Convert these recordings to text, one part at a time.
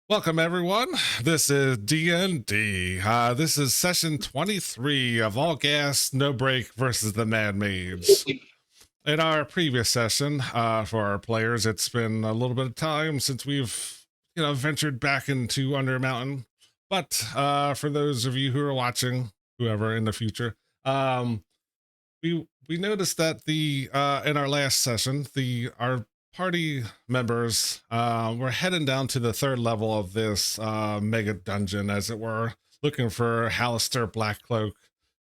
Welcome everyone. This is D&D. This is session 23 of All Gas, No Break versus the Mad Maids. In our previous session, for our players, it's been a little bit of time since we've, ventured back into Undermountain. But for those of you who are watching, whoever in the future, we noticed that the in our last session, the our party members were heading down to the third level of this mega dungeon, as it were, looking for Hallister Blackcloak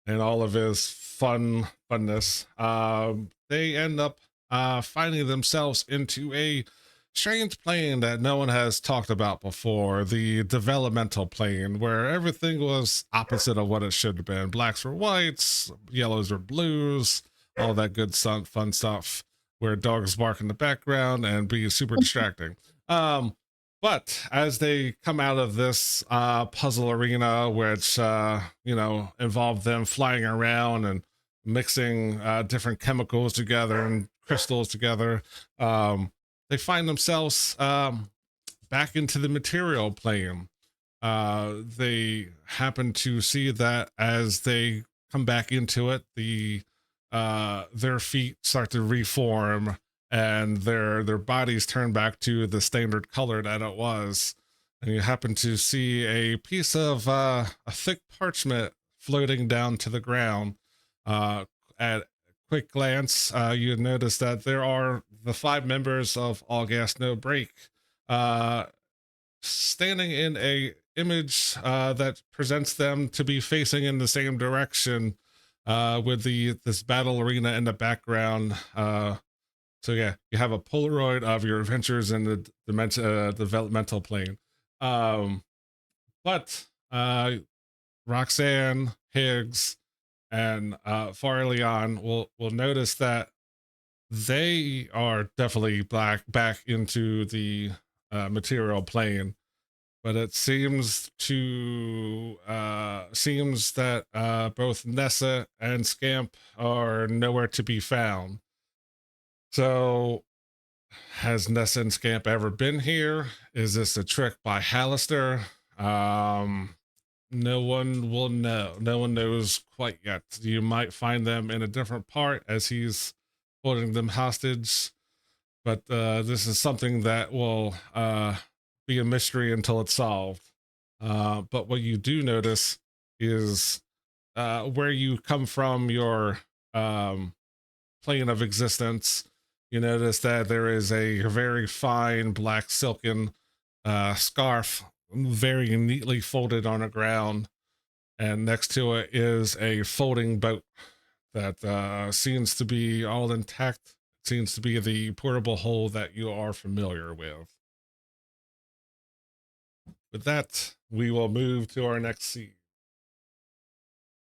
and all of his funness. They end up finding themselves into a strange plane that no one has talked about before, the developmental plane, where everything was opposite of what it should have been. Blacks were whites, yellows were blues, all that good fun stuff, where dogs bark in the background and be super distracting. But as they come out of this puzzle arena, which involved them flying around and mixing different chemicals together and crystals together, they find themselves back into the material plane. They happen to see that as they come back into it, their feet start to reform and their bodies turn back to the standard color that it was. And you happen to see a piece of a thick parchment floating down to the ground. At quick glance, you notice that there are the five members of All Gas No Break standing in a image that presents them to be facing in the same direction, with this battle arena in the background. So yeah, you have a Polaroid of your adventures in the developmental plane. But Roxanne, Higgs, and Farley on will notice that they are definitely back into the material plane, but it seems that both Nessa and Scamp are nowhere to be found. So, has Nessa and Scamp ever been here? Is this a trick by Hallister? No one will know. No one knows quite yet. You might find them in a different part as he's holding them hostage, but this is something that will be a mystery until it's solved. But what you do notice is where you come from, your plane of existence. You notice that there is a very fine black silken scarf, very neatly folded on the ground, and next to it is a folding boat that seems to be all intact. Seems to be the portable hull that you are familiar with. With that, we will move to our next scene.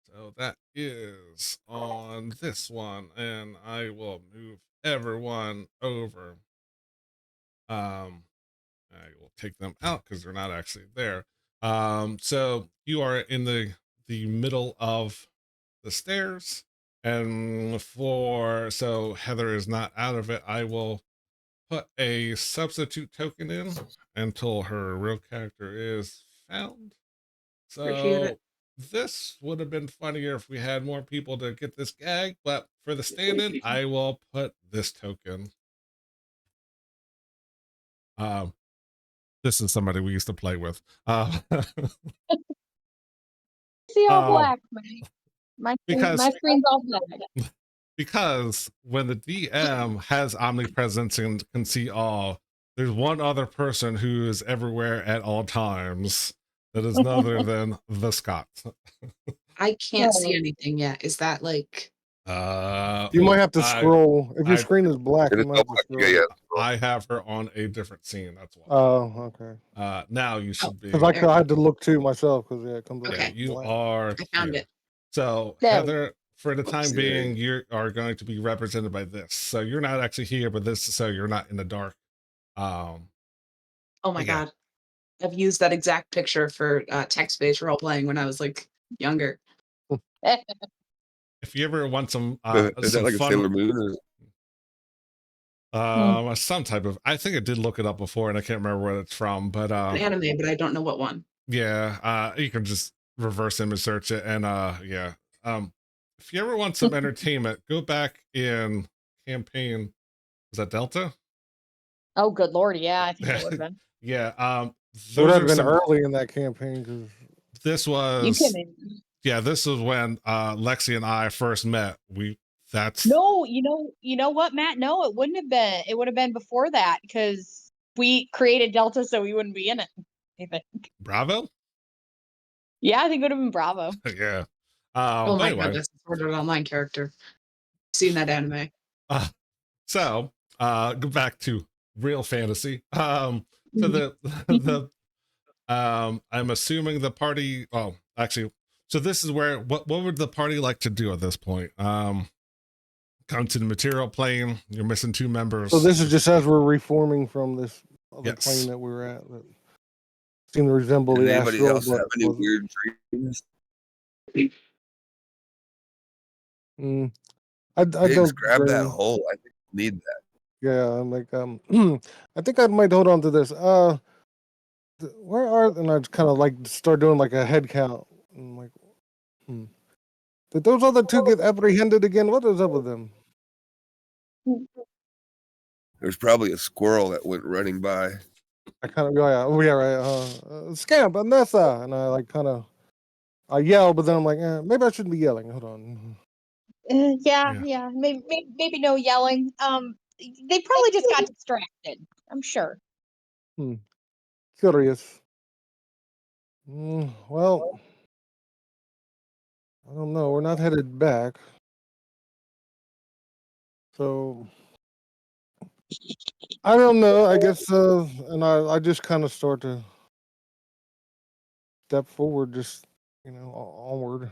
So that is on this one, and I will move everyone over. I will take them out because they're not actually there. So you are in the middle of the stairs, and so Heather is not out of it. I will put a substitute token in until her real character is found. Appreciate it. So this would have been funnier if we had more people to get this gag, but for the stand-in, I will put this token. Um, this is somebody we used to play with. See all Um, black, my because screen's all black. because when the DM has omnipresence and can see all, there's one other person who is everywhere at all times. That is none other than the Scott. I can't see anything yet. Is that like You might have to scroll. If your I- screen is black, It you is might not have to black. scroll. I have her on a different scene. That's why. Oh, okay. Now you should be. Because I had to look too myself because it comes up. Yeah, Okay. you black. are. I found here. it. So There. Heather, for the time Oopsie. being, you are going to be represented by this. So you're not actually here, but this, so you're not in the dark. Oh my Yeah. god. I've used that exact picture for text-based role playing when I was like younger. If you ever want some, Is some that like fun, a Sailor Moon? Or... Some type of, I think I did look it up before and I can't remember where it's from, but An anime, but I don't know what one. yeah, you can just reverse image search it. And yeah, if you ever want some entertainment, go back in campaign, was that Delta? Oh, good lord, yeah, I think it would have been. Yeah, It would those have are been some, early in that campaign because this You was, can. yeah, this is when Lexi and I first met. That's No, you know what, Matt? No, it wouldn't have been. It would have been before that because we created Delta, so we wouldn't be in it. I think. Bravo. Yeah, I think it would have been Bravo. Yeah. Oh But my anyway, god, that's a Sword Art Online character. Seen that anime. so go back to real fantasy. So the I'm assuming the party. Oh, actually, so this is where what would the party like to do at this point? Come to the material plane. You're missing 2 members. so this is just as we're reforming from this other Yes. plane that we were at that seemed to resemble Did the anybody astral. else have But any wasn't. weird dreams? I Pigs, don't grab that dream. hole. I think we need that. Yeah, I'm like I think I might hold on to this. Where are and I kind of like start doing like a head count. I'm like, did those other 2 get apprehended again? What is up with them? There's probably a squirrel that went running by. I kind of oh yeah right Scamp Anessa, and I like kind of I yell, but then I'm like maybe I shouldn't be yelling. Hold on. Yeah. Maybe no yelling. They probably just got distracted. I'm sure. Curious. Well, I don't know. We're not headed back, so I don't know. I guess and I just kind of start to step forward, just onward.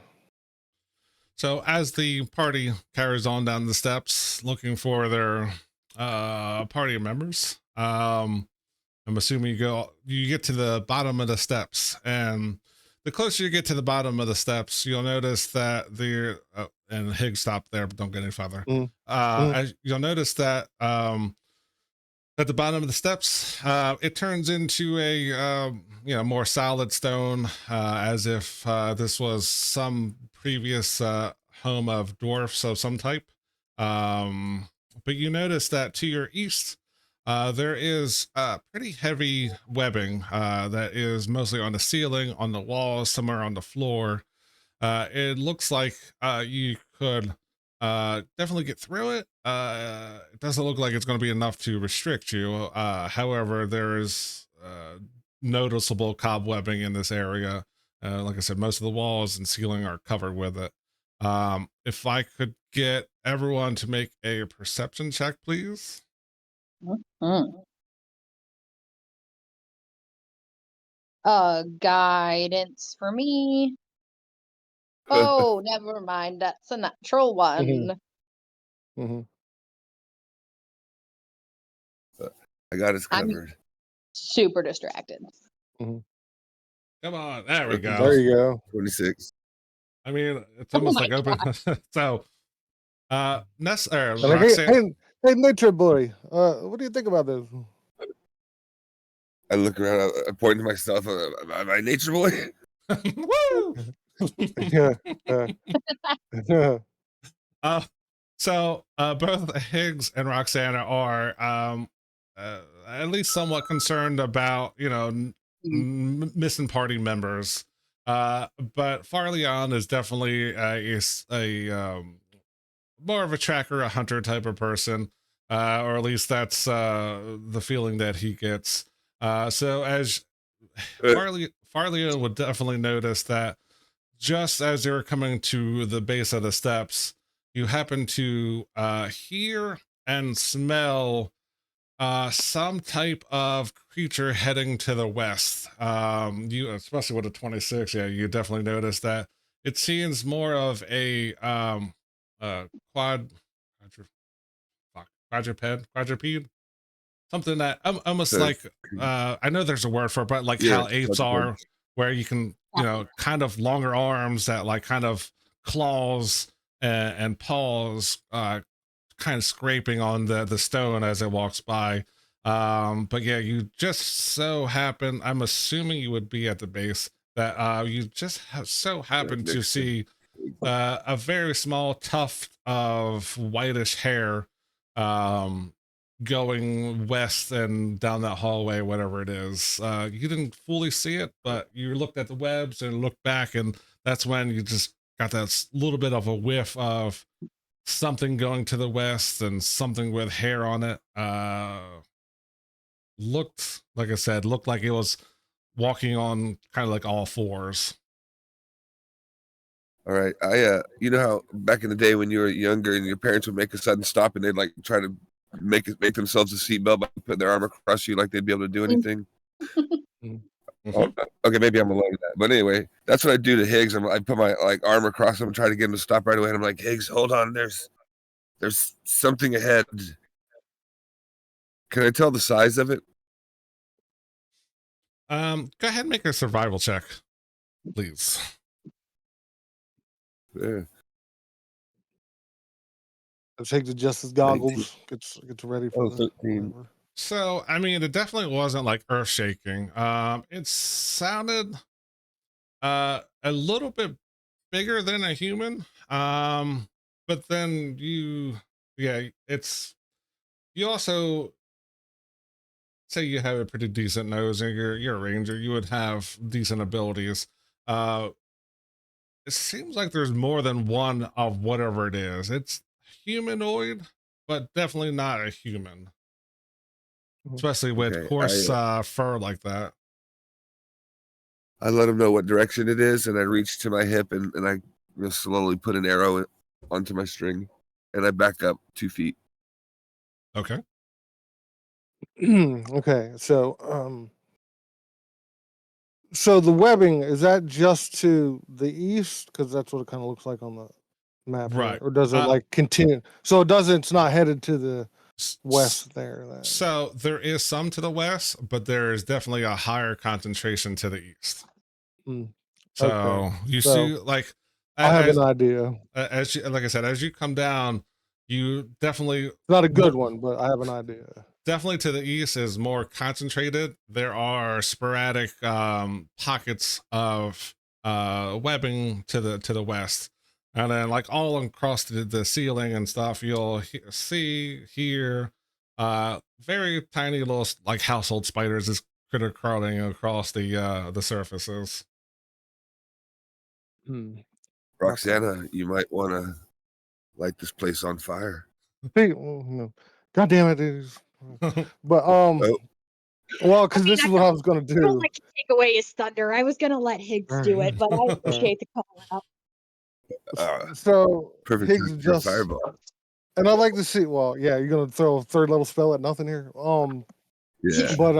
So as the party carries on down the steps, looking for their party members, I'm assuming you get to the bottom of the steps, and the closer you get to the bottom of the steps, you'll notice that and Higgs stopped there, but don't get any farther. You'll notice that at the bottom of the steps, it turns into a more solid stone, as if this was some previous home of dwarfs of some type. But you notice that to your east, there is pretty heavy webbing that is mostly on the ceiling, on the walls, somewhere on the floor. It looks like you could definitely get through it. It doesn't look like it's going to be enough to restrict you. However, there is noticeable cobwebbing in this area. Like I said, most of the walls and ceiling are covered with it. If I could get everyone to make a perception check, please. Guidance for me. Oh, never mind. That's a natural one. I got us covered. Super distracted. Come on, there we go. There you go. 26. I mean, it's almost like open. So, Ness or Like, Roxanne. hey, nature boy. What do you think about this? I look around. I point to myself. Am I nature boy? Woo! Yeah. So both Higgs and Roxana are at least somewhat concerned about missing party members. But Farleon is definitely a more of a tracker, a hunter type of person, or at least that's the feeling that he gets. So as Farleon would definitely notice that just as you're coming to the base of the steps, you happen to hear and smell some type of creature heading to the west. You, especially with a 26, yeah, you definitely notice that it seems more of a quadruped, something that almost like I know there's a word for it, but like how apes are, where you can kind of longer arms that like kind of claws and paws kind of scraping on the stone as it walks by. But yeah, you just so happen, I'm assuming you would be at the base, that you just so happen to next to- see a very small tuft of whitish hair going west and down that hallway, whatever it is. You didn't fully see it, but you looked at the webs and looked back, and that's when you just got that little bit of a whiff of something going to the west and something with hair on it. Looked, like I said, looked like it was walking on kind of like all fours. All right. You know how back in the day when you were younger and your parents would make a sudden stop and they'd like try to make themselves a seatbelt by putting their arm across you like they'd be able to do anything. Oh, okay, maybe I'm alone in that. But anyway, that's what I do to Higgs. I put my like arm across him and try to get him to stop right away. And I'm like, Higgs, hold on. There's something ahead. Can I tell the size of it? Go ahead and make a survival check, please. Yeah. Take the Justice goggles. Gets ready for Oh, the 13. whatever. So, I mean, it definitely wasn't like earth shaking. It sounded a little bit bigger than a human. But then you also say you have a pretty decent nose and you're a ranger, you would have decent abilities. It seems like there's more than one of whatever it is. It's humanoid, but definitely not a human. Especially with Okay, coarse fur like that. I let him know what direction it is, and I reach to my hip and I slowly put an arrow onto my string, and I back up 2 feet. Okay. Okay, so the webbing, is that just to the east? Because that's what it kind of looks like on the map, here. Right. Or does it like continue? So it doesn't. It's not headed to the S- west there. Then. So there is some to the west, but there is definitely a higher concentration to the east. Mm, So okay. you So, see, like, I have as, an idea. as you, like I said, as you come down, you definitely It's not a good one, but I have an idea. definitely to the east is more concentrated. There are sporadic pockets of webbing to the west, and then like all across the ceiling and stuff, you'll see here very tiny little like household spiders is critter crawling across the surfaces. Hmm. Roxana, you might want to light this place on fire. See, no. God damn it! It is. But Oh. well, because I mean, this is what I was gonna I don't do. like to take away his thunder. I was gonna let Higgs do it, but I appreciate the call out. So Perfect Higgs time for a just, fireball. and I'd like to see. Well, yeah, you're gonna throw a third level spell at nothing here. Yeah. But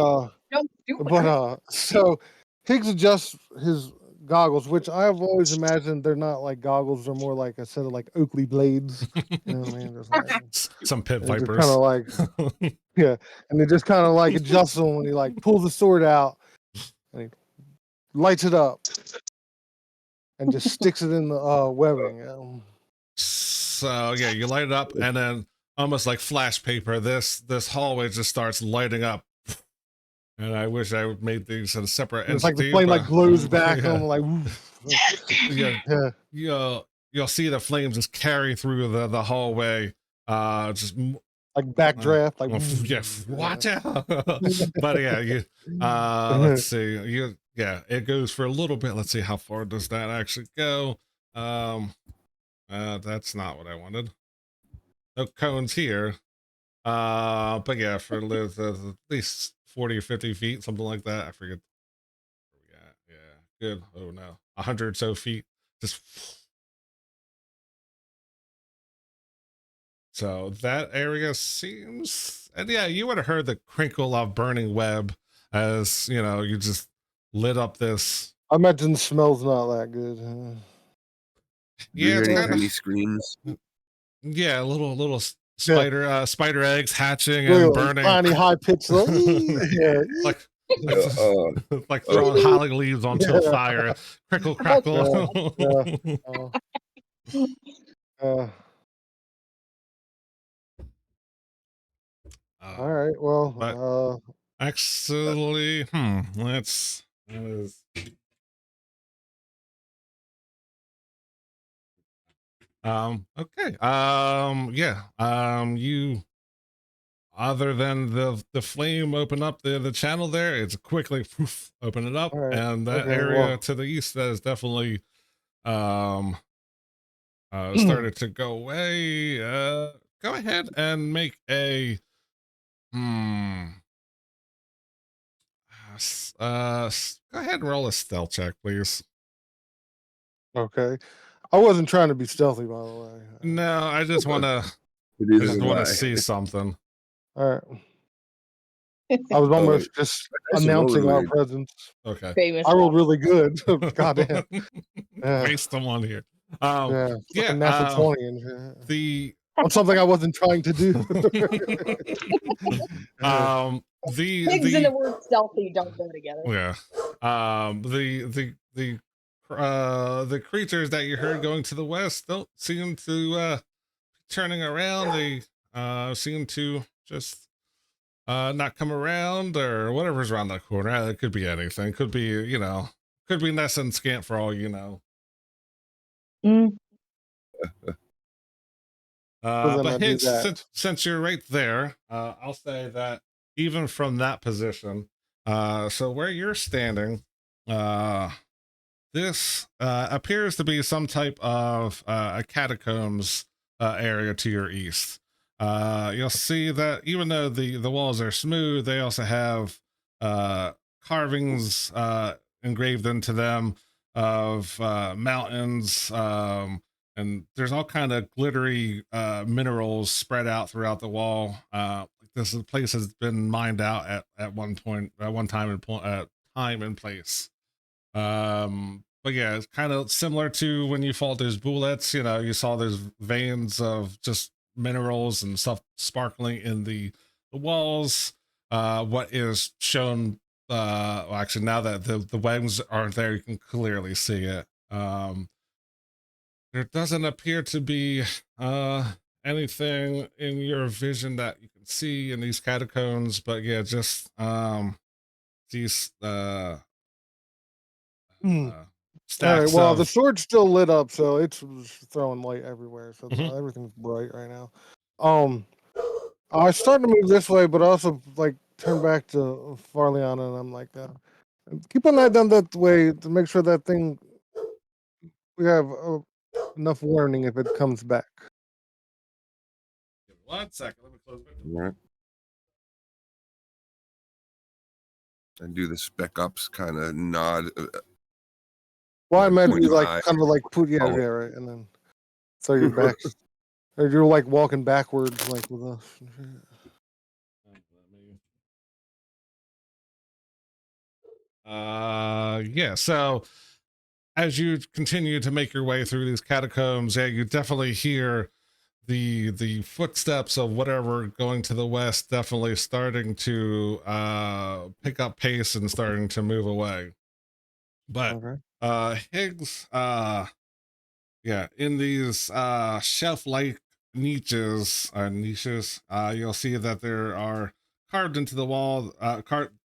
Don't do it. so Higgs adjusts his goggles, which I've always imagined they're not like goggles; they're more like a set of like Oakley blades. You know what I mean? Just like, Some pit they're just vipers. kind of like, yeah, and they just kind of like adjust them when he like pulls the sword out and he lights it up and just sticks it in the webbing. So yeah, you light it up, and then almost like flash paper, this hallway just starts lighting up. And I wish I would made these a separate It's like the entity, flame like but- glows back yeah. on like woof. Yeah, you'll see the flames just carry through the hallway. Just like backdraft, like yeah, watch out. But yeah, let's see. It goes for a little bit. Let's see how far does that actually go. That's not what I wanted. No cones here. But yeah, for at least 40 or 50 feet, something like that. I forget. Yeah, good. Oh no, 100 so feet. Just so that area seems, and yeah, you would have heard the crinkle of burning web as you just lit up this. I imagine the smell's not that good. Do you Yeah, hear it's any kind tiny of screams? yeah, little spider eggs hatching and Really burning. tiny high pitched, yeah. like like Oh. throwing holly leaves onto a Yeah. fire. Crickle crackle. Uh, All right. Well, But actually, let's. That is, okay. Yeah. You, other than the flame open up the channel there, it's quickly poof, open it up, all right. and that Okay. area Well, to the east that is definitely um started to go away. Go ahead and make a go ahead and roll a stealth check, please. okay. I wasn't trying to be stealthy, by the way. No, I just want to. It I is just a want lie. to see something. All right. I was almost just That's announcing our rolling. presence. Okay. Famous. I rolled really good. Goddamn. Yeah. Waste them on here. Yeah. Yeah. Fucking natural 20 and shit. The On something I wasn't trying to do. Pigs and the word stealthy don't go together. yeah. The creatures that you heard going to the west don't seem to turning around. They seem to just not come around, or whatever's around the corner. It could be anything. Could be, could be Ness and Scant for all you know. Mm. Well, then I But do Higgs, that. since you're right there, I'll say that even from that position, so where you're standing, this appears to be some type of a catacombs area to your east. You'll see that even though the walls are smooth, they also have carvings engraved into them of mountains, and there's all kind of glittery minerals spread out throughout the wall. This place has been mined out at one point, at one time and time and place. But yeah, it's kind of similar to when you fought those bullets. You saw those veins of just minerals and stuff sparkling in the walls. What is shown, well, actually, now that the wings aren't there, you can clearly see it. There doesn't appear to be anything in your vision that you can see in these catacombs, but yeah, just these Hmm. All stacks right. Well, the of sword's still lit up, so it's throwing light everywhere. So Mhm. everything's bright right now. I started to move this way, but also like turn back to Farleon, and I'm like, keep on that down that way to make sure that thing we have enough warning if it comes back. Give me 1 second. Let me close it. Right. And do the spec ops kind of nod. Well, I meant Point you your like eye. kind of like put Oh. right, and then so your back, or you're like walking backwards like with us. and shit. Yeah, so as you continue to make your way through these catacombs, yeah, you definitely hear the footsteps of whatever going to the west definitely starting to pick up pace and starting to move away. But Okay. Higgs, yeah, in these shelf like niches, you'll see that there are carved into the wall,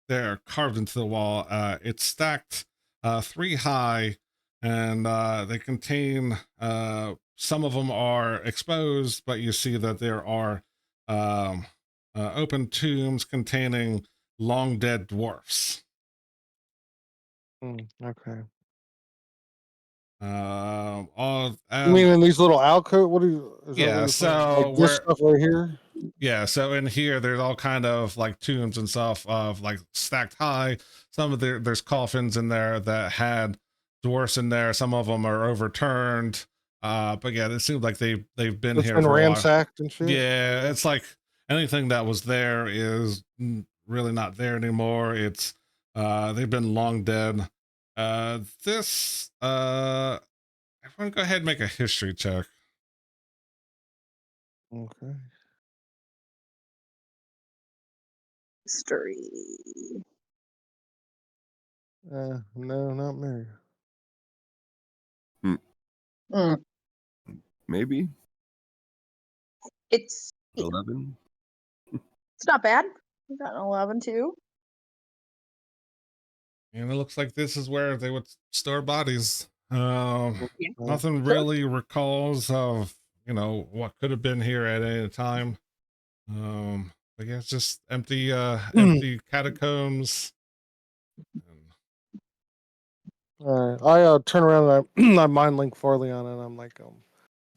they're carved into the wall. It's stacked 3 high, and they contain some of them are exposed, but you see that there are um, open tombs containing long dead dwarfs. Okay. All You mean in these little alcove? What are you? Is that what yeah, you're saying? so Like this stuff right here. yeah, so in here there's all kind of like tombs and stuff of like stacked high. Some of there's coffins in there that had dwarfs in there. Some of them are overturned. But yeah, it seems like they've been It's here been for a while. ransacked and shit. Yeah, it's like anything that was there is really not there anymore. It's they've been long dead. This everyone go ahead and make a history check. Okay. History. No, not me. Mm. Maybe It's 11. It's not bad. We got an 11 too. And it looks like this is where they would store bodies. Yeah. Nothing really recalls of, what could have been here at any time. But yeah, it's just empty, empty catacombs. All right, I turn around and I mind link Farleon, and I'm like,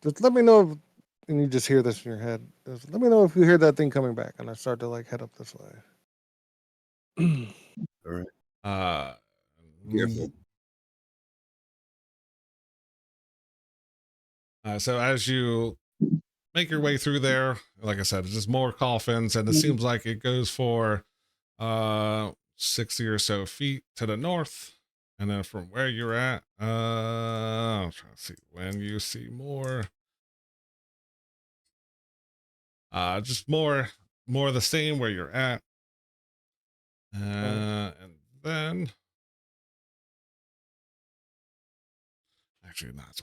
just let me know if, and you just hear this in your head. Just let me know if you hear that thing coming back, and I start to like head up this way. All right. Mm, so as you make your way through there, like I said, it's just more coffins, and it seems like it goes for 60 or so feet to the north. And then from where you're at, I'm trying to see when you see more. Just more of the same where you're at. And then actually not.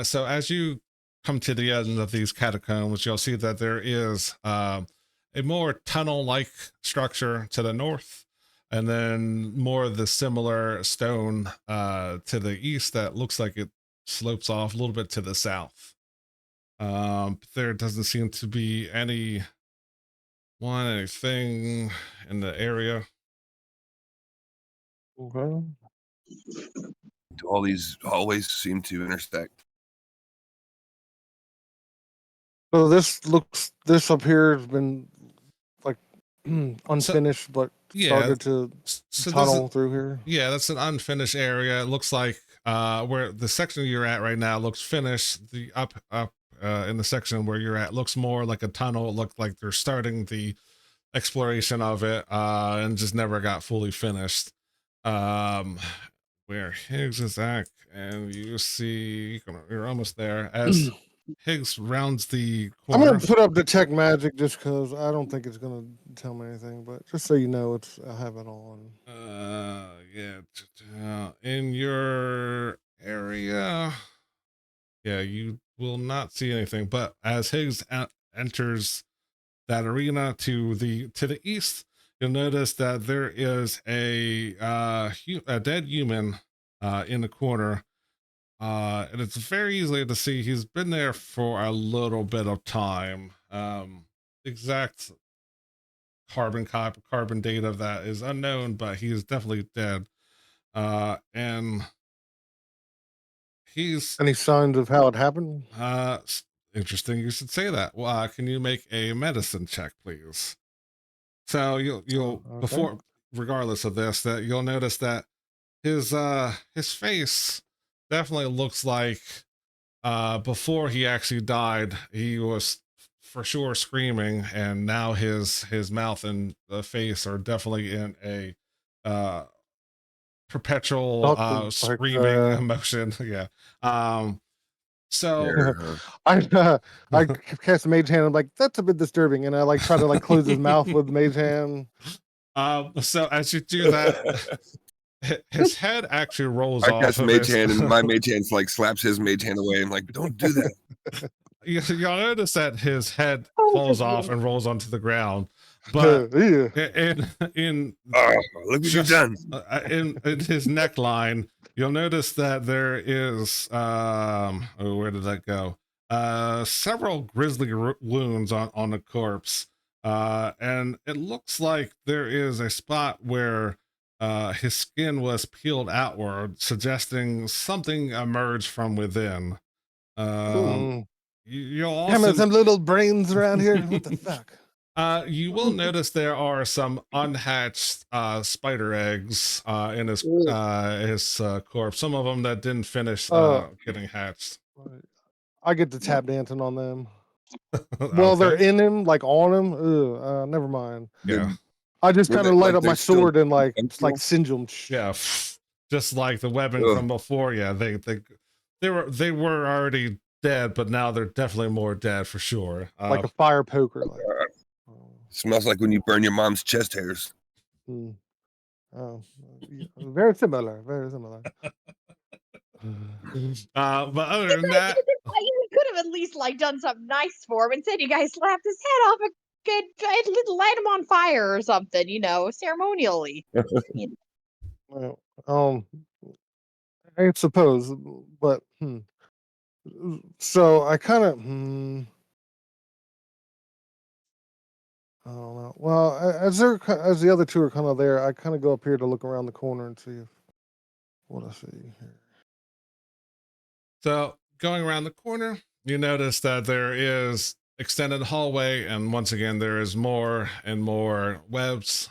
So as you come to the end of these catacombs, you'll see that there is a more tunnel-like structure to the north, and then more of the similar stone to the east that looks like it slopes off a little bit to the south. There doesn't seem to be anything in the area. Okay. All these hallways seem to intersect. So this up here has been like unfinished, but started to So tunnel through here. Yeah, that's an unfinished area. It looks like where the section you're at right now looks finished. The up in the section where you're at looks more like a tunnel. It looked like they're starting the exploration of it and just never got fully finished. Where Higgs is at, and you see you're almost there as Higgs rounds the I'm corner. gonna put up detect magic just because I don't think it's gonna tell me anything, but just so you know, I have it on. In your area, yeah, you will not see anything. But as Higgs enters that arena to the east, you'll notice that there is a dead human in the corner. And it's very easy to see he's been there for a little bit of time. Exact carbon date of that is unknown, but he is definitely dead. And he's Any signs of how it happened? interesting you should say that. Well, can you make a medicine check, please? So you'll Okay. before, regardless of this, that you'll notice that his face definitely looks like before he actually died, he was for sure screaming, and now his mouth and the face are definitely in a perpetual screaming emotion. Yeah. So I cast Mage Hand. I'm like, that's a bit disturbing, and I like try to like close his mouth with Mage Hand. So as you do that, his head actually rolls I off. cast of Mage his- Hand, and my Mage Hand like slaps his Mage Hand away. I'm like, don't do that. You'll notice that his head Oh, falls good off lord. and rolls onto the ground. But Yeah. in Oh, look what you've just, done. in his neckline, you'll notice that there is where did that go? Several grisly wounds on the corpse, and it looks like there is a spot where his skin was peeled outward, suggesting something emerged from within. You'll Damn it, also some little brains around here. What the fuck? you will notice there are some unhatched spider eggs in his corpse. Some of them that didn't finish getting hatched. I get to tap dancing on them. Well, they're Okay. in him, like on him. Never mind. Yeah, I just Were kind they- of light like up my they're still sword and like functional? singe them. yeah. Just like the weapon Ugh. from before. Yeah, they were already dead, but now they're definitely more dead for sure. Like a fire poker. Like, Smells like when you burn your mom's chest hairs. hmm. Very similar. Very similar. But other than that, You could have at least like done something nice for him and said you guys slapped his head off and light him on fire or something, ceremonially. Well, I suppose, but so I kind of I don't know. Well, as the other two are kind of there, I kind of go up here to look around the corner and see what I see here. so going around the corner, you notice that there is extended hallway, and once again there is more and more webs.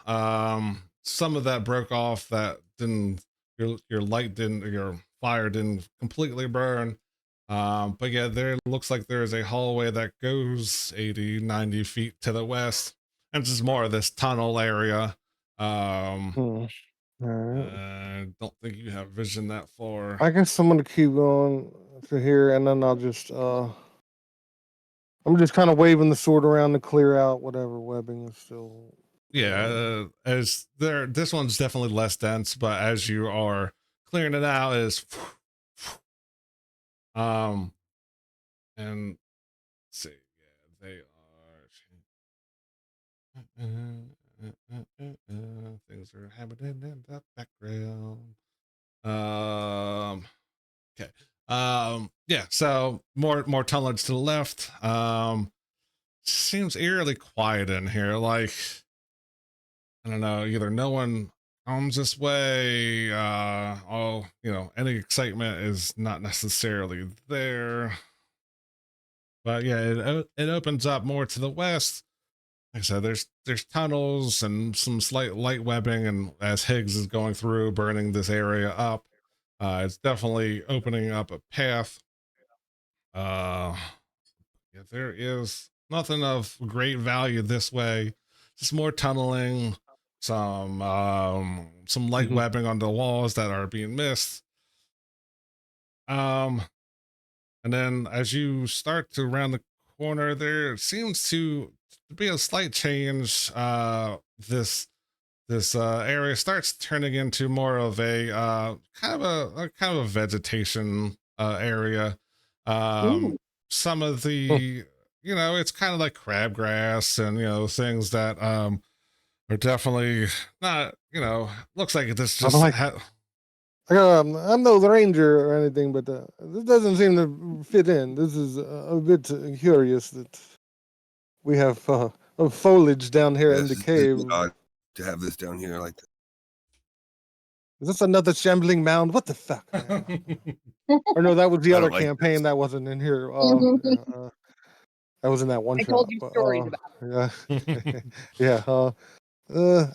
Some of that broke off, that didn't, your light didn't, your fire didn't completely burn. But yeah, there looks like there is a hallway that goes 80, 90 feet to the west, and just more of this tunnel area. All right. I don't think you have vision that far. I guess I'm gonna keep going to here, and then I'll just I'm just kind of waving the sword around to clear out whatever webbing is still. Yeah, as there, this one's definitely less dense, but as you are clearing it out, is and let's see, yeah, they are things are happening in the background. Okay. Yeah, so more tunnels to the left. Seems eerily quiet in here, like I don't know, either no one comes this way, any excitement is not necessarily there. But yeah, it opens up more to the west. Like I said, there's tunnels and some slight light webbing, and as Higgs is going through, burning this area up, it's definitely opening up a path. Yeah, there is nothing of great value this way. Just more tunneling, some light Mhm. webbing on the walls that are being missed. Um, and then as you start to round the corner, there seems to be a slight change. This area starts turning into more of a kind of a vegetation area. Ooh. Some of the, it's kind of like crabgrass and things that are definitely not, looks like this I'm just like, I'm no ranger or anything, but this doesn't seem to fit in. This is a bit curious that we have of foliage down here in the This is cave. odd to have this down here like that. Is this another shambling mound? What the fuck? Or no, that was the I other don't like campaign this. that wasn't in here. That was in that one I shot. told you But, stories about yeah, yeah.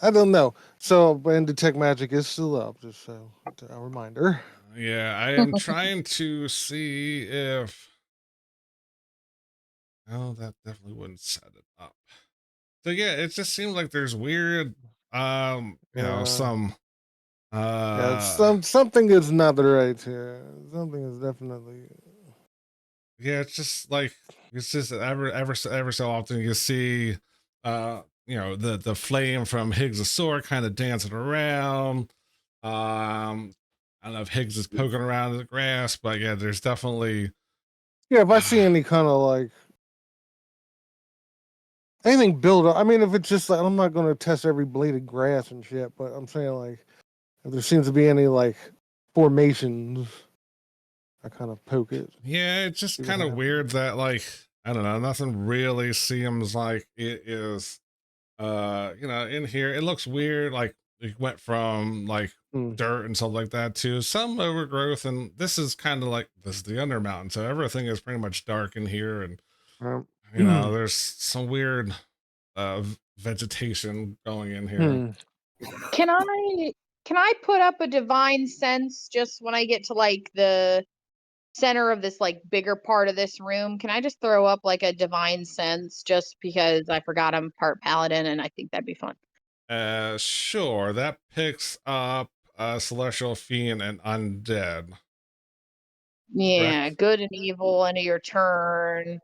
I don't know. So, and detect magic is still up. Just so a reminder. Yeah, I am trying to see if. Oh, that definitely wouldn't set it up. So yeah, it just seems like there's weird, Yeah, some, yeah. uh, Something is not right here. Something is definitely. yeah, it's just like it's just ever so often you see, the flame from Higgs' sword kind of dancing around. I don't know if Higgs is poking around in the grass, but yeah, there's definitely. Yeah, if I see any kind of like anything build up, I mean, if it's just like I'm not going to test every blade of grass and shit, but I'm saying like if there seems to be any like formations, I kind of poke it. Yeah, it's just See what kind of happens. weird that like I don't know, nothing really seems like it is in here. It looks weird, like it went from like Mm, dirt and stuff like that to some overgrowth, and this is kind of like this is the Undermountain, so everything is pretty much dark in here, and um, there's some weird vegetation going in here. hmm. Can I put up a divine sense just when I get to like the center of this like bigger part of this room? Can I just throw up like a divine sense just because I forgot I'm part paladin and I think that'd be fun. Sure, that picks up celestial fiend and undead, Yeah, correct? good and evil end of your turn.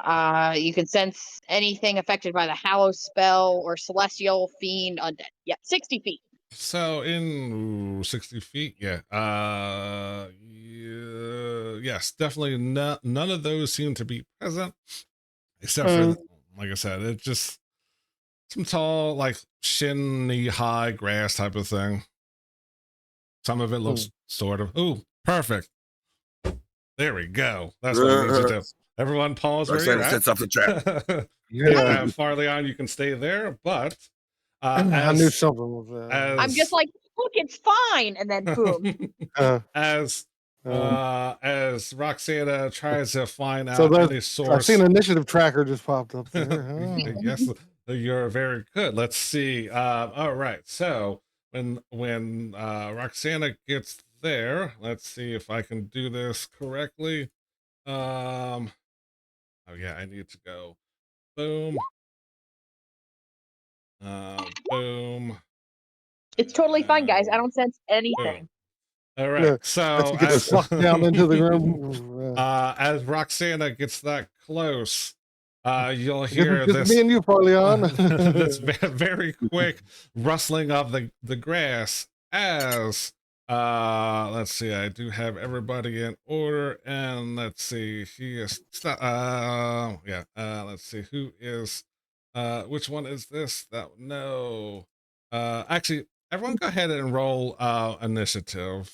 You can sense anything affected by the Hallow spell or celestial fiend undead. Yep, 60 feet. So in 60 feet, yeah. Yes, definitely none of those seem to be present, except for, like I said, it's just some tall, like shin knee high grass type of thing. Some of it looks sort of, ooh, perfect. There we go. That's what I need you to. Everyone pause where you're Roxanne at. sets off the trap. Yeah. Farleon, you can stay there, but I knew something was there. I'm just like, look, it's fine, and then boom. as Roxana tries to find So out that any I've source. seen an initiative tracker just popped up there. Huh? Yes, you're very good. Let's see. All right. So when Roxana gets there, let's see if I can do this correctly. Oh yeah, I need to go. Boom. Boom. It's totally fine, guys. I don't sense anything. All right. Yeah, So you get sucked down into the room. as Roxana gets that close, you'll I guess hear it's just this me and you, Farleon. this very quick rustling of the grass as let's see, I do have everybody in order, and let's see, he is let's see who is which one is this? That no. Actually, everyone go ahead and roll initiative.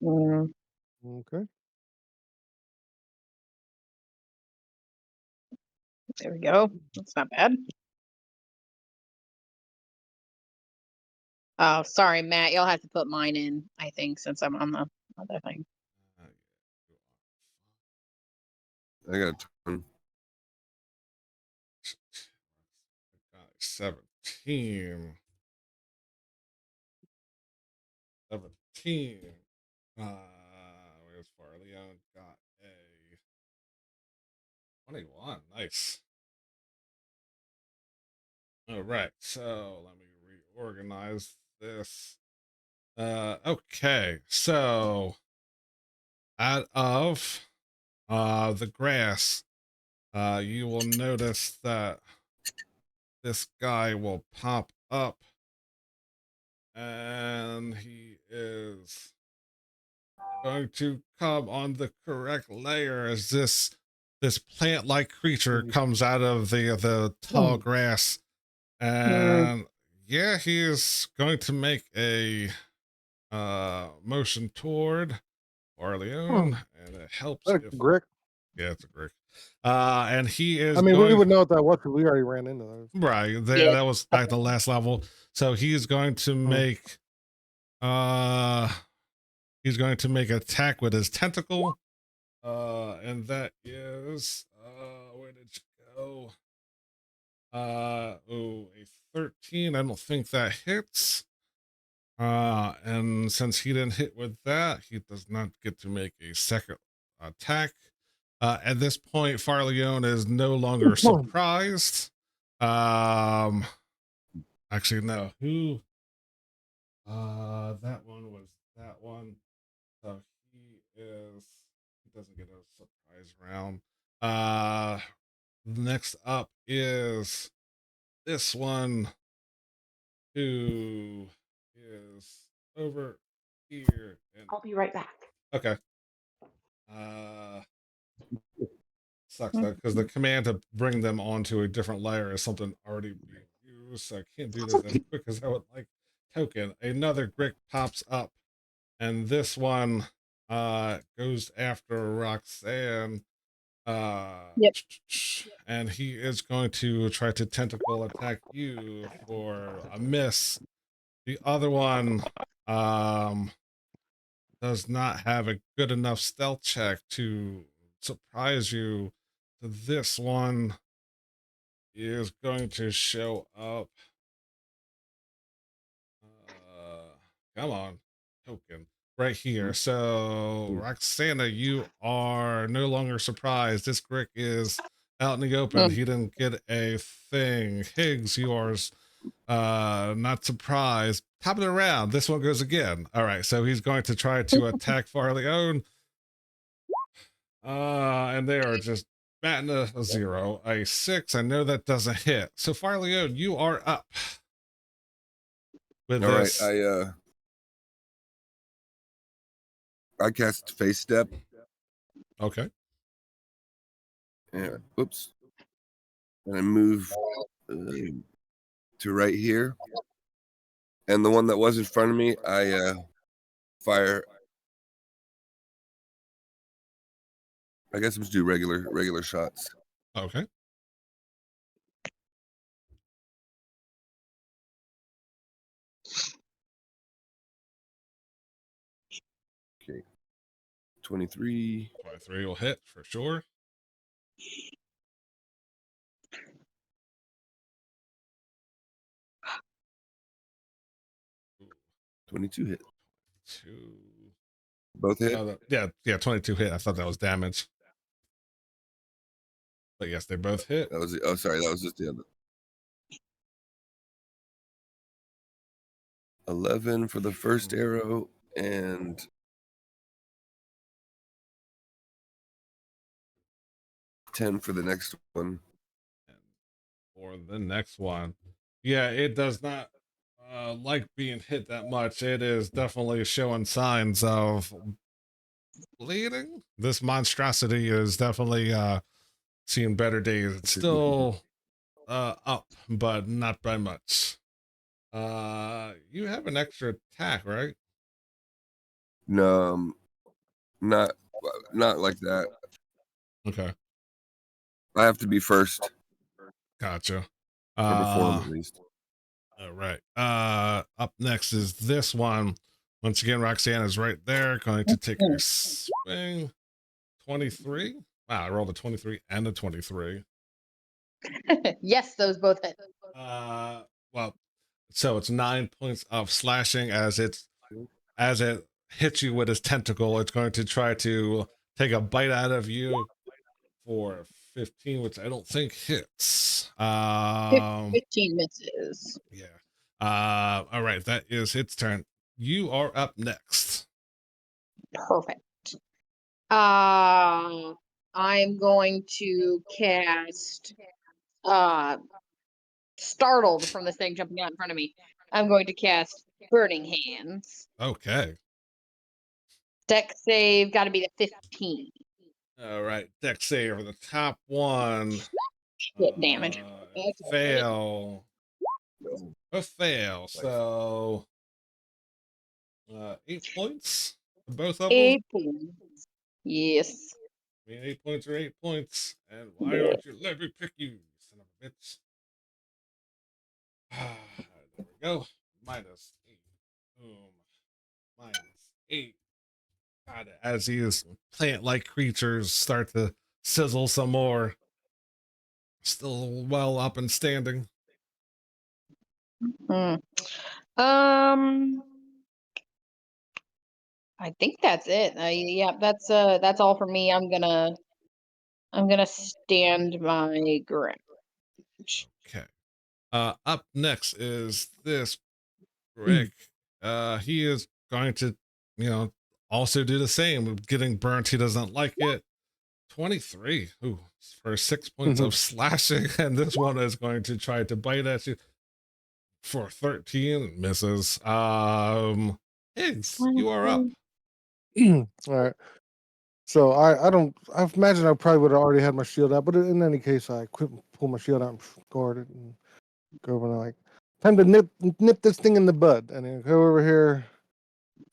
Okay. There we go. That's not bad. Oh, sorry, Matt. You'll have to put mine in, I think, since I'm on the other thing. I got a 17. 17. Where's Farleon? Got a 21. Nice. All right. So let me reorganize this. Okay. So out of the grass, you will notice that this guy will pop up, and he is going to come on the correct layer as this plant-like creature comes out of the tall grass, and yeah, he is going to make a motion toward Farleon, and it helps That's if Grick. yeah, it's a Grick. And he is I mean, we going, would know what that was because we already ran into those. right there. That was back the last level. So he's going to make he's going to make an attack with his tentacle. And that is where did you go? A 13. I don't think that hits. And since he didn't hit with that, he does not get to make a second attack. At this point, Farleon is no longer surprised. Actually, no. Who? That one was that one. So he doesn't get a surprise round. Next up is this one, who is over here. And I'll be right back. okay. Sucks though, because the command to bring them onto a different layer is something already being used, so I can't do this as quick as I would like. Token. Another Grick pops up, and this one goes after Roxanne. Yep. And he is going to try to tentacle attack you for a miss. The other one does not have a good enough stealth check to surprise you. So this one is going to show up. Come on, token. Right here. So Roxana, you are no longer surprised. This Grick is out in the open. He didn't get a thing. Higgs, yours. Not surprised. Top of the round. This one goes again. All right, so he's going to try to attack Farleon. And they are just batting a 0. A 6. I know that doesn't hit. So Farleon, you are up with All right, this. I cast Face Step. Okay. Yeah. Oops. And I move to right here. And the one that was in front of me, I fire. I guess I'm just do regular shots. Okay. Okay. 23. 23 will hit for sure. Ooh, 22 hit. 2. Both hit. Yeah, 22 hit. I thought that was damage. But yes, they both hit. That was sorry, that was just the other. 11 for the first arrow and 10 for the next one. And for the next one, yeah, it does not like being hit that much. It is definitely showing signs of bleeding. This monstrosity is definitely seeing better days. It's still up, but not by much. You have an extra attack, right? No, not like that. Okay, I have to be first gotcha. or before him at least. All right. Up next is this one. Once again, Roxanne is right there, going to take a swing. 23. Wow, I rolled a 23 and a 23. Yes, those both hit. Well, so it's 9 points of slashing as it hits you with its tentacle. It's going to try to take a bite out of you for 15, which I don't think hits. 15 misses. Yeah. All right, that is its turn. You are up next. Perfect. I'm going to cast startled from this thing jumping out in front of me. I'm going to cast Burning Hands. Okay. Deck save got to be the 15. All right. Deck save for the top one. Hit damage. Fail. A fail. So 8 points for both of them. 8 points. Yes. I mean, 8 points or 8 points. And why aren't you? Let me pick you, son of a bitch. There we go. Minus 8. Boom. Minus 8. Got it. As these plant-like creatures start to sizzle some more. Still well up and standing. Hmm. I think that's it. Yeah, that's all for me. I'm gonna stand my ground. Okay. Up next is this Rick. He is going to, also do the same. Getting burnt, he doesn't like it. 23. Ooh, for 6 points of slashing, and this one is going to try to bite at you for 13. Misses. Higgs, you are up. All right. So I imagine I probably would have already had my shield out, but in any case, I pull my shield out and guard it and go over and time to nip this thing in the bud, and then go over here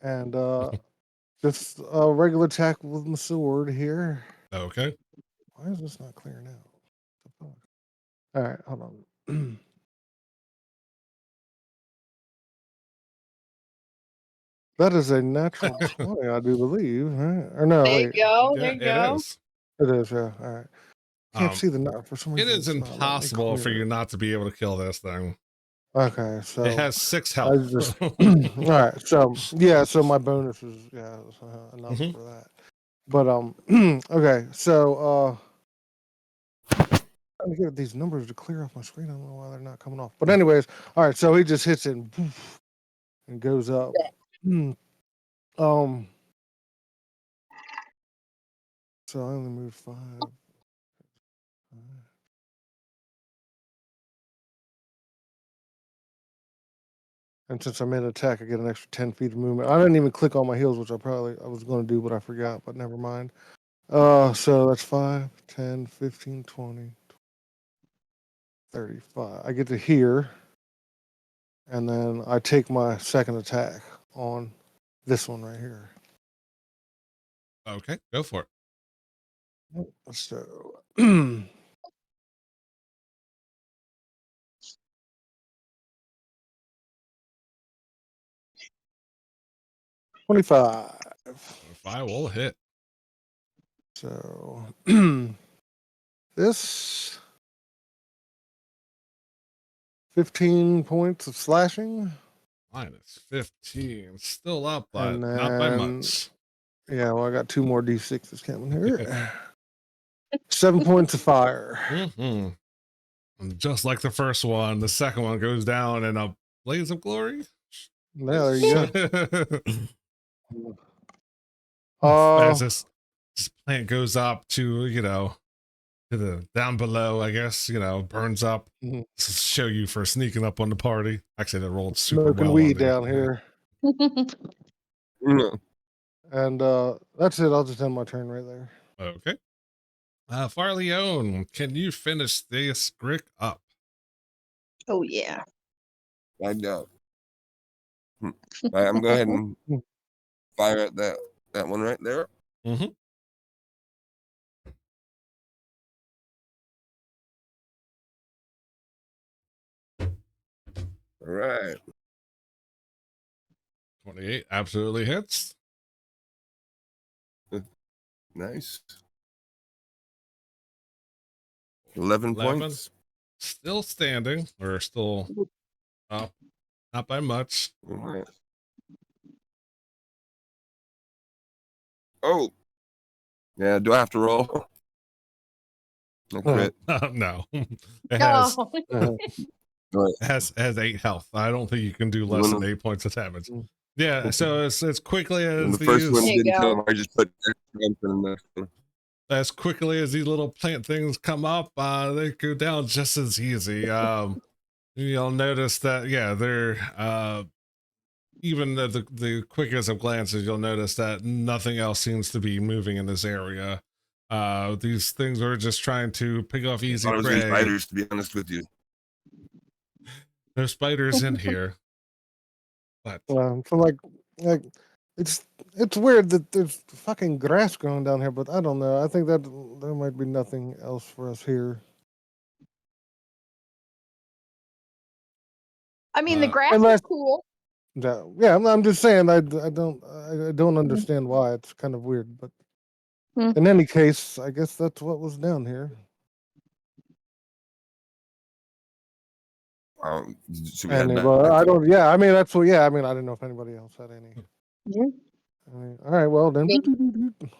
and just a regular attack with my sword here. Okay. Why is this not clear now? All right, hold on. That is a natural 20, I do believe, right? Or no, There you wait. go. Yeah, There you it go. is. It is, yeah. All right. Can't Um, see the number for some it reason. is It's not letting me impossible for clear you it. not to be able to kill this thing. Okay, so It has 6 I health. just all right. So yeah, so my bonus is enough Mhm. for that. But okay, so trying to get these numbers to clear off my screen. I don't know why they're not coming off. But anyways, all right. So he just hits it and goes up. So I only moved 5. And since I'm in attack, I get an extra 10 feet of movement. I didn't even click on my heels, which I was going to do, but I forgot, but never mind. So that's 5, 10, 15, 20, 35. I get to here, and then I take my second attack on this one right here. Okay, go for it. So 25. If I will hit. So this 15 points of slashing. Minus 15. Still up, but And not by then- much. Yeah, well, I got 2 more D6s coming here. 7 points of fire. Mm-hmm. And just like the first one, the second one goes down in a blaze of glory. There you go. As this plant goes up to, to the down below, I guess, burns up. Mhm. To show you for sneaking up on the party. Actually, they rolled super Smoking well. weed on down here. Yeah. And that's it. I'll just end my turn right there. Okay. Farleone, can you finish this Grick up? Oh yeah. I know. All right, I'm go ahead and fire at that one right there. Mm-hmm. All right. 28 absolutely hits. Nice. 11 points. Still standing, or still up, not by much. All right. Oh. Yeah, do I have to roll? No crit. No. It has, No. has 8 health. I don't think you can do less than 8 points of damage. Yeah, so as quickly And as the first one There you didn't kill go. him. I just put extra in the next one. as quickly as these little plant things come up, they go down just as easy. You'll notice that, yeah, they're even the quickest of glances, you'll notice that nothing else seems to be moving in this area. These things are just trying to pick off I easy thought it was these prey. spiders, to be honest with you. There's spiders in here, but So like it's weird that there's fucking grass growing down here, but I don't know. I think that there might be nothing else for us here. I mean, the Uh, grass is unless- cool. Yeah, I'm just saying I don't understand why. It's kind of weird, but Hmm. in any case, I guess that's what was down here. Should we head And back? I don't. Yeah, I mean that's what. Yeah, I mean I didn't know if anybody else had any. Mhm. I mean, all right, well then. We-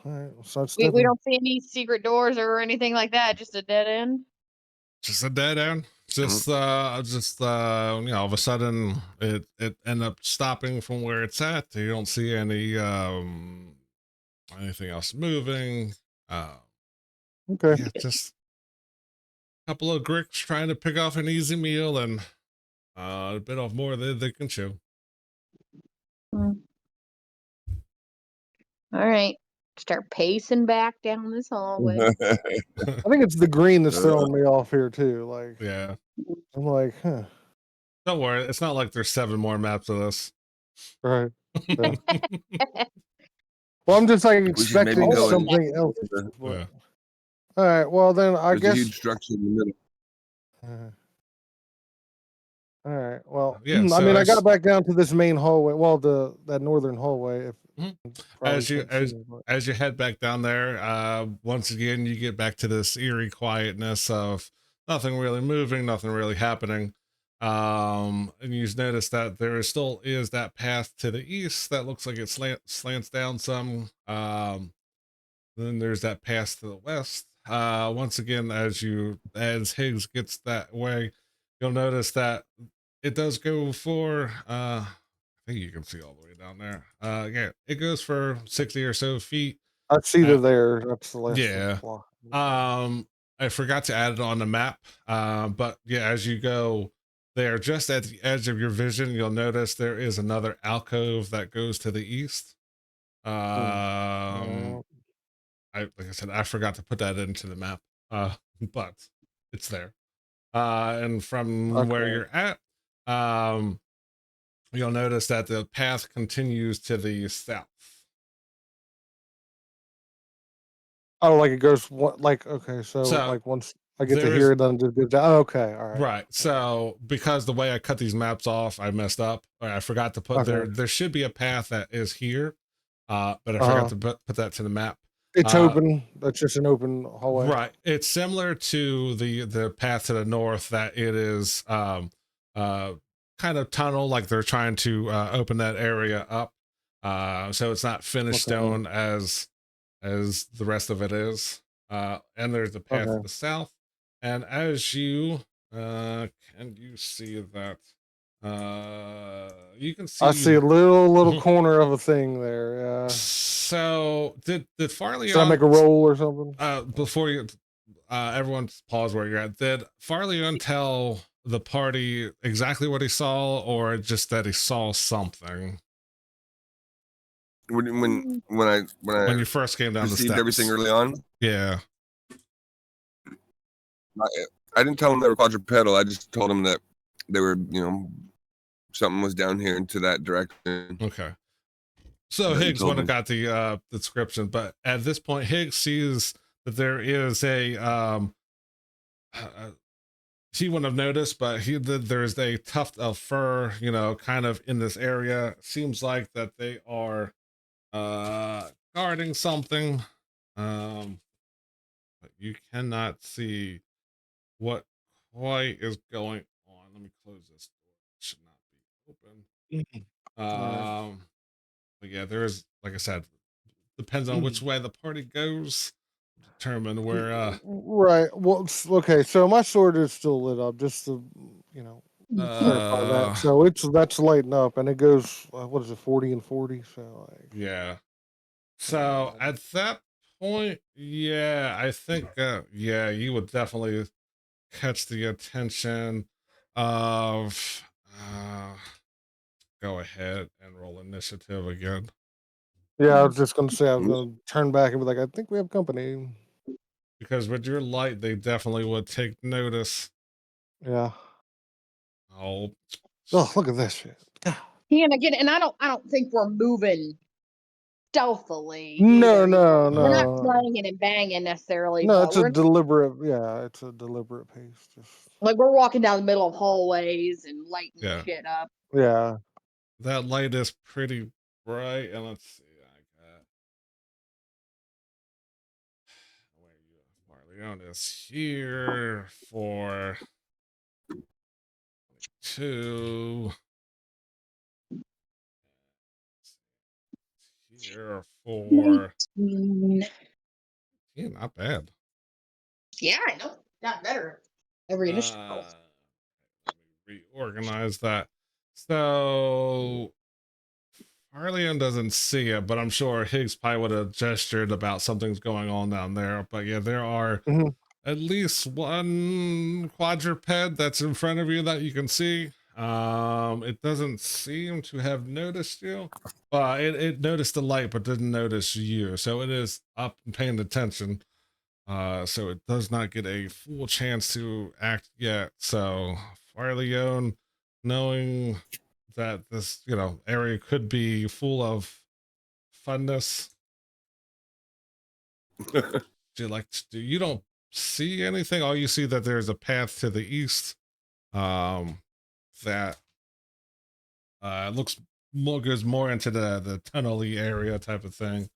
All right, so We don't see any secret doors or anything like that. Just a dead end. just a dead end. Just all of a sudden it ended up stopping from where it's at. You don't see any anything else moving. Okay. Yeah, just a couple of gricks trying to pick off an easy meal and a bit of more than they can chew. All right. Start pacing back down this hallway. I think it's the green that's throwing me off here too. Like Yeah. I'm like, huh. Don't worry, it's not like there's 7 more maps of this. Right. Yeah. Well, I'm just like We should maybe expecting go and- something else. Yeah. but- Yeah. All right. Well, then I There's a guess. huge structure in the middle. All right. Well, Yeah, I so mean, I as- got back down to this main hallway. Well, that northern hallway. If Mhm. probably As you- can't see me, but- As you head back down there, once again, you get back to this eerie quietness of nothing really moving, nothing really happening. And you notice that there still is that path to the east that looks like it slants down some. Then there's that path to the west. Once again, as Higgs gets that way, you'll notice that it does go for I think you can see all the way down there. Yeah, it goes for 60 or so feet. I see they're there. That's the last. yeah. block. I forgot to add it on the map. But yeah, as you go, there, just at the edge of your vision, you'll notice there is another alcove that goes to the east. Uh, Like I said, I forgot to put that into the map, but it's there. And from where Okay. you're at, you'll notice that the path continues to the south. Oh, like it goes like okay, so So like once I get to there here, is then it just goes down. Okay, all right. right. So because the way I cut these maps off, I messed up. Or I forgot to put Okay. there should be a path that is here, but I forgot Uh-huh. to put that to the map. It's Uh, open. That's just an open hallway. Right. It's similar to the path to the north that it is kind of tunnel, like they're trying to open that area up. So it's not finished Okay. stone as the rest of it is. And there's the path to Okay. the south. And as you can you see that you can I see a see little Mhm. corner of a thing there. Yeah. So did Farley Should I make a roll or something? before you everyone pause where you're at. Did Farley tell the party exactly what he saw, or just that he saw something When when I you first came down the received everything steps? early on, Yeah. I didn't tell him they were quadrupedal. I just told him that they were, something was down here into that direction. Okay. So That you Higgs told would have me. got the description, but at this point, Higgs sees that there is a he wouldn't have noticed, but there's a tuft of fur, kind of in this area. Seems like that they are guarding something, but you cannot see what quite is going on. Let me close this door. It should not be open. Right. But yeah, there is, like I said, depends on which way the party goes, determine where Right. Well, okay. So my sword is still lit up, just to clarify that. uh So that's lighting up, and it goes. What is it? 40 and 40. So like, yeah. So yeah. at that point, yeah, I think yeah, you would definitely catch the attention of go ahead and roll initiative again. Yeah, I was just gonna say I was gonna turn back and be like, I think we have company. Because with your light, they definitely would take notice. Yeah. Oh, Oh, look at this shit. Yeah, and again, and I don't think we're moving stealthily No, either. no, We're not no, banging and banging necessarily, no. but It's a we're deliberate. Yeah, it's a deliberate pace. Just like we're walking down the middle of hallways and lighting yeah. shit up. yeah. That light is pretty bright, and let's see. I got where Marleone is here for 2. Here for 19. yeah, not bad. Yeah, I know. Got better every initiative. Let me reorganize that. So Harleon doesn't see it, but I'm sure Higgs probably would have gestured about something's going on down there. But yeah, there are Mhm. at least one quadruped that's in front of you that you can see. It doesn't seem to have noticed you. It noticed the light, but didn't notice you. So it is up and paying attention. So it does not get a full chance to act yet. So Farleon, knowing that this, area could be full of funness, you don't see anything. All you see that there's a path to the east, that looks goes more into the tunnely area type of thing.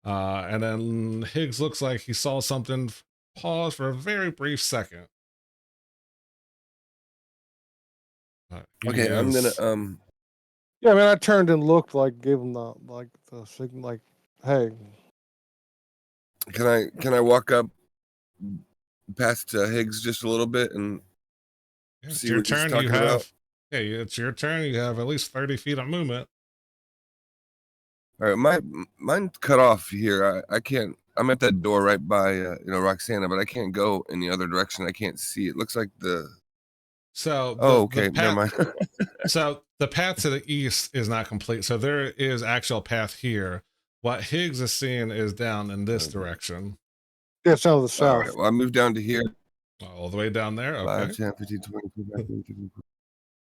And then Higgs looks like he saw something pause for a very brief second. He Okay, I'm gonna is- Yeah, I mean, I turned and looked, like, gave him the signal, like, hey. can I walk up past Higgs just a little bit and Yeah, it's see your what he's turn. talking You have about? hey, it's your turn. You have at least 30 feet of movement. All right, mine's cut off here. I can't. I'm at that door right by Roxana, but I can't go in the other direction. I can't see. It looks like the So Oh, okay. Never mind. so the path to the east is not complete. So there is actual path here. What Higgs is seeing is down in this Okay. direction. Yeah, it's down to the All south. right. Well, I moved down to here. All the way down there. 5, Okay. 10, 15, 20, 25.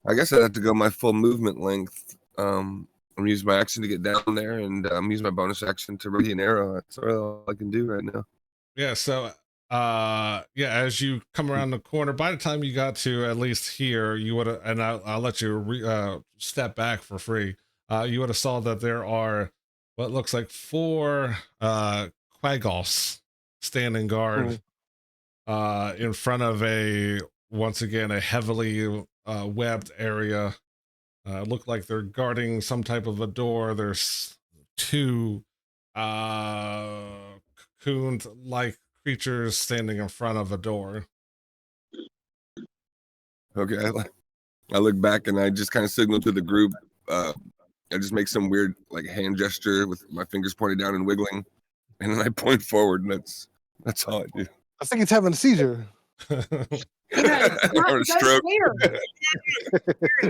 I guess I'd have to go my full movement length. I'm using my action to get down there, and I'm using my bonus action to ready an arrow. That's all I can do right now. Yeah, so yeah, as you come around the corner, by the time you got to at least here, you would have, and I'll let you step back for free. You would have saw that there are what looks like 4 Quaggoths standing guard in front of a once again a heavily webbed area. Look like they're guarding some type of a door. There's 2 cocoon like creatures standing in front of a door. Okay. I look back and I just kind of signal to the group. I just make some weird like hand gesture with my fingers pointed down and wiggling, and then I point forward, and that's all I do. I think he's having a seizure. Or a stroke.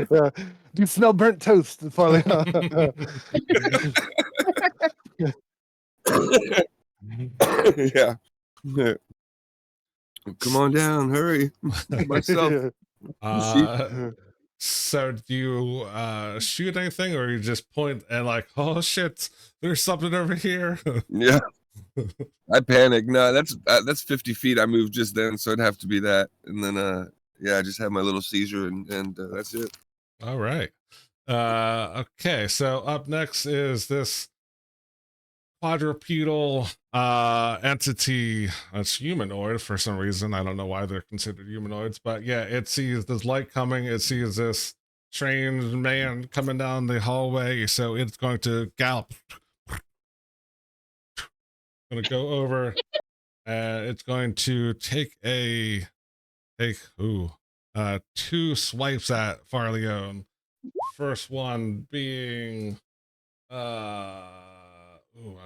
Do you smell burnt toast, Farley? Yeah. Yeah. Come on down, hurry. Myself. So do you shoot anything, or you just point and like, oh shit, there's something over here? Yeah. I panic. No, that's 50 feet. I moved just then, so it'd have to be that. And then yeah, I just have my little seizure, and that's it. All right. Okay, so up next is this quadrupedal entity. It's humanoid for some reason. I don't know why they're considered humanoids, but yeah, it sees this light coming. It sees this strange man coming down the hallway, so it's going to gallop. Going to go over, and it's going to take 2 swipes at Farleone. First one being a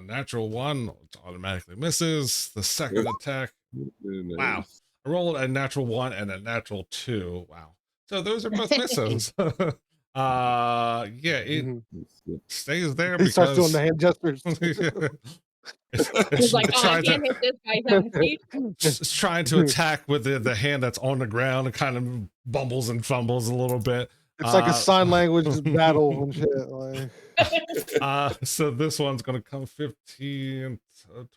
natural 1, it automatically misses. The second attack, wow, I rolled a natural 1 and a natural 2. Wow, so those are both misses. Yeah, it stays there He starts doing because the hand gestures. He's like, oh, I can't hit this guy. He's having seizures. It's trying to attack with the hand that's on the ground. It kind of bumbles and fumbles a little bit. It's like a sign language battle and shit. Like. So this one's going to come 15,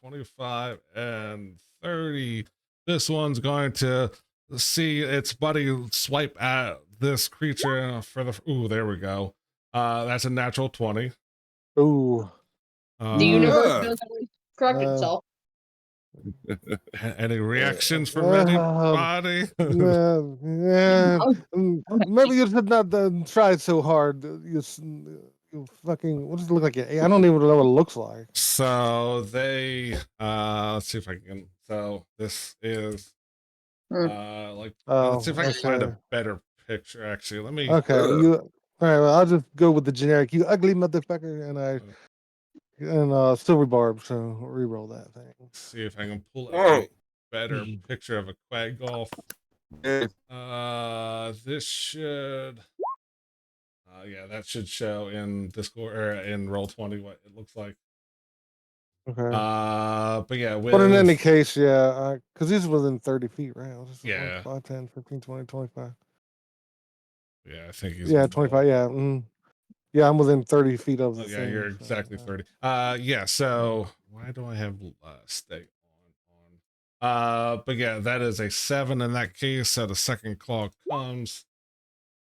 25, and 30. This one's going to see its buddy swipe at this creature for the. Ooh, there we go. That's a natural 20. Ooh. The universe knows how to correct itself. Any reactions from anybody? Maybe you should not try so hard. You fucking. What does it look like? I don't even know what it looks like. So they let's see if I can. So this is like let's see if I can find a better picture. Actually, let me. Okay, you. All right, well, I'll just go with the generic. You ugly motherfucker, and silver barb. So re-roll that thing. Let's see if I can pull up a better picture of a Quaggoth. This should. Yeah, that should show in Discord or in Roll20 what it looks like. Okay. But yeah, But in any case, yeah, because he's within 30 feet, right? Yeah. 5, 10, 15, 20, 25. Yeah, I think he's. Yeah, 25. Yeah. Yeah, I'm within 30 feet of the yeah, thing, you're exactly 30. Yeah, so why do I have stay on? But yeah, that is a 7 in that case. So the second claw comes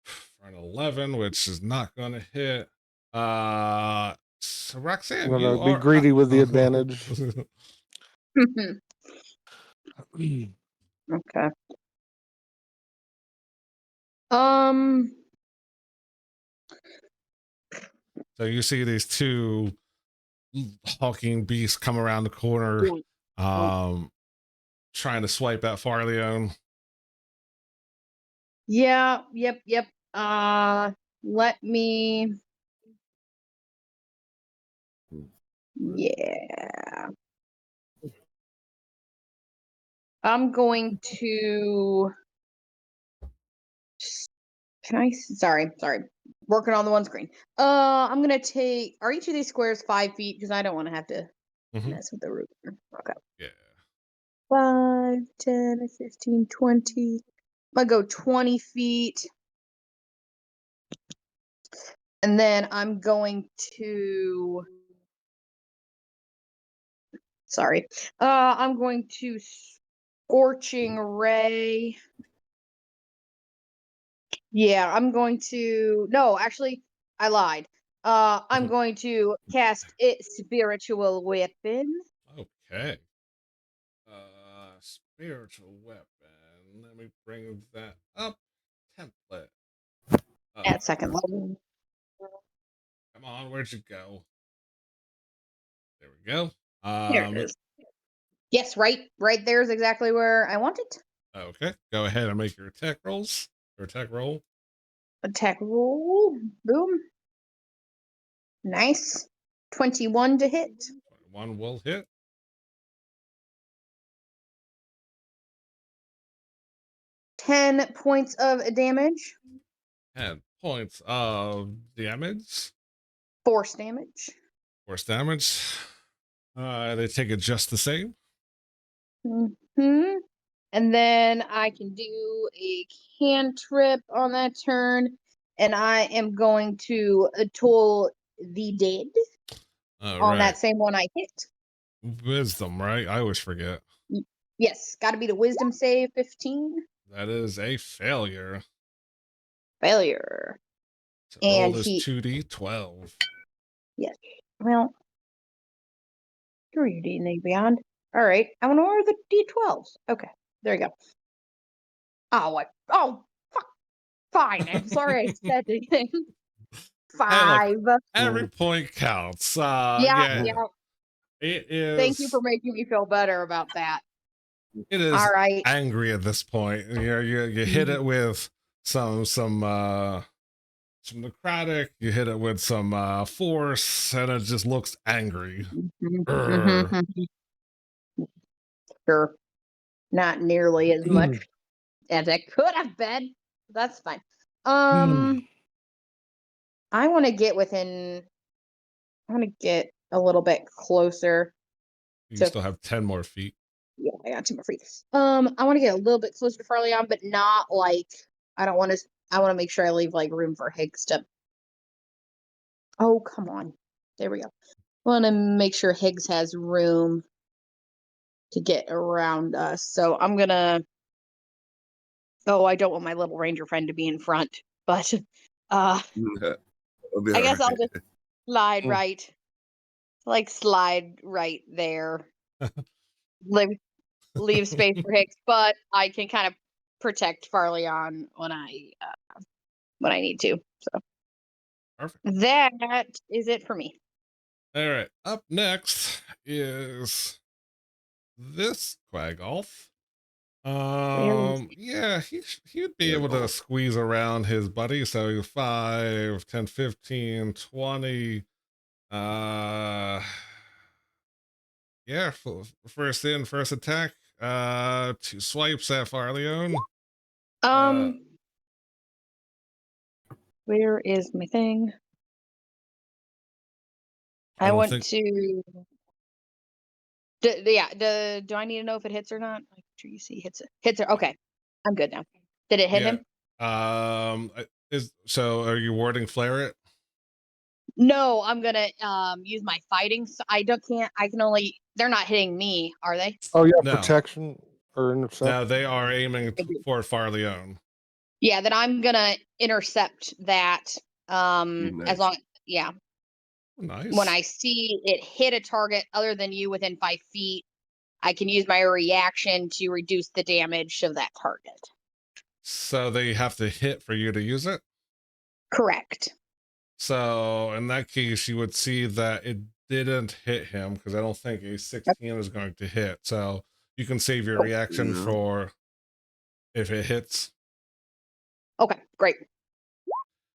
for an 11, which is not gonna hit. So Roxanne, I'm you gonna be are greedy with the advantage. Okay. So you see these 2 hulking beasts come around the corner, trying to swipe at Farleone. Yeah. Yep. Let me. Yeah. I'm going to Sorry. Working on the one screen. I'm gonna take. Are each of these squares 5 feet? Because I don't want to have to Mhm. mess with the ruler. Okay. Yeah. 5, 10, 15, 20. I'm gonna go 20 feet. And then I'm going to. Sorry. I'm going to Scorching Ray. Yeah, I'm going to. No, actually, I lied. I'm going to cast it Spiritual Weapon. Okay. Spiritual weapon. Let me bring that up. Template. At second level. Come on, where'd you go? There we go. Here it is. Yes, right there is exactly where I want it. Okay. Go ahead and make your attack rolls. Or attack roll. Attack roll. Boom. Nice. 21 to hit. 21 will hit. 10 points of damage. 10 points of damage. Force damage. Force damage. They take it just the same. Hmm. And then I can do a cantrip on that turn. And I am going to toll the dead All on right. that same one I hit. Wisdom, right? I always forget. Yes, got to be the wisdom save 15. That is a failure. Failure. So And roll this he. 2d12. Yes. Well, screw you, D&D Beyond. All right. I want to order the D12s. Okay. There you go. Oh, what? Oh, fuck. Fine. I'm sorry I said anything. Hey, look, 5. every point counts. Yeah. It is. Thank you for making me feel better about that. It is All right. angry at this point. You hit it with some necrotic. You hit it with some force, and it just looks angry. Urgh. Sure. Not nearly as much as it could have been. That's fine. I want to get within. I want to get a little bit closer. You to still have 10 more feet. Yeah, I got 2 more feet. I want to get a little bit closer to Farleon, but not like I don't want to. I want to make sure I leave like room for Higgs to. Oh, come on. There we go. I want to make sure Higgs has room to get around us. So I'm gonna. Oh, I don't want my little ranger friend to be in front, but I'll be I guess all I'll right. just slide right, like slide right there. Leave space for Higgs, but I can kind of protect Farleon when I need to. So Perfect. that is it for me. All right. Up next is this Quagolf. Yeah, he'd be able to squeeze around his buddy. So 5, 10, 15, 20. Yeah, first in, first attack. 2 swipes at Farleon. Where is my thing? I don't want think- to. Do I need to know if it hits or not? Like, sure you see hits it. Hits it. Okay, I'm good now. Did it hit him? Are you warding flare it? No, I'm gonna use my fighting. So I can only. They're not hitting me, are they? Oh yeah, No. protection or intercept. No, they are aiming for Farleon. Yeah, then I'm gonna intercept that. Nice. As long, yeah. Nice. When I see it hit a target other than you within 5 feet, I can use my reaction to reduce the damage of that target. So they have to hit for you to use it? Correct. So in that case, you would see that it didn't hit him because I don't think a 16 is going to hit. So you can save your reaction No. for if it hits. Okay, great.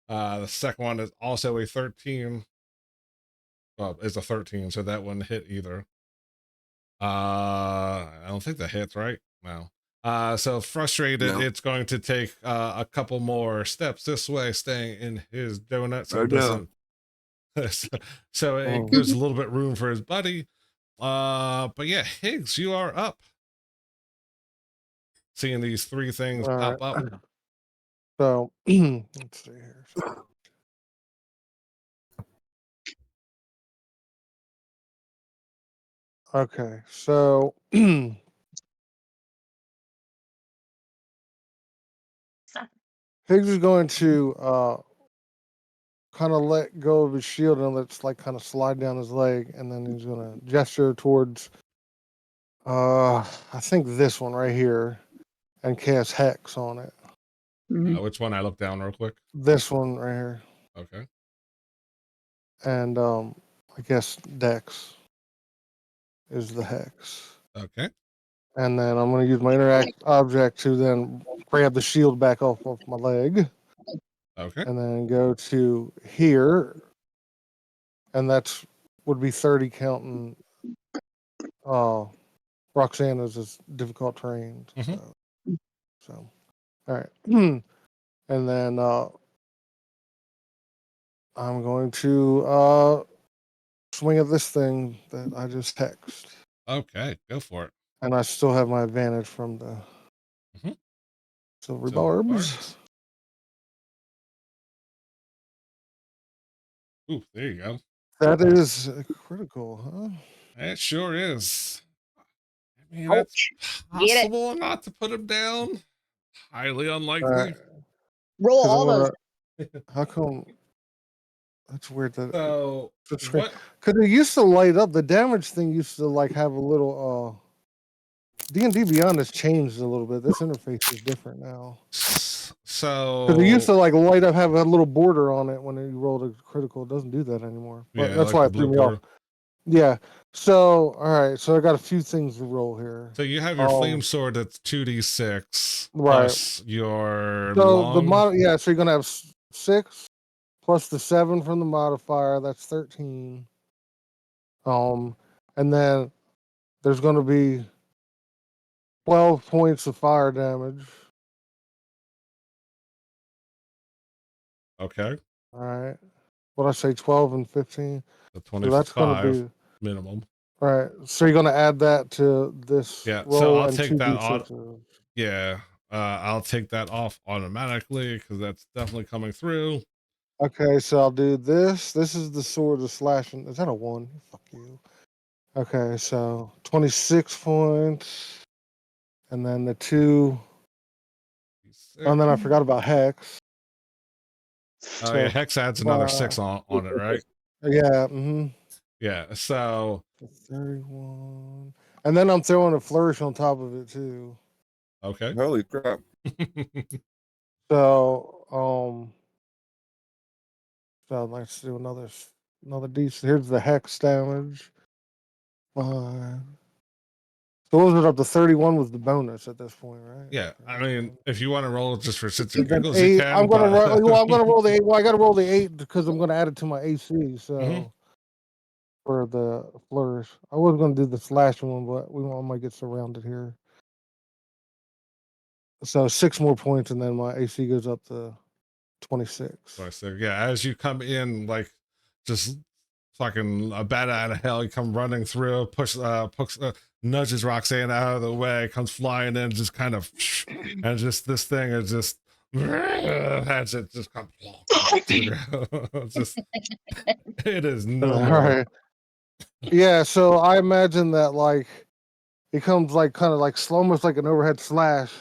The second one is also a 13. Well, it's a 13, so that wouldn't hit either. I don't think that hits, right? No. So frustrated, No. it's going to take a couple more steps this way, staying in his donut. So I it know. doesn't. So it Oh. gives a little bit room for his buddy. But yeah, Higgs, you are up. Seeing these three things All pop right. up. So let's see here. Okay, so Higgs is going to kind of let go of his shield and let's like kind of slide down his leg, and then he's gonna gesture towards I think this one right here, and cast Hex on it. Which one? I look down real quick. This one right here, Okay. and I guess Dex is the Hex. Okay. And then I'm going to use my interact object to then grab the shield back off of my leg, Okay. and then go to here, and that's would be 30 counting Roxanna's is difficult terrain. Mhm. So all right. And then I'm going to swing at this thing that I just hexed. Okay. Go for it. And I still have my advantage from the Mhm. silver Silver barbs. barbs. Ooh, there you go. That is critical, huh? It sure is. I mean, Oh, it's get it. possible not to put him down. Highly All unlikely. right. Roll 'Cause I'm all those. gonna- How come? That's weird. That So because what? it used to light up. The damage thing used to like have a little. D&D Beyond has changed a little bit. This interface is different now. So Because it used to like light up, have a little border on it when you rolled a critical. It doesn't do that anymore. But yeah, that's like why the it threw blue me border. off. Yeah. So all right. So I got a few things to roll here. So you have your flame sword that's 2d6 Right. plus your So the long. yeah. So you're gonna have 6 plus the 7 from the modifier. That's 13. And then there's gonna be 12 points of fire damage. Okay. All right. What I say, 12 and 15. So So that's gonna 25 be minimum. all right. So you're gonna add that to this Yeah. So roll I'll and take that 2d6. on. Yeah. I'll take that off automatically because that's definitely coming through. Okay, so I'll do this. This is the sword of slashing. Is that a 1? Fuck you. Okay, so 26 points. And then the 2. And then I forgot about Hex. Oh So, yeah, Hex adds another 6 uh, on it, right? Yeah. Mm-hmm. Yeah. So 31. And then I'm throwing a flourish on top of it too. okay. Holy crap! So so let's do another D. Here's the hex damage. 5. So what was it up to 31 was the bonus at this point, right? Yeah, I mean, if you want to roll just for shits And and then giggles, you 8. can. I'm gonna but- roll. Well, I'm gonna roll the 8. Well, I gotta roll the 8 because I'm gonna add it to my AC. So for the flourish, I was gonna do the slash one, but I might get surrounded here. So 6 more points, and then my AC goes up to 26. So yeah, as you come in, like just fucking a bat out of hell, you come running through, nudges Roxanne out of the way, comes flying in, just kind of, and just this thing is just has it just come. Just it is no All more. right. Yeah, so I imagine that like it comes like kind of like slow, almost like an overhead slash,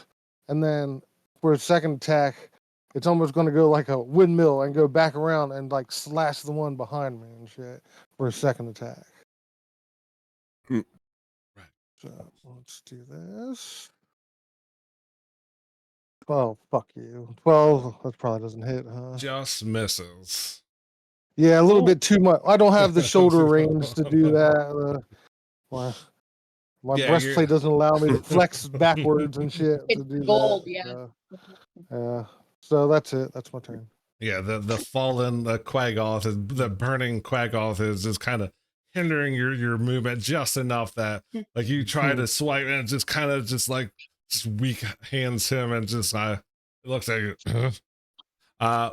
and then for a second attack, it's almost going to go like a windmill and go back around and like slash the one behind me and shit for a second attack. Hmm. Right. So let's do this. 12, fuck you. 12, that probably doesn't hit, huh? Just misses. Yeah, a little Oh. bit too much. I don't have the shoulder range to do that. My Yeah, breastplate doesn't allow me to flex backwards and shit It's to do gold, that. yeah. So that's it. That's my turn. Yeah, the fallen Quagoth is the burning Quagoth is kind of hindering your movement just enough that like you try to swipe and it just kind of just like just weak hands him and just it looks like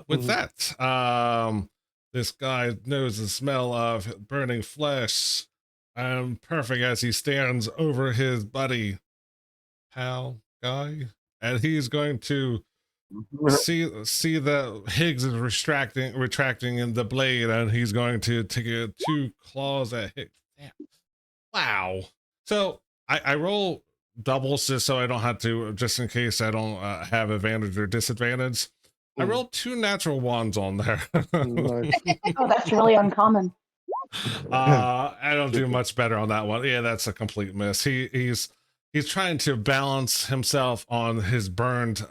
with that, this guy knows the smell of burning flesh. Perfect as he stands over his buddy, pal guy, and he's going to see that Higgs is retracting in the blade, and he's going to take 2 claws at Higgs. Damn. Wow. So I roll doubles just so I don't have to, just in case I don't have advantage or disadvantage. I rolled 2 natural ones on there. Nice. Oh, that's really uncommon. I don't do much better on that one. Yeah, that's a complete miss. He's trying to balance himself on his burned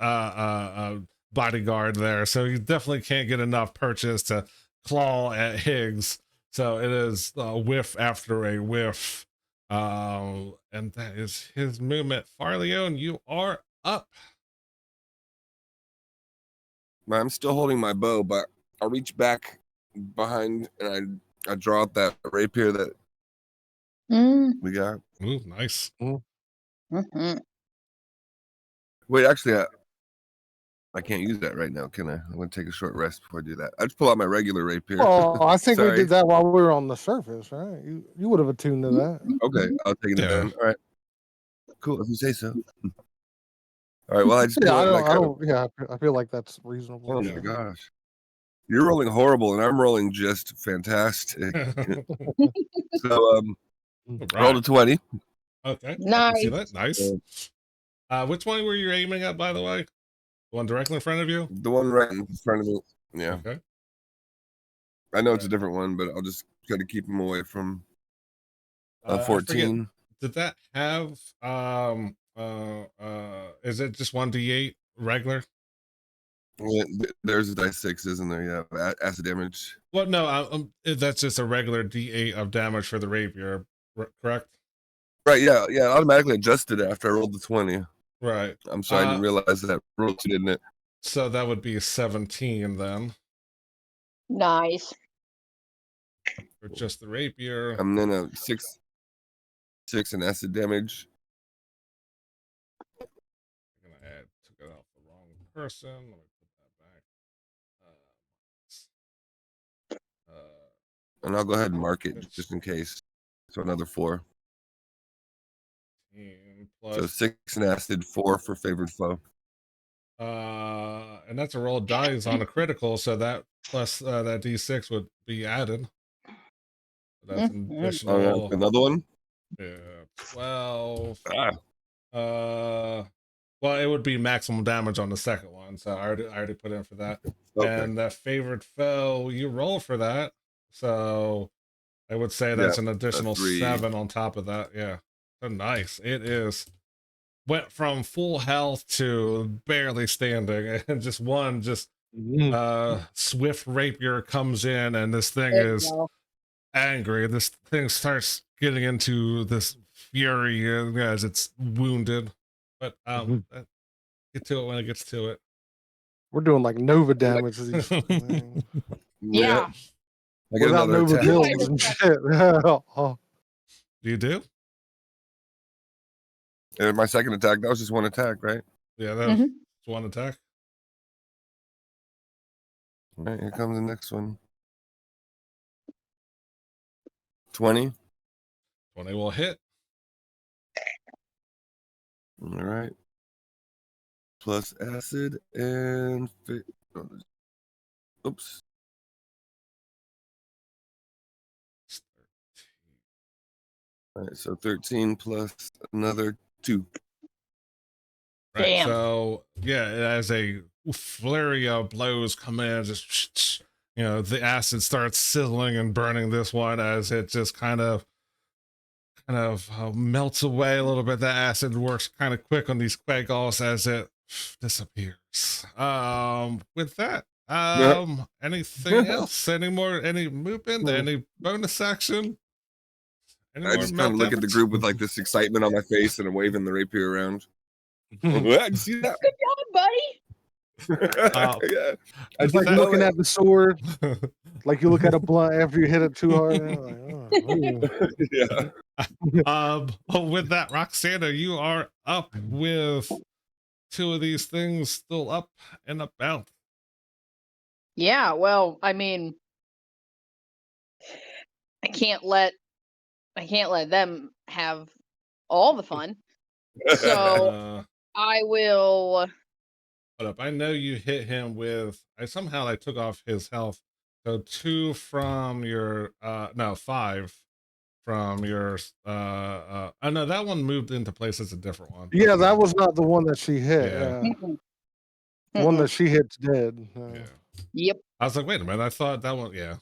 bodyguard there, so he definitely can't get enough purchase to claw at Higgs. So it is whiff after a whiff, and that is his movement. Farleone, you are up. I'm still holding my bow, but I'll reach back behind and I draw out that rapier that we got. Ooh, nice. Mhm. Wait, actually, I can't use that right now, can I? I'm gonna take a short rest before I do that. I just pull out my regular rapier. Oh, I think we Sorry. did that while we were on the surface, right? You would have attuned to that. Okay, I'll take it Yeah. down. All right, cool. If you say so. All right. Well, I just Yeah, pull I out don't. my I don't. Yeah, I feel like that's reasonable. Oh my gosh, you're rolling horrible, and I'm rolling just fantastic. So rolled a 20. Okay. I can Nice. see that. Nice. Which one were you aiming at, by the way? The one directly in front of you? The one right in front of me. Yeah, Okay. I know it's a different one, but I'll just try to keep them away from I forget, 14. did that have is it just 1d8 regular? Yeah, there's a dice 6, isn't there? Yeah, acid damage. Well, no, that's just a regular d8 of damage for the rapier, correct? Right. Yeah. Yeah. Automatically adjusted after I rolled the 20. Right. I'm sorry, I didn't realize that rolled 2, didn't it? So that would be 17 then Nice. for just the rapier. I'm then a 6 in acid damage. I'm gonna took it off the wrong person. Let me put that back. And I'll go ahead and mark it just in case. So another 4. 15 So plus 6 in acid, 4 for favored foe. and that's a roll of dice on a critical, so that plus that d6 would be added. So that's an Mhm. additional Another one. 12. Ah, Well, it would be maximum damage on the second one, so I already put in for that. okay. And that favored foe, you roll for that, so I would say that's an additional 3. 7 on top of that. Yeah, so nice. It is went from full health to barely standing, and just swift rapier comes in, and this thing There you is go. angry. This thing starts getting into this fury as it's wounded, but get to it when it gets to it. We're doing like Nova damage to these things. Yeah. I get Without another Nova attack. builds and shit. Oh, You do? And my second attack, that was just one attack, right? Yeah, that was Mhm. one attack. All right, here comes the next one. 20. 20 will hit. All right. Plus acid and oops. All right, so 13 plus another 2. Right. Damn. So yeah, as a flurry of blows come in, just the acid starts sizzling and burning this one as it just kind of melts away a little bit. The acid works kind of quick on these quagals as it disappears. With that, anything else? Any movement? Any bonus action? Any I more just kind of melt look at the damage? group with like this excitement on my face and I'm waving the rapier around. What? You see that? Good job, buddy. Yeah. I it's like didn't know looking it. at the sword. Like you look at a blunt after you hit it too hard. And you're like, oh, Yeah. With that, Roxana, you are up with two of these things still up and about. Yeah, well, I mean, I can't let them have all the fun. So Uh, I will. hold up. I know you hit him with. I somehow took off his health. So 2 from your. No, 5 from your. Oh no, that one moved into place as a different one. yeah, that was not the one that she hit. Yeah. Mm-mm. The one Mm-mm. that she hit's dead. Yeah. Yep. I was like, wait a minute. I thought that one. Yeah.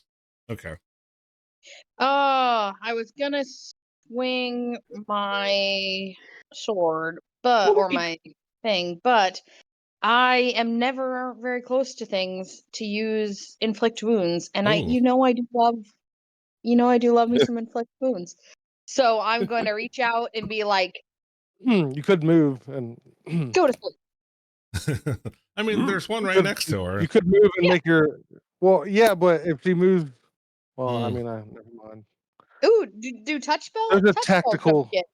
Okay. I was gonna swing my sword, or my thing, but I am never very close to things to use inflict wounds, and I Ooh. I do love me some inflict wounds. So I'm going to reach out and be like, You could move and go to sleep. I mean, there's one right next to her. you could move and Yeah. make your. Well, yeah, but if she moves, well, I Mm. mean, never mind. Ooh, do touch spell? There's a Touch spells don't tactical. get-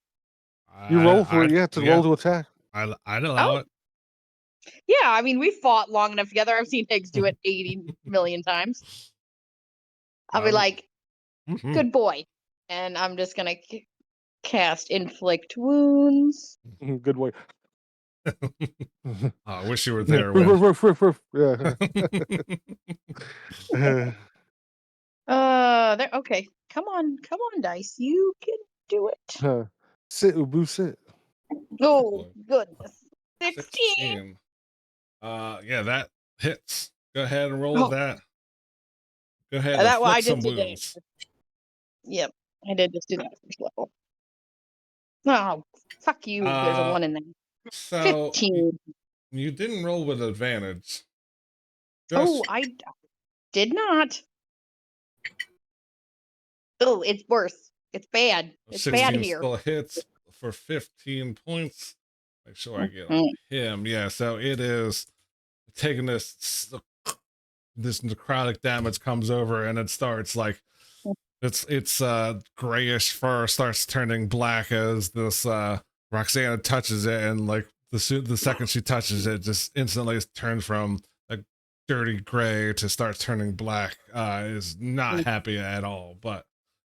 You roll for it. You have to yeah, roll to attack. I'd allow Oh. it. Yeah, I mean, we fought long enough together. I've seen Higgs do it 80 million times. I'll be like, Mhm. good boy. And I'm just going to cast inflict wounds. Good way. I wish you were Yeah. there. When... Yeah. There. Okay, come on, dice. You can do it. Sit, Ubu, sit. Oh goodness, 16. 16. Yeah, that hits. Go ahead and roll with Oh. that. Go ahead. That I Inflict some did today. wounds. Yep, I did just do that first level. Oh, fuck you. There's a 1 in there. So 15. you didn't roll with advantage. Oh, I did not. Oh, it's worse. It's bad. It's 16 bad here. still hits for 15 points. Make sure I get Mhm. on him. Yeah, so it is taking this necrotic damage comes over and it starts like it's grayish fur starts turning black as this Roxana touches it, and like the second she touches it, just instantly turns from like dirty gray to start turning black. Is not happy at all, but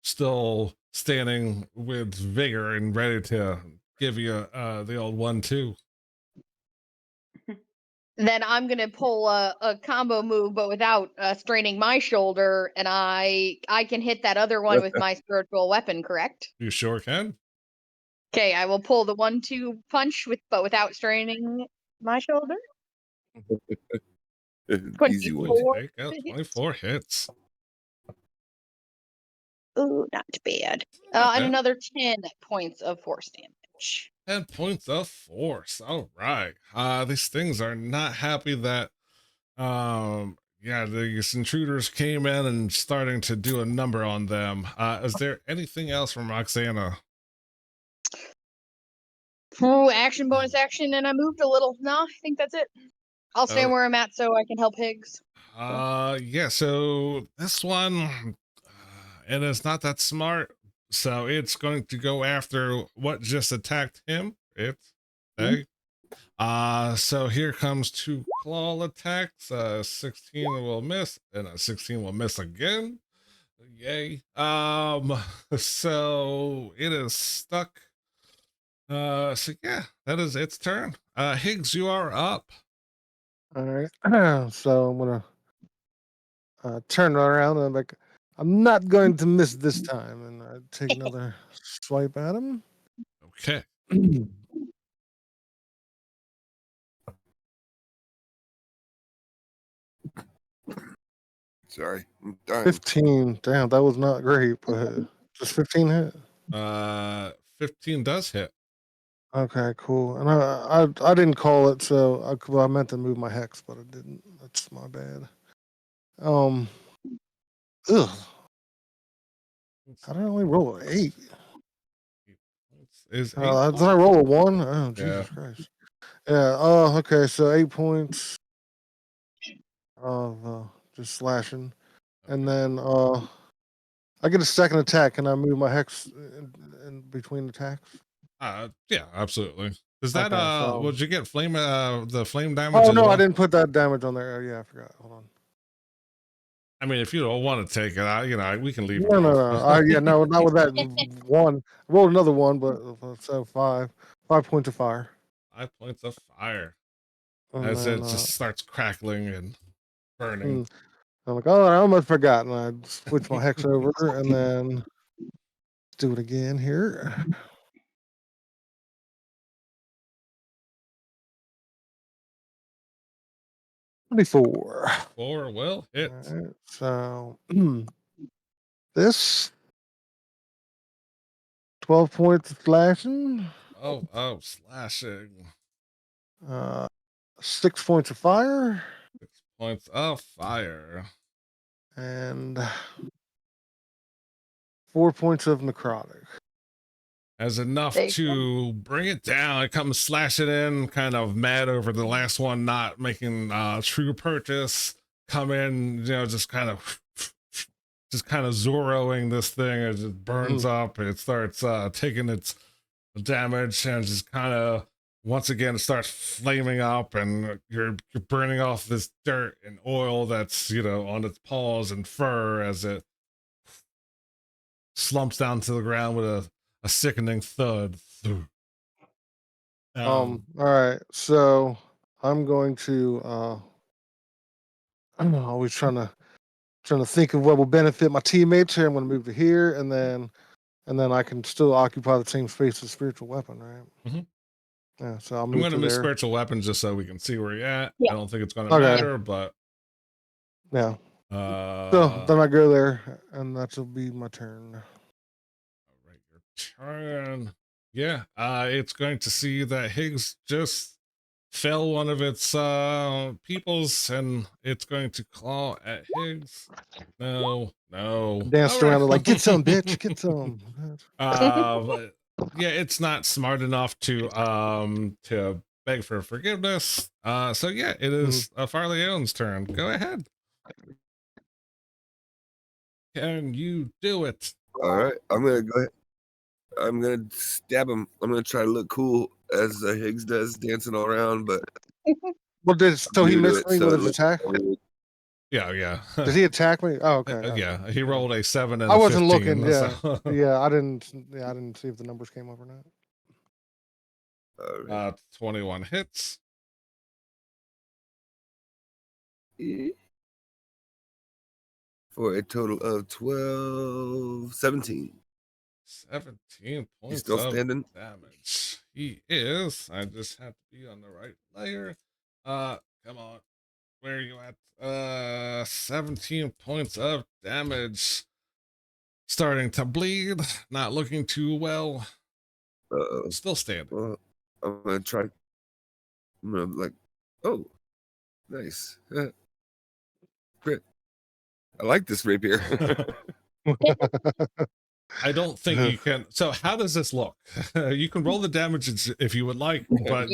still standing with vigor and ready to give you the old 1-2. Then I'm gonna pull a combo move, but without straining my shoulder, and I can hit that other one with my spiritual weapon. Correct? You sure can. Okay, I will pull the 1-2 punch but without straining my shoulder. Easy one. 24. Take out 24 hits. Ooh, not bad. Not And bad. another 10 points of force damage. 10 points of force. All right. These things are not happy that these intruders came in and starting to do a number on them. Is there anything else from Roxana? Ooh, action, bonus action, and I moved a little. No, I think that's it. I'll stand where I'm at so I can help Higgs. Yeah, so this one it is not that smart. So it's going to go after what just attacked him. It's hey. So here comes 2 claw attacks. 16 will miss, and a 16 will miss again. Yay. So it is stuck. So yeah, that is its turn. Higgs, you are up. All right. So I'm gonna turn around and I'm not going to miss this time, and I take another swipe at him. Okay. Sorry, I'm dying. 15. Damn, that was not great, but just 15 hit. 15 does hit. Okay, cool. And I didn't call it, so I meant to move my hex, but I didn't. That's my bad. Ugh. How did I only roll an 8? Is 8 Did I roll a 1? Oh, Jesus Yeah. Christ. Yeah. Okay. So 8 points of just slashing. and then I get a second attack. Can I move my hex in between attacks? Yeah, absolutely. Is that Okay, so- would you get flame the flame damage? Oh as no, I well? didn't put that damage on there. Oh, yeah, I forgot. Hold on. I mean, if you don't want to take it, we can leave. No, it no, off. no. Yeah, no, not with that one. I rolled another one, but so 5 points of fire. 5 points of fire And as then, it just starts crackling and burning. I'm like, oh, I almost forgot. And I switch my hex over, and then let's do it again here. $24. 4 will hit. Alright, so this 12 points of slashing, Oh, slashing. 6 points of fire, 6 points of fire. and 4 points of necrotic. As enough There you to bring it down. It comes slashing in, kind of mad over the last one not making true purchase. Come in, just kind of Zorroing this thing as it burns up. It starts taking its damage and just kind of once again starts flaming up, and you're burning off this dirt and oil that's on its paws and fur as it slumps down to the ground with a sickening thud. All right, so I'm going to I'm always trying to think of what will benefit my teammates here. I'm going to move to here, and then I can still occupy the same space as spiritual weapon, right? Mhm. Yeah, so I'll I'm move going to to move there. spiritual weapons just so we can see where you're at. Yeah. I don't think it's going to Okay. matter, but Yeah, so then I go there, and that'll be my turn. all right, your turn. Yeah, it's going to see that Higgs just fell one of its peoples, and it's going to claw at Higgs. No. Danced All around right. like, get some, bitch, get some. But yeah, it's not smart enough to beg for forgiveness. So yeah, it is Farleone's turn. Go ahead. Can you do it? All right, I'm gonna go ahead. I'm gonna stab him. I'm gonna try to look cool as Higgs does, dancing all around. But Well, so he new to missed it, me so with it his looks attack? really- Yeah. Did he attack me? Oh, okay. okay. Yeah, he rolled a 7 and I a wasn't 15, looking. Yeah, so- yeah. I didn't see if the numbers came up or not. all right. 21 hits. For a total of 17. 17 points He's still of standing. damage. He is. I just have to be on the right layer. Come on. Where are you at? 17 points of damage. Starting to bleed. Not looking too well. Uh-oh. Still standing. Well, I'm gonna try. I'm gonna oh, nice. Crit. I like this rapier. I don't think you can. So how does this look? You can roll the damage if you would like, but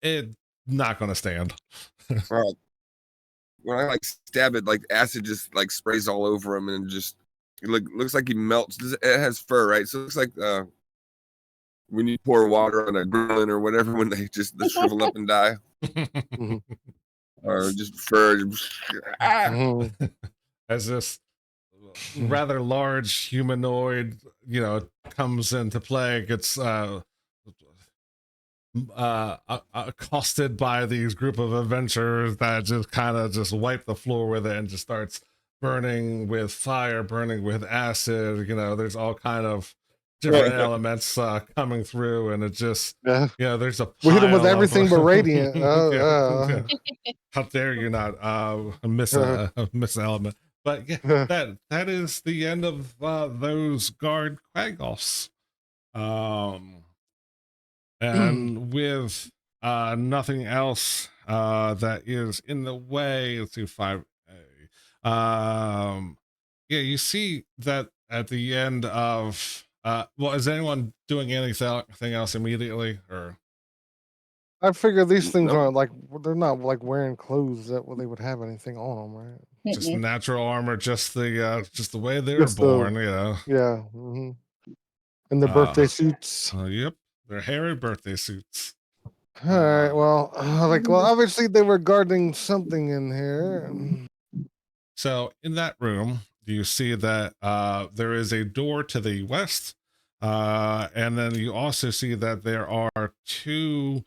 it not gonna stand. Well, when I stab it, acid just sprays all over him, and just looks like he melts. It has fur, right? So it looks like when you pour water on a gremlin or whatever, when they just shrivel up and die, or just fur. As this rather large humanoid, comes into play, it gets accosted by these group of adventurers that just kind of just wipe the floor with it and just starts burning with fire, burning with acid. There's all kind of different elements coming through, and it just there's a we hit him with pile of- everything but radiant. Yeah. How dare you not miss an element? But yeah, that is the end of those guard quaggoths. And with nothing else that is in the way, let's do 5A. Yeah, you see that at the end of well, is anyone doing anything else immediately, or I figure these things Nope. aren't they're not wearing clothes that they would have anything on them, right? just natural armor, just the way they were Just the- born, you know. Yeah. And the birthday suits. Yep, they're hairy birthday suits. All right. Well, obviously they were guarding something in here. So in that room, you see that there is a door to the west, and then you also see that there are two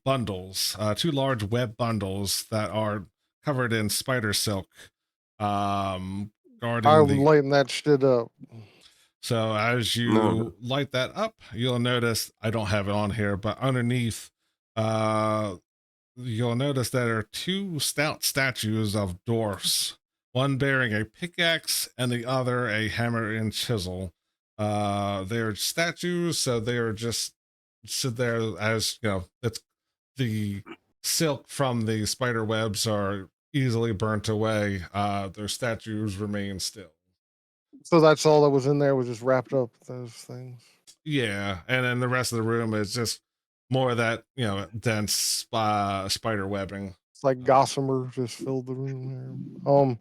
bundles, two large web bundles that are covered in spider silk, guarding I'm the. lighting that shit up. So as you No. light that up, you'll notice, I don't have it on here, but underneath, you'll notice there are two stout statues of dwarfs, one bearing a pickaxe and the other a hammer and chisel. They're statues, so they're just sit there, as you know, it's the silk from the spider webs are easily burnt away. Their statues remain still. So that's all that was in there, was just wrapped up those things. Yeah, and then the rest of the room is just more of that, you know, dense spider webbing. It's like gossamer just filled the room there.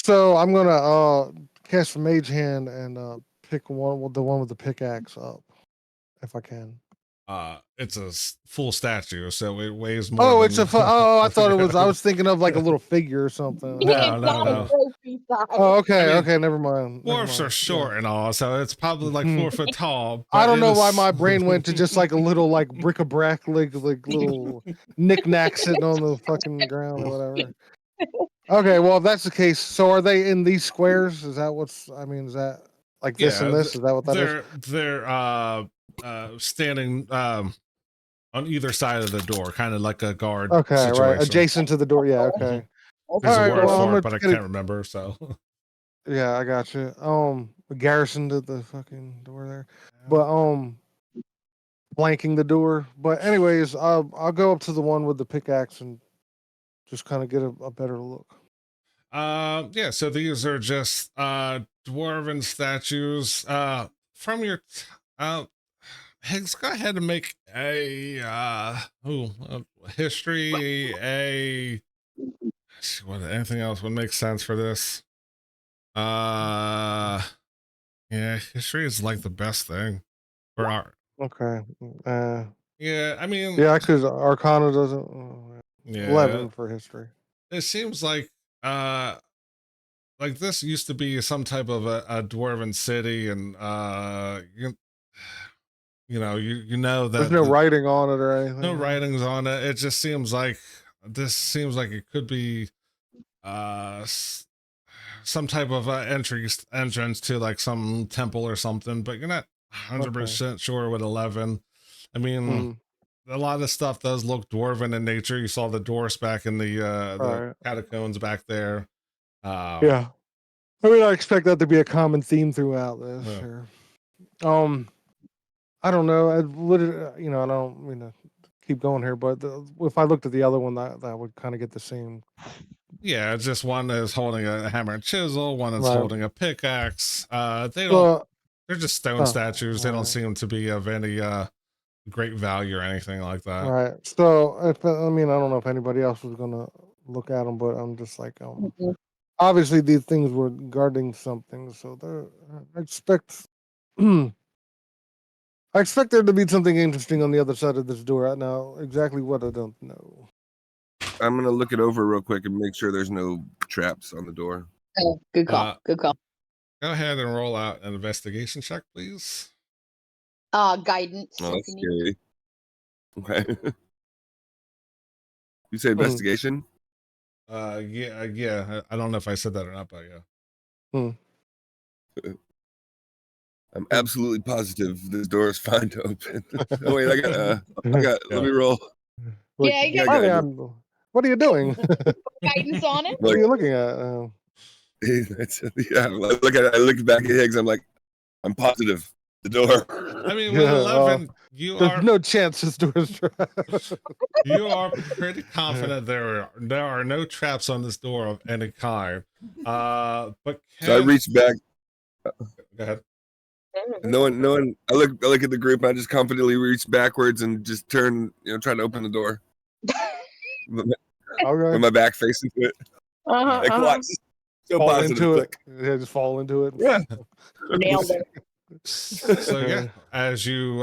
So I'm gonna cast a mage hand and pick the one with the pickaxe up, if I can. It's a full statue, so it weighs more. Oh, it's than... I thought it was. I was thinking of like a little figure or something. No, It's not no. a trophy size. Oh, okay, I mean, okay, never mind. never Dwarfs are mind. short and all, so it's probably like 4 foot tall. I but don't it know why is- my brain went to just like a little like bric-a-brac, like little knick-knack sitting on the fucking ground or whatever. Okay, well if that's the case, so are they in these squares? Is that what's? I mean, is that like this and this? Is that what that is? they're standing on either side of the door, kind of like a guard. Okay, right, situation. adjacent to the door. Yeah, okay. There's All a right, word well, I'm for gonna it, but I get it- can't remember. So Yeah, I got you. Garrison to the fucking door there, but flanking the door. But anyways, I'll go up to the one with the pickaxe and just kind of get a better look. yeah, so these are just dwarven statues. From your Higgs, go ahead and make a history, anything else would make sense for this. Yeah, history is like the best thing for art. Okay. Yeah, I mean, Yeah, because Arcana doesn't. yeah, 11 for history. it seems like this used to be some type of a dwarven city, and you know that There's no writing on it or anything. no writings on it. It just seems like this seems like it could be some type of entrance to like some temple or something, but you're not 100% sure with 11. I mean, a lot of stuff does look dwarven in nature. You saw the dwarfs back in the Right. catacombs back there. Yeah. I mean, I expect that to be a common theme throughout this. Yeah. Here. I don't know. I don't mean to keep going here, but if I looked at the other one, that would kind of get the same. Yeah, it's just one is holding a hammer and chisel, one is Right. holding a pickaxe. They don't. They're just stone oh, statues. They don't alright. seem to be of any great value or anything like that. All right. So, I don't know if anybody else was gonna look at them, but I'm just like, obviously these things were guarding something, so I expect. I expect there to be something interesting on the other side of this door. Now, exactly what I don't know. I'm gonna look it over real quick and make sure there's no traps on the door. Oh, good call. Good call. Go ahead and roll out an investigation check, please. Guidance. Oh, if that's you need. scary. Okay. You say investigation? Yeah. I don't know if I said that or not, but yeah. I'm absolutely positive this door is fine to open. Oh wait, I got. Let me roll. Yeah, you Yeah, got I got Harley, what are you doing? guidance on it. What are you looking at? Yeah, I look at it. I look back at Higgs. I'm like, I'm positive the door. I mean, with Yeah, 11, you There's are no chance this door is trapped. you are pretty confident there are no traps on this door of any kind. But So I reach back. Go ahead. No one. I look at the group. I just confidently reach backwards and just turn. Trying to open the door. with my back facing to it. Uh-huh, Like, uh-huh. watch. So Fall positive. into it. Click. Yeah, just fall into it. Yeah. Nailed it. So yeah, as you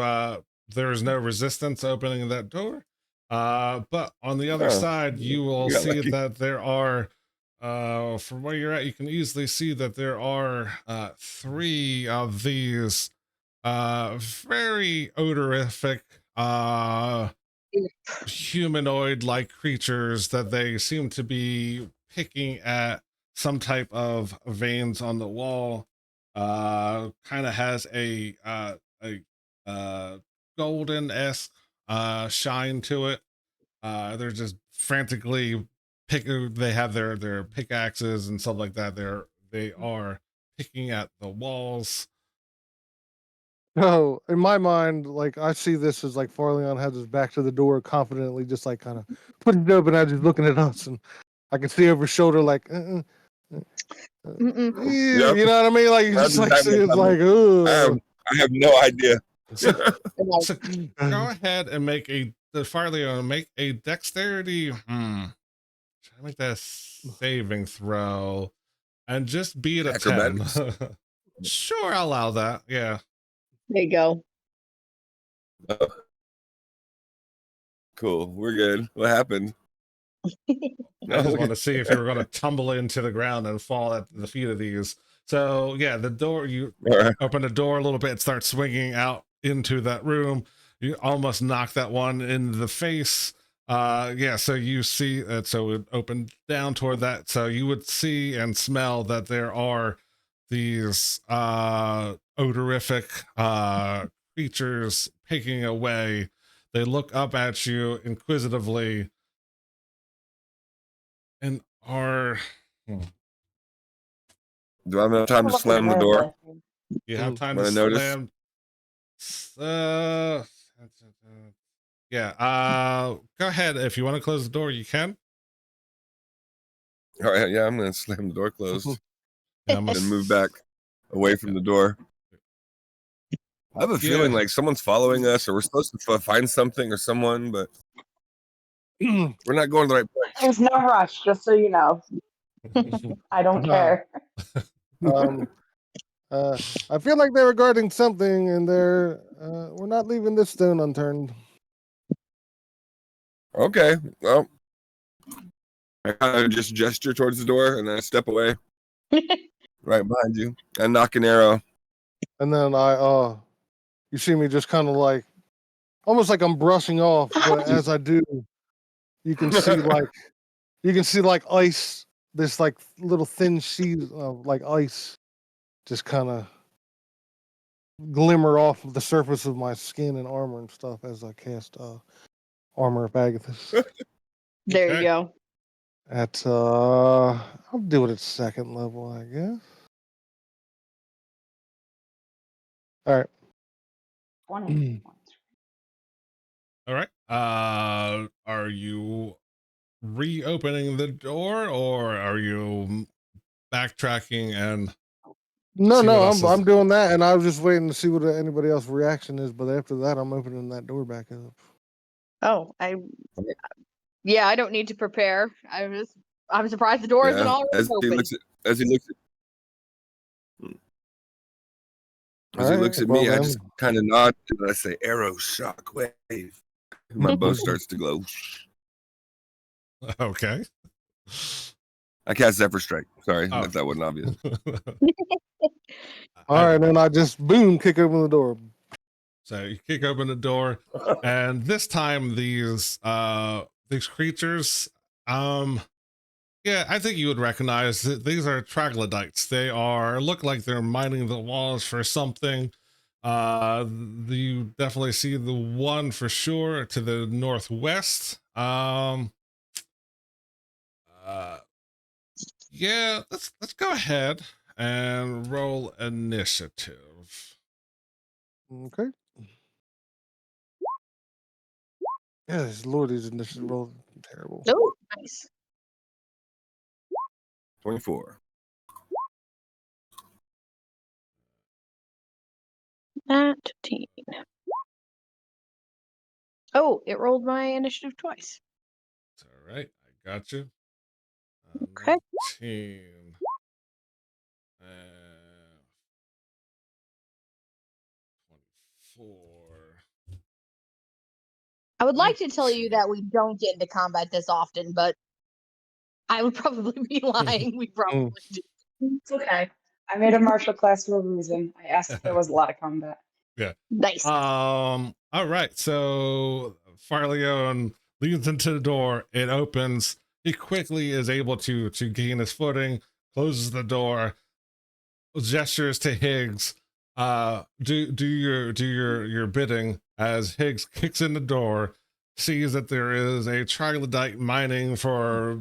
there is no resistance opening that door. But on the other Oh, side, you will you got see lucky. that there are from where you're at, you can easily see that there are 3 of these very odorific humanoid like creatures that they seem to be picking at some type of veins on the wall. Kind of has a golden-esque shine to it. They're just frantically they have their pickaxes and stuff like that. They are picking at the walls. So in my mind, like I see this as like Farleon has his back to the door, confidently, just like kind of putting it open, and just looking at us, and I can see over his shoulder, like, Mm-mm. yeah, you know what I mean? Like you just like see it's like, oh, I have no idea. So, Like, so go ahead and make the Farleon make a dexterity. Try to make that a saving throw, and just be it a Acrobatics? 10. Sure, I'll allow that. Yeah. there you go. Cool. We're good. What happened? I just want to see if you were going to tumble into the ground and fall at the feet of these. So yeah, the door, you All right. open the door a little bit, start swinging out into that room. You almost knock that one in the face. Yeah, so you see it. So it opened down toward that. So you would see and smell that there are these odorific creatures picking away. They look up at you inquisitively and are Do I have enough time to slam the door? you have time When to I notice? slam yeah, go ahead. If you want to close the door, you can. All right. Yeah, I'm gonna slam the door closed And I'm and gonna move back away from the door. I have a feeling Yeah. like someone's following us, or we're supposed to find something or someone, but we're not going to the right place. There's no rush, just so you know. I don't care. I feel like they're guarding something, and we're not leaving this stone unturned. Okay. Well, I kind of just gesture towards the door and then I step away right behind you and knock an arrow. And then you see me just kind of like, almost like I'm brushing off, but as I do, you can see like ice, this like little thin sheet of like ice, just kind of glimmer off of the surface of my skin and armor and stuff as I cast Armor of Agathis. There Okay. you go. At I'll do it at 2nd level, I guess. All right. 20 points. All right. Are you reopening the door, or are you backtracking and No, see no, what else I'm is- doing that, and I was just waiting to see what anybody else's reaction is. But after that, I'm opening that door back up. Oh, yeah, I don't need to prepare. I'm surprised the door isn't Yeah. already As he open. looks at Alright, me, well I then. just kind of nod and I say, "Arrow shockwave." My bow starts to glow. Okay. I cast Zephyr Strike. Sorry Oh. if that wasn't obvious. All right, then I just boom kick open the door. So you kick open the door, and this time these creatures, yeah, I think you would recognize that these are troglodytes. They look like they're mining the walls for something. You definitely see the one for sure to the northwest. Yeah, let's go ahead and roll initiative. Okay. Yes, Lord, these initiatives roll terrible. Oh, nice. 24. At 10. Oh, it rolled my initiative twice. It's all right. I got you. Okay. 19. 24. I would like to tell you 19. that we don't get into combat this often, but I would probably be lying. We probably do. It's okay. I made a martial class for a reason. I asked if there was a lot of combat. Nice. All right. So Farleon leads into the door. It opens. He quickly is able to gain his footing, closes the door, gestures to Higgs. Do your bidding as Higgs kicks in the door, sees that there is a troglodyte mining for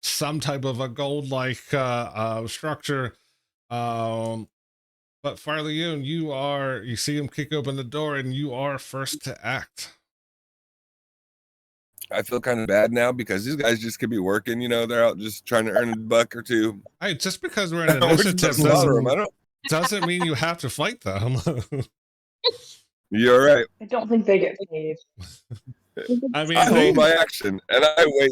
some type of a gold-like structure. But Farleon, you see him kick open the door, and you are first to act. I feel kind of bad now because these guys just could be working. You know, they're out just trying to earn a buck or two. Hey, just because we're in We're initiative just bother 'em. I don't. doesn't mean you have to fight them. You're right. I don't think they get paid. I mean, I they- hold my action and I wait.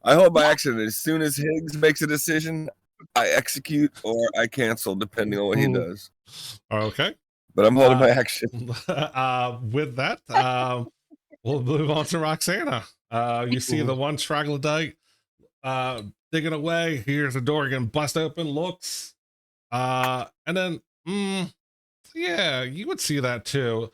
I hold my action. As soon as Higgs makes a decision, I execute or I cancel, depending on what he does. okay. But I'm holding my action. With that, we'll move on to Roxana. You see the one troglodyte digging away. Here's the door again, bust open, looks, and then, yeah, you would see that too.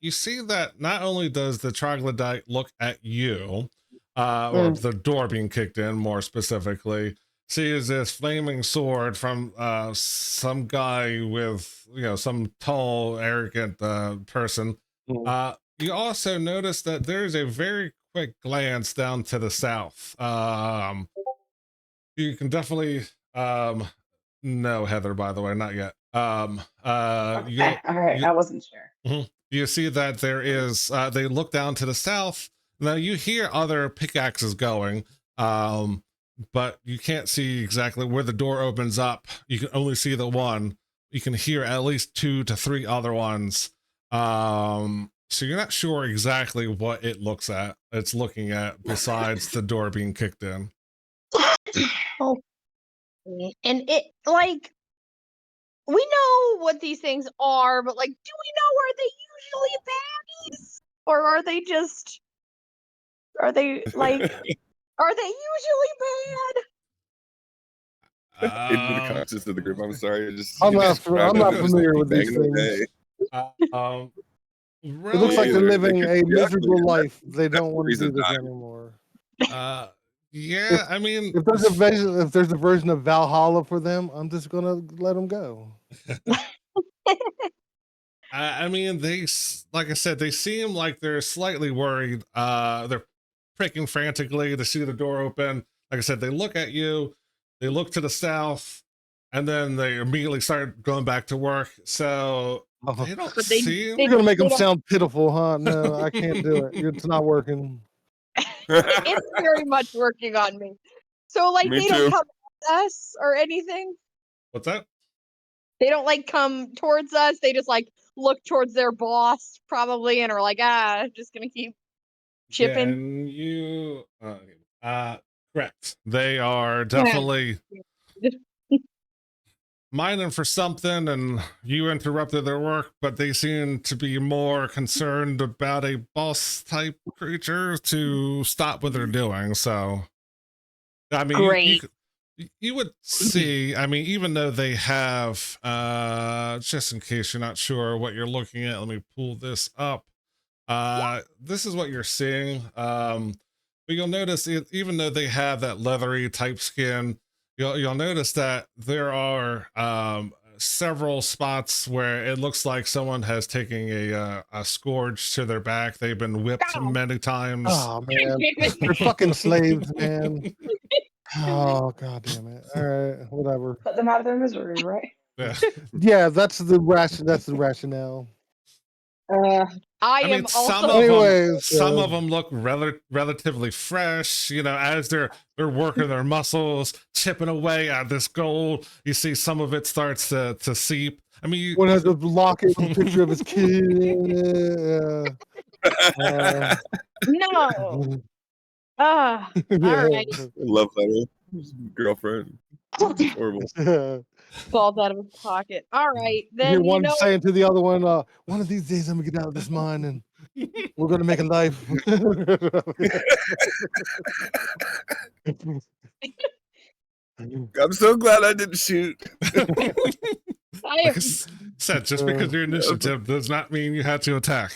You see that not only does the troglodyte look at you, or the door being kicked in, more specifically, sees this flaming sword from some guy with, some tall, arrogant person. You also notice that there's a very quick glance down to the south. You can definitely no, Heather, by the way, not yet. Okay, all right. I wasn't sure. You see that there is they look down to the south. Now you hear other pickaxes going, but you can't see exactly where the door opens up. You can only see the one. You can hear at least 2 to 3 other ones. So you're not sure exactly what it looks at. It's looking at besides the door being kicked in. And it, like, we know what these things are, but, like, do we know, are they usually baddies? Or are they just, are they, like, are they usually bad? Into the conscience of the group. I'm sorry. I'm not familiar with these banging things. away. It looks like they're Really? living a Yeah, miserable yeah. life. They don't want to Reason do this not. anymore. Yeah, I mean, If there's a version of Valhalla for them, I'm just gonna let them go. I mean, like I said, they seem like they're slightly worried. They're pricking frantically to see the door open. Like I said, they look at you, they look to the south, and then they immediately start going back to work. So they don't But they- seem. You're gonna make them they don't- sound pitiful, huh? No, I can't do it. It's not working. It's very much working on me. So, like, Me they too. don't come at us or anything? What's that? They don't, like, come towards us? They just, like, look towards their boss, probably, and are like, just gonna keep Yeah, chipping? and you, correct. They are definitely mining for something, and you interrupted their work, but they seem to be more concerned about a boss type creature to stop what they're doing. So, I mean, Great. you would see, I mean, even though they have, just in case you're not sure what you're looking at, let me pull this up. This is what you're seeing. But you'll notice even though they have that leathery type skin, you'll notice that there are several spots where it looks like someone has taken a scourge to their back. They've been whipped many times. Oh man, they're fucking slaves, man. Oh god damn it. All right, whatever. Put them out of their misery, right? Yeah. Yeah, that's the rationale. I I mean, am also some of Anyways, some of them look relatively fresh, as they're working their muscles, chipping away at this gold. You see some of it starts to seep. I mean, one has a locket with a picture of his kid. no. All right. Love letter. Girlfriend. Horrible. Falls out of his pocket. All right, You hear then one saying to the other one of these days I'm gonna get out of this mine and we're gonna make a life. I'm so glad I didn't shoot. I Like am I said, just because your initiative does not mean you had to attack.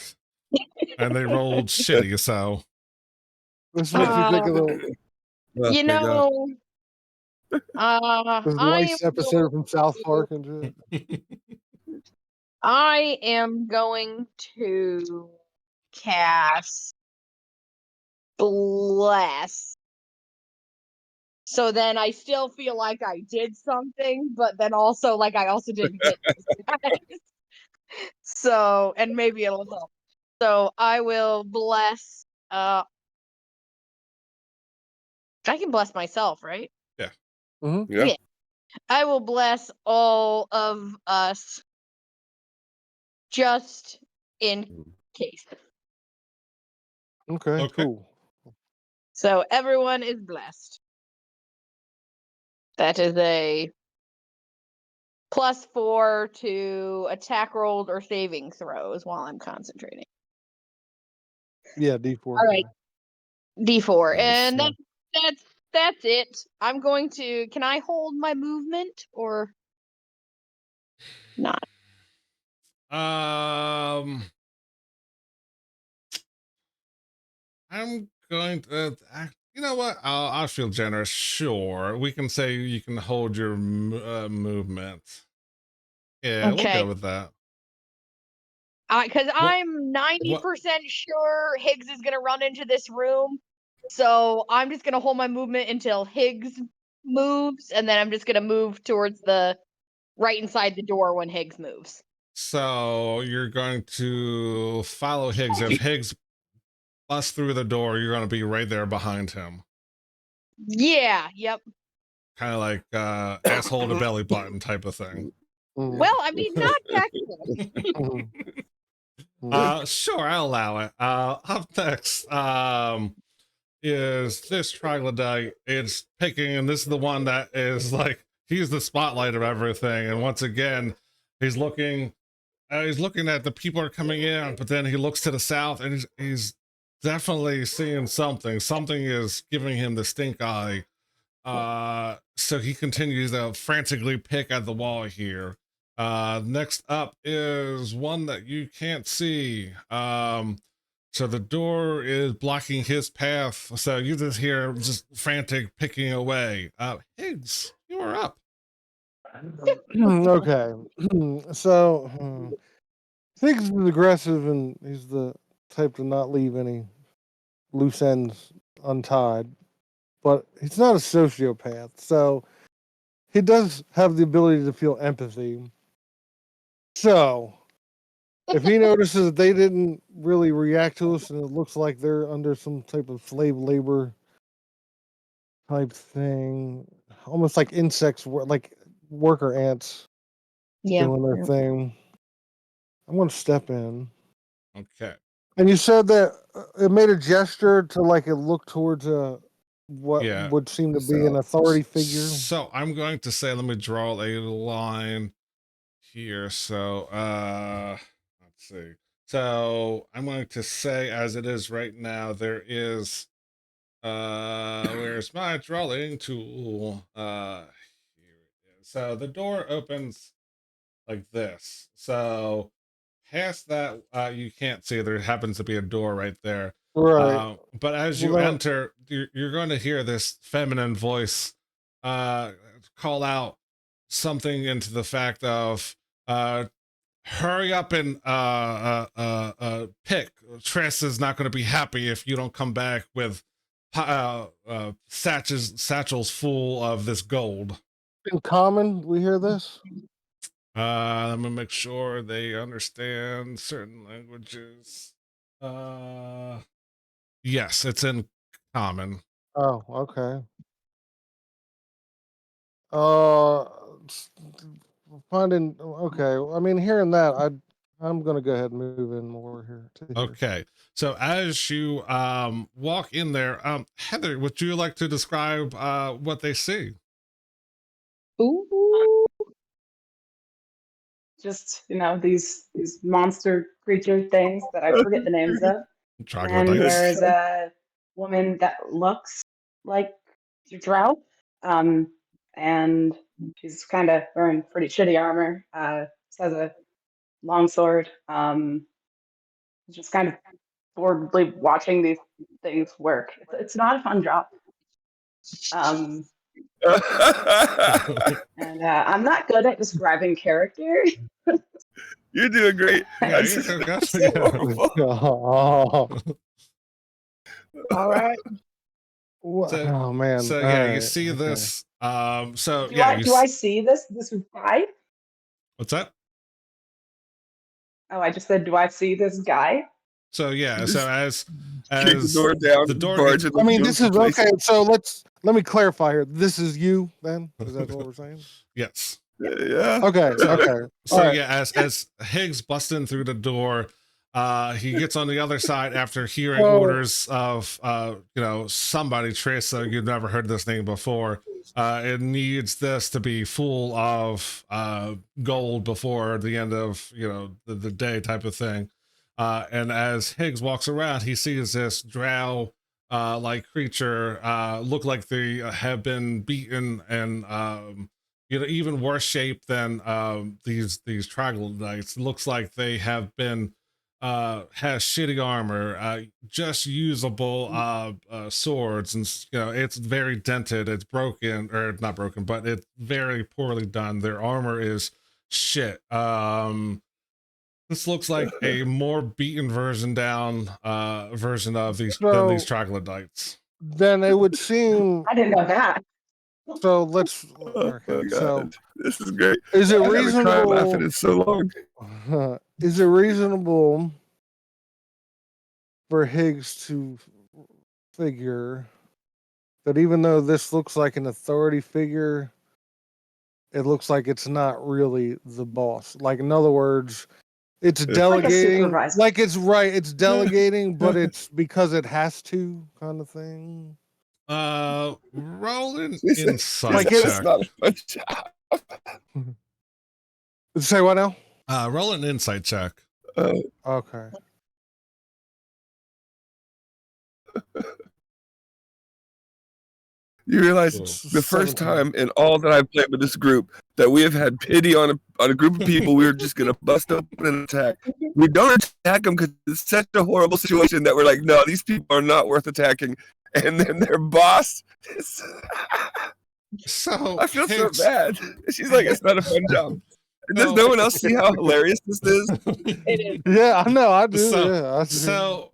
And they rolled shitty, so This makes me think of the Oh, you thank God. know this I am Weiss episode going from South to- Park and shit. I am going to cast Bless. So then I still feel like I did something, but then also like I also didn't hit these guys. So, and maybe it'll help. So I will bless I can bless myself, right? Yeah. I will bless all of us just in case. Okay, Okay. cool. So everyone is blessed. That is a +4 to attack rolls or saving throws while I'm concentrating. Yeah, D4. All right. D4. Nice. And that's it. I'm going to can I hold my movement or not? I'm going to. You know what? I'll feel generous. Sure, we can say you can hold your movement. Yeah, we'll Okay. go with that. Because I'm 90% sure Higgs is gonna run into this room. So I'm just gonna hold my movement until Higgs moves, and then I'm just gonna move towards the right inside the door when Higgs moves. So you're going to follow Higgs. If Higgs busts through the door, you're going to be right there behind him. Yeah, yep. Kind of like asshole to belly button type of thing. Mhm. Well, I mean, not technical. Mhm. Mhm. Sure, I'll allow it. Up next is this troglodyte. It's picking, and this is the one that is like he's the spotlight of everything. And once again, he's looking at the people are coming in, but then he looks to the south, and he's definitely seeing something. Something is giving him the stink eye. So he continues to frantically pick at the wall here. Next up is one that you can't see. So the door is blocking his path. So you just hear just frantic picking away. Higgs, you are up. Okay. So Higgs is aggressive and he's the type to not leave any loose ends untied. But he's not a sociopath, so he does have the ability to feel empathy. So if he notices that they didn't really react to us and it looks like they're under some type of slave labor type thing, almost like insects, like worker ants Yeah. doing their thing, I'm going to step in. Okay. And you said that it made a gesture to like it look towards what Yeah. would seem to be an authority figure. So I'm going to say, let me draw a line here. So let's see. So I'm going to say, as it is right now, there is where's my drawing tool? Here it is. So the door opens like this. So past that, you can't see. There happens to be a door right there. Right. But as you enter, you're going to hear this feminine voice call out something into the fact of hurry up and pick. Tress is not going to be happy if you don't come back with satchels full of this gold. In common, we hear this. Let me make sure they understand certain languages. Yes, it's in common. Oh, okay. Finding okay. I mean, hearing that, I'm gonna go ahead and move in more here to here. Okay. So as you walk in there, Heather, would you like to describe what they see? Ooh. Just these monster creature things that I forget the names of. And Troglodytes. there's a woman that looks like Drow, and she's kind of wearing pretty shitty armor. Has a long sword. Just kind of boredly watching these things work. It's not a fun job. And I'm not good at describing character. You're doing great. Yeah, That's you could go- so yeah. horrible. Oh, All right. what? So- Oh man. So All yeah, you right, see okay. this. So Do yeah, I see this guy? what's that? Oh, I just said, do I see this guy? So yeah, Just so as Kick the door down. the door barge gets- it I mean, into this is place. okay. So let me clarify here. This is you then? Is that what we're saying? yes. Yeah. Okay. Okay. So All right. yeah, as Higgs busts in through the door, he gets on the other side after hearing Oh. orders of somebody, Tressa, you've never heard this name before. It needs this to be full of gold before the end of the day type of thing. And as Higgs walks around, he sees this drow like creature look like they have been beaten and even worse shape than these troglodytes. Looks like they have been has shitty armor, just usable swords, and it's very dented, it's broken, or not broken, but it's very poorly done. Their armor is shit. This looks like a more beaten version of these than these So- troglodytes. Then it would seem. I didn't know that. So let's. Oh Okay. my So God. This is great. is it I haven't cried reasonable? laughing in so long. Is it reasonable for Higgs to figure that even though this looks like an authority figure, it looks like it's not really the boss? Like, in other words, it's It's like a delegating. supervisor. Like it's right. It's delegating, but it's because it has to, kind of thing. Roll an She said- insight Like it's check. not a fun job. Say what now? Roll an insight check. Okay. You realize Cool. the first 17. time in all that I've played with this group that we have had pity on a group of people we were just going to bust open and attack. We don't attack them because it's such a horrible situation that we're like, no, these people are not worth attacking. And then their boss, is, So I feel so Higgs- bad. She's like, it's not a fun job. Does no one else see how hilarious this is? It is. Yeah, I know. I do. So- yeah. I do. So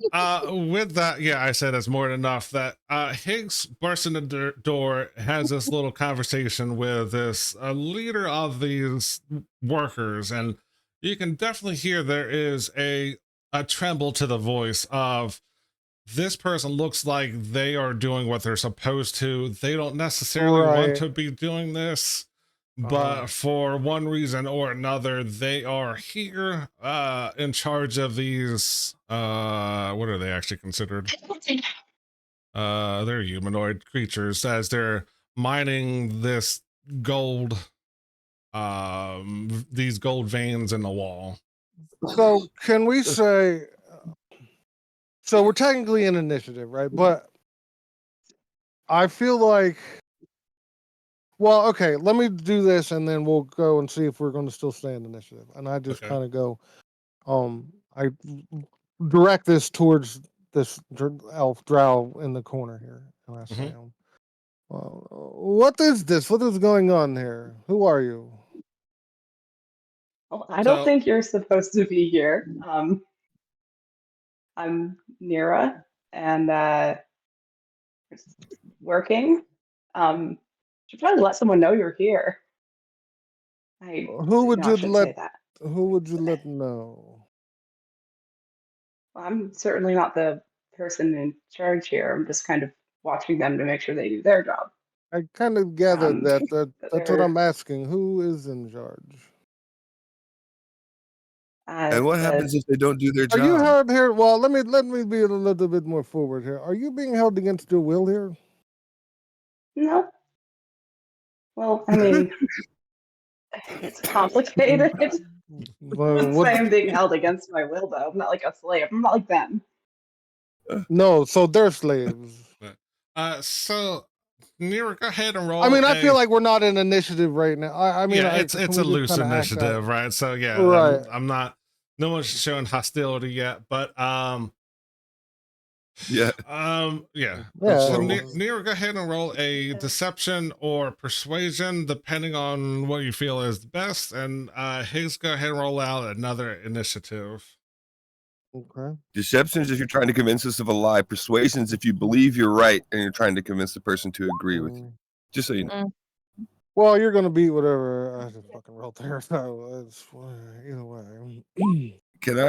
with that, yeah, I said it's more than enough that Higgs bursts in the door, has this little conversation with this leader of these workers, and you can definitely hear there is a tremble to the voice of this person. Looks like they are doing what they're supposed to. They don't necessarily want Right. to be doing this, but Uh-huh. for one reason or another, they are here in charge of these what are they actually considered? They're humanoid creatures, as they're mining this gold, these gold veins in the wall. So can we say? So we're technically in initiative, right? But I feel like. Well, okay. Let me do this, and then we'll go and see if we're going to still stay in initiative. And I just Okay. kind of go. I direct this towards this elf drow in the corner here, and I say, well, what is this? What is going on here? Who are you? Well, I don't So- think you're supposed to be here. I'm Nira, and working. Should probably let someone know you're here. I Who would no, I you shouldn't say let? that. Who would you let know? I'm certainly not the person in charge here. I'm just kind of watching them to make sure they do their job. I kind of gathered that. but That's what they're- I'm asking. Who is in charge? And what the happens if they don't do their Are you job? held here? Well, let me be a little bit more forward here. Are you being held against your will here? no. Well, I mean, it's complicated. Well, Let's what? say I'm being held against my will, though. I'm not like a slave. I'm not like them. No, so they're slaves. So Nira, go ahead and roll. I mean, I feel like we're not in initiative right now. I mean, yeah, it's can a we just loose kinda act out? initiative, right? So yeah, Right. I'm not. No one's showing hostility yet, but Yeah. yeah. Yeah. So well, Nira, go ahead and roll a deception or persuasion, depending on what you feel is the best. And Higgs, go ahead and roll out another initiative. Okay. Deceptions if you're trying to convince us of a lie. Persuasions if you believe you're right and you're trying to convince the person to agree with you. Just so you know. Well, you're gonna beat whatever I just fucking wrote there. So it's either way. Can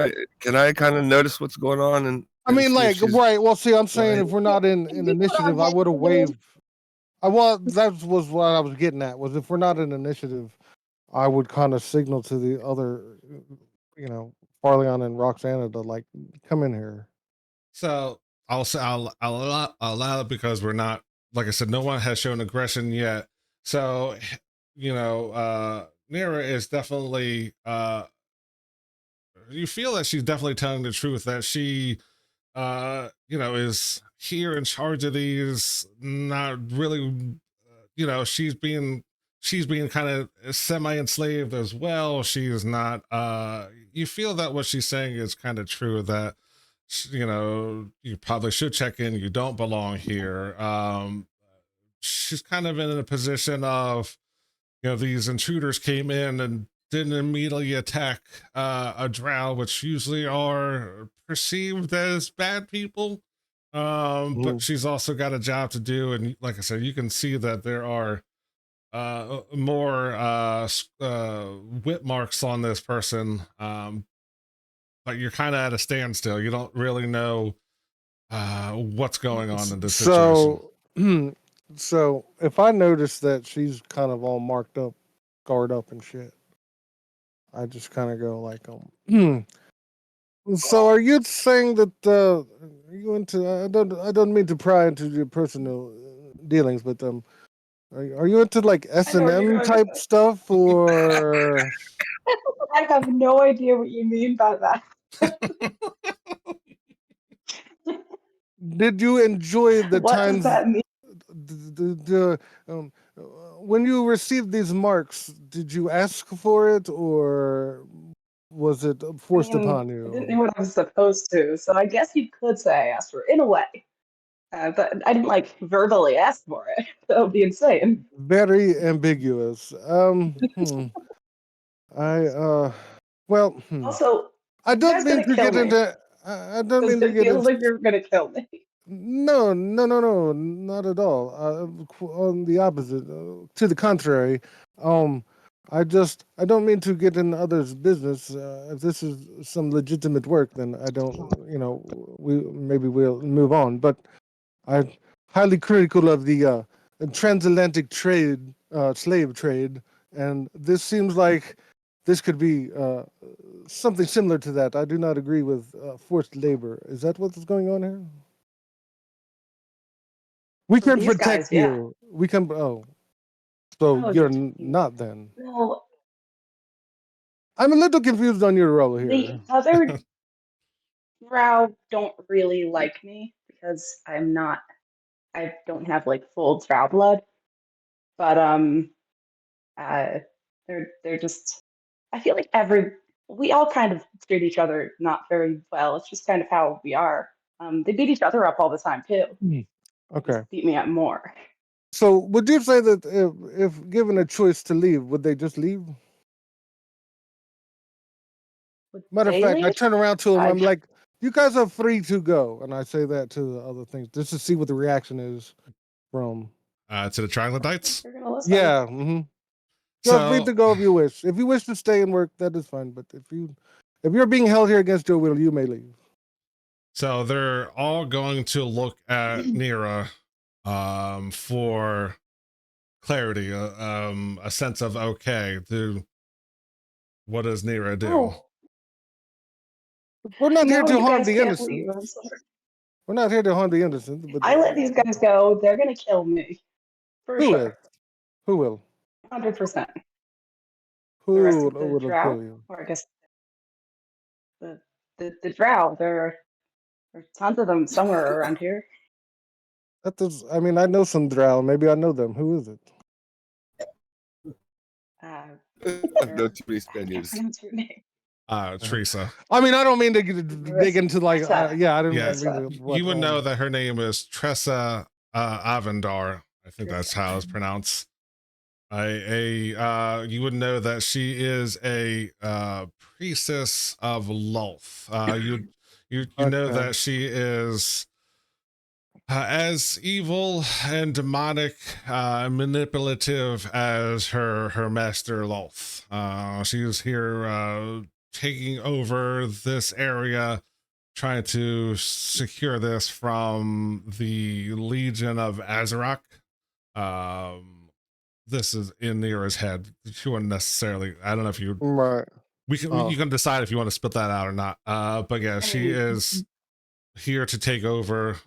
I kind of notice what's going on and I mean, see if like, she's right. Well, see, I'm saying lying? if we're not in Can we put our initiative, I heads would have together? waived. That was what I was getting at. Was if we're not in initiative, I would kind of signal to the other, Farleon and Roxana to like come in here. So I'll allow it because we're not, like I said, no one has shown aggression yet. So Nira is definitely you feel that she's definitely telling the truth, that she is here in charge of these, not really she's being kind of semi enslaved as well. She's not you feel that what she's saying is kind of true, that you probably should check in, you don't belong here. She's kind of in a position of, these intruders came in and didn't immediately attack a drow, which usually are perceived as bad people. But she's also got a job to do, and like I said, you can see that there are more whip marks on this person. But you're kind of at a standstill. You don't really know what's going on in this situation. So, so if I notice that she's kind of all marked up, guard up and shit, I just kind of go like, So are you saying that are you into? I don't mean to pry into your personal dealings, but are you into like I know where you're S&M going with type this. stuff, or I have no idea what you mean by that. did you enjoy the What does times that mean? when you received these marks? Did you ask for it, or was it forced upon I didn't you? know what I was supposed to, so I guess you could say I asked for it in a way. But I didn't like verbally ask for it. That would be insane. Very ambiguous. I well, Also, I you don't guys mean gonna to kill get me? into. I don't Because mean to it get feels into. like you're gonna kill me. No, not at all. On the opposite, to the contrary. Um, I don't mean to get in others' business. If this is some legitimate work, then I don't. We'll move on. But I'm highly critical of the transatlantic trade, slave trade, and this seems like this could be something similar to that. I do not agree with forced labor. Is that what's going on here? We For can these protect guys, yeah. you. We can. Oh, so No, you're not then. no, I'm a little confused on your role the here. other drow don't really like me because I don't have like full drow blood. But they're just. I feel like we all kind of treat each other not very well. It's just kind of how we are. They beat each other up all the time too. Okay. Just beat me up more. So would you say that if given a choice to leave, would they just leave? Would Matter of they fact, I leave? turn around to them. I I'm like, "You guys are free to go," and I say that to the other things just to see what the reaction is from. To the troglodytes. They're gonna listen. Yeah. You're free to So go if you wish. If you wish to stay and work, that is fine. But if you're being held here against your will, you may leave. So they're all going to look at Nira for clarity, a sense of, okay, what does Nira do? Oh, We're not here No, to you harm guys the can't leave. innocent. I'm sorry. We're not here to harm the innocent. But I let these guys go. They're gonna kill me for who is? sure, Who will? 100%. The rest Who of the will kill drow, you? or I guess the drow. There's tons of them somewhere around here. That does. I mean, I know some drow. Maybe I know them. Who is it? No too many I can't Spaniards. pronounce your name. Teresa. I mean, I don't mean to dig into like. Tressa. Yeah, I didn't Yes. mean to. What, You would know that her name is Tressa Avendar. I think that's how it's pronounced. You would know that she is a priestess of Lolth. You know Okay. that she is as evil and demonic, manipulative as her master Lolth. She's here taking over this area, trying to secure this from the Legion of Azarok. This is in Nira's head. She wouldn't necessarily. I don't know if you. Right. You can decide if you want to split that out or not. But yeah, she is here to take over.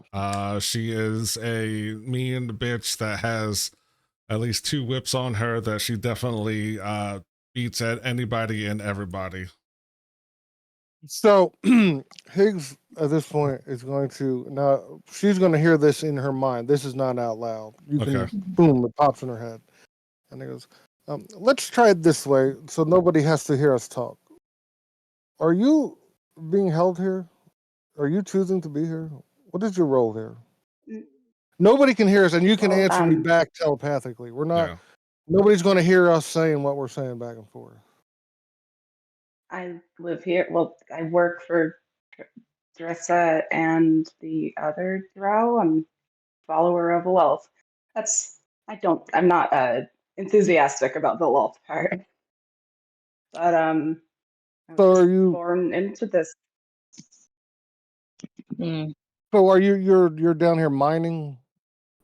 She is a mean bitch that has at least 2 whips on her that she definitely beats at anybody and everybody. So Higgs at this point is going to now. She's going to hear this in her mind. This is not out loud. You can Okay. boom. It pops in her head, and it goes. Let's try it this way, so nobody has to hear us talk. Are you being held here? Are you choosing to be here? What is your role here? Nobody can hear us, and you can Well, answer me back telepathically. We're not. Yeah. Nobody's going to hear us saying what we're saying back and forth. I live here. Well, I work for Dressa and the other drow. I'm follower of Lolth. I'm not enthusiastic about the Lolth part. But I So was are you? born into this. So are you? You're down here mining.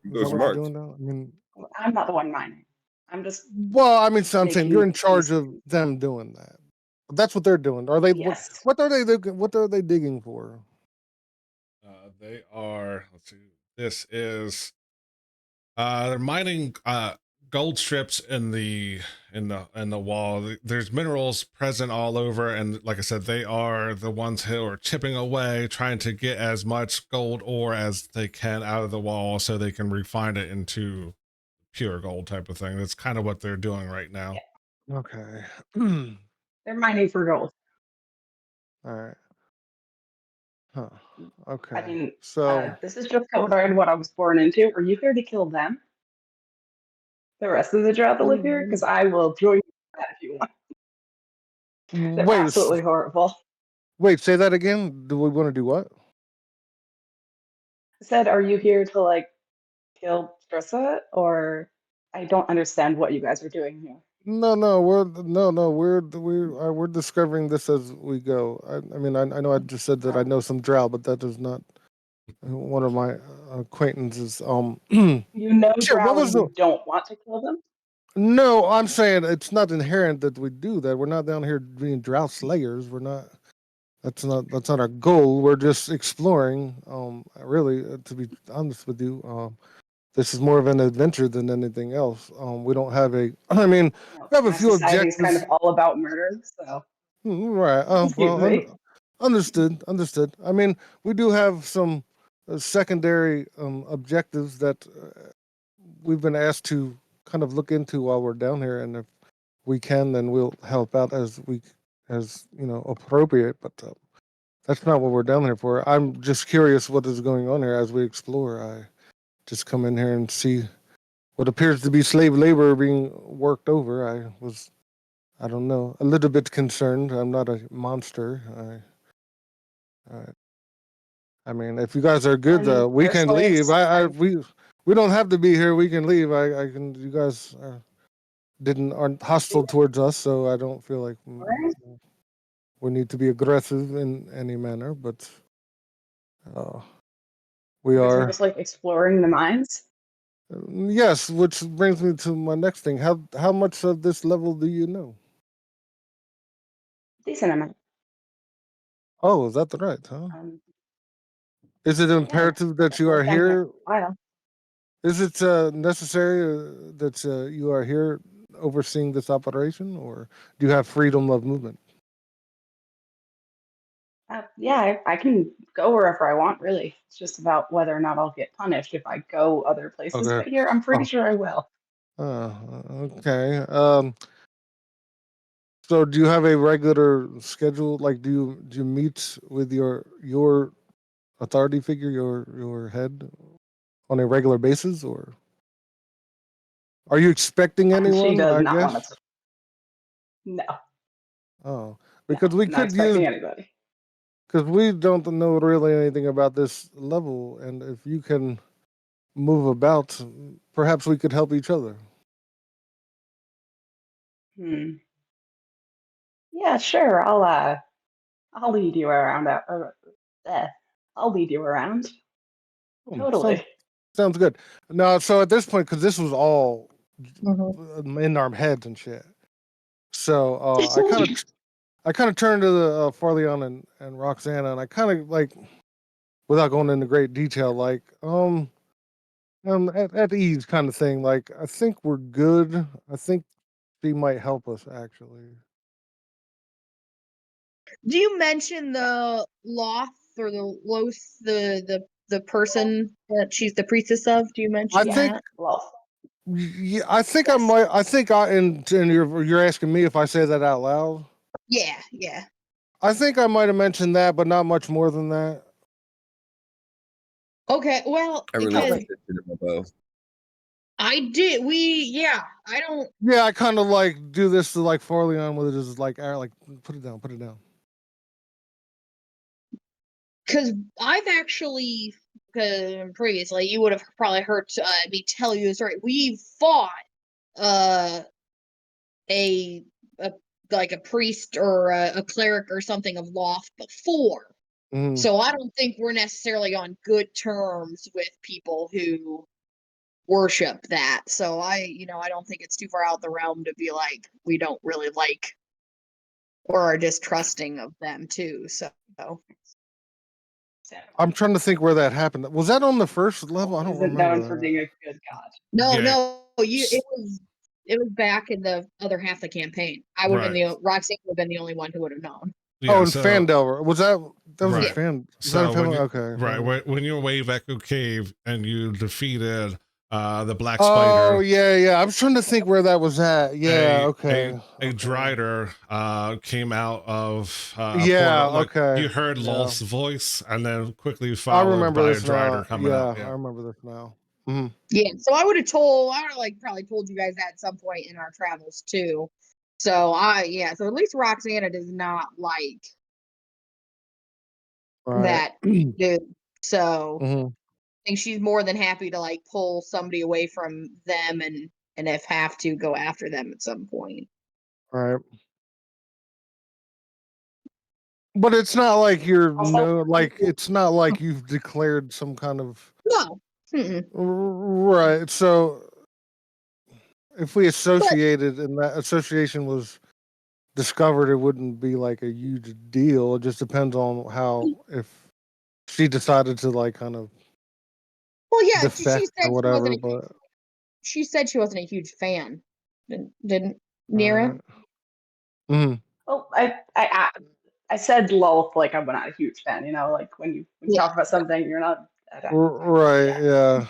Is Those that what marks. you're doing now? I mean, I'm not the one mining. I'm just well, I mean, so I'm saying making you're in charge these- of them doing that. That's what they're doing. Are they? Yes. What are they? What are they digging for? They are. Let's see. This is. They're mining gold strips in the wall. There's minerals present all over, and like I said, they are the ones who are chipping away, trying to get as much gold ore as they can out of the wall, so they can refine it into pure gold type of thing. That's kind of what they're doing right now. Okay. They're mining for gold. All right. Huh. Okay. I mean, So this is just covering what I was born into. Are you here to kill them? The rest of the drow that live here? Because I will join you in that if you want. They're wait. absolutely horrible. Wait. Say that again. Do we want to do what? I said, are you here to like kill Trissa? Or I don't understand what you guys are doing here. No, we're discovering this as we go. I mean, I know I just said that I know some drow, but that is not one of my acquaintances. You know Sure, drow what was and you don't want to kill them? No, I'm saying it's not inherent that we do that. We're not down here being drought slayers. We're not. That's not our goal. We're just exploring. Really, to be honest with you, this is more of an adventure than anything else. We don't have a. I mean, we have a My few society is kind objectives. of all about murder, so Right. excuse me. Understood. Understood. I mean, we do have some secondary objectives that we've been asked to kind of look into while we're down here, and if we can, then we'll help out as appropriate. But that's not what we're down here for. I'm just curious what is going on here as we explore. I just come in here and see what appears to be slave labor being worked over. I don't know, a little bit concerned. I'm not a monster. I mean, if you guys are good, we They're can leave. slaves. We don't have to be here. We can leave. I can. You guys aren't hostile towards us, so I don't feel like we need to be aggressive in any manner. But we We're are. just like exploring the mines. Yes, which brings me to my next thing. How much of this level do you know? Decent amount. Oh, is that the right? Huh? Um, Is it imperative that you I've are been here here? a while. Is it necessary that you are here overseeing this operation, or do you have freedom of movement? Yeah, I can go wherever I want, really. It's just about whether or not I'll get punished if I go other places. Okay. But here, I'm pretty Oh, sure I will. okay. So do you have a regular schedule? Like, do you meet with your authority figure, your head, on a regular basis, or are you expecting She anyone? does I not want guess. to. No, Oh, no, because we I'm not could use expecting anybody. because we don't know really anything about this level, and if you can move about, perhaps we could help each other. Hmm. Yeah, sure. I'll lead you around. I'll lead you around. Sounds Totally. sounds good. No, so at this point, because this was all Mhm. in our heads and shit. So I kind of turned to the Farleon and Roxana, and I kind of like, without going into great detail, like at ease kind of thing. Like, I think we're good. I think she might help us actually. Do you mention the Loth or the Los, the person that she's the priestess of? Do you I mention think that? Well, yeah, I think I yes. might. I think and you're asking me if I say that out loud. Yeah, yeah. I think I might have mentioned that, but not much more than that. Okay, well, I really because Totally. think in my bow. I did. Yeah. I don't, Yeah, I kind of like do this to like Farleon with it is like, like put it down, put it down. because I've actually, previously, you would have probably heard me tell you the story. We fought uh a a like a priest or a cleric or something of Loth before. Mhm. So I don't think we're necessarily on good terms with people who worship that. So I don't think it's too far out the realm to be like we don't really like or are distrusting of them too. So I'm trying to think where that happened. Was that on the first level? I don't Isn't known remember for that. being a good god. no, Yeah, it was back in the other half of the campaign. I would have been right. Roxanne would have been the only one who would have known. Yeah, Oh, in so Fandelver. Was that was in Yeah. right. Fan? Was that in So when you Okay. right Fandelver. when you wave Echo Cave and you defeated the Black Oh Spider, yeah. I was trying to think where that was at. Yeah. a Okay. Drider came out of a Yeah. portal. Like Okay. you heard Yeah. Lolth's voice, and then quickly I followed remember by a this now. Drider coming Yeah, out. I Yeah. remember this now. Mhm. Yeah. So I would have like probably told you guys that at some point in our travels too. So so at least Roxana does not like Right. that dude. So Mhm. I think she's more than happy to like pull somebody away from them and if have to go after them at some point. Right. But it's not like Also, it's not like you've declared some kind of No. Mm-mm. right. So if we But associated and that association was discovered, it wouldn't be like a huge deal. It just depends on how if she decided to like kind of well, yeah, defect or whatever. But she said she wasn't a huge fan. Didn't Nira? right. Mhm. well, I said Lolth like I'm not a huge fan. Like when you Yeah. talk about something, you're not. Right. Yeah.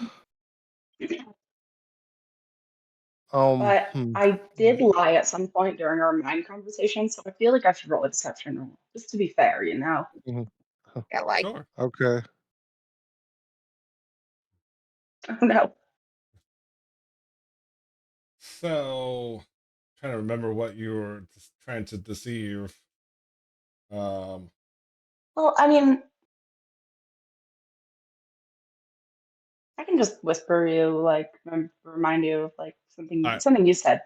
But I did lie at some point during our mind conversation, so I feel like I should roll a deception roll just to be fair. Mhm. Yeah, like Sure. Okay. Oh no. So trying to remember what you were trying to deceive. Um, Well, I mean, I can just whisper you, like remind you of like all something right. something you said.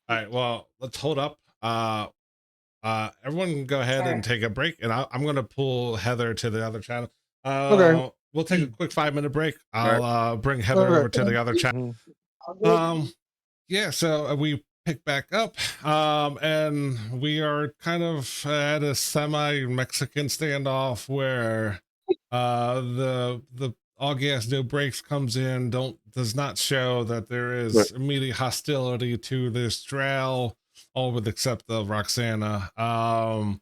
All right. Well, let's hold up. Everyone go ahead and Sure. take a break, and I'm going to pull Heather to the other channel. Okay. We'll take a quick 5-minute break. All right. I'll bring Heather over Okay. to the other channel. Mhm. Yeah, so we pick back up, and we are kind of at a semi-Mexican standoff where the all gas no brakes comes in, does not show that there is Right. immediate hostility to this drow, all with except of Roxana. No,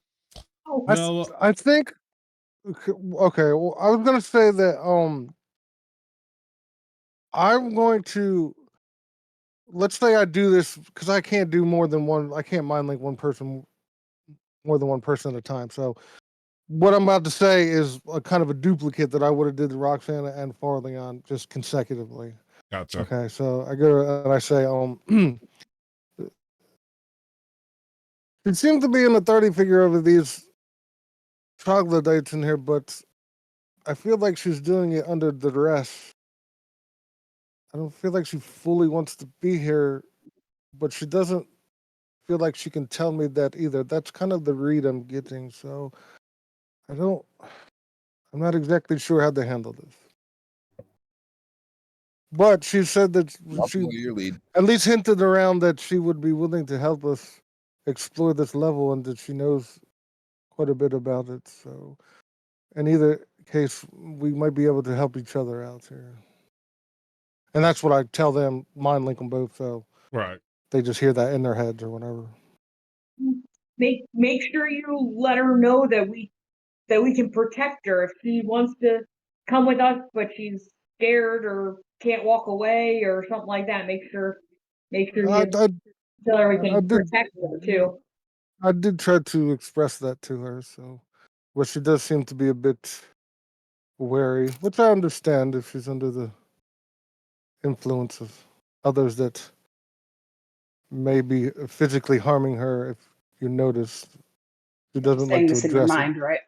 I think. Okay. Well, I was gonna say that. I'm going to. Let's say I do this because I can't do more than one. I can't mind link one person more than one person at a time. So what I'm about to say is a kind of a duplicate that I would have did to Roxana and Farthing on just consecutively. gotcha. Okay, so I go and I say, it seems to be in the 30 figure of these troglodytes in here, but I feel like she's doing it under duress. I don't feel like she fully wants to be here, but she doesn't feel like she can tell me that either. That's kind of the read I'm getting. So I'm not exactly sure how to handle this. But she said that I'll she follow your lead. at least hinted around that she would be willing to help us explore this level and that she knows quite a bit about it. So in either case, we might be able to help each other out here. And that's what I tell them, mind link them both, so Right. they just hear that in their heads or whatever. Make sure you let her know that we can protect her if she wants to come with us, but she's scared or can't walk away or something like that. Make sure I, you I, tell her we I can did- protect her too. I did try to express that to her, so but she does seem to be a bit wary, which I understand if she's under the influence of others that may be physically harming her. If you notice, she doesn't Saying like to this in your address it. mind, right?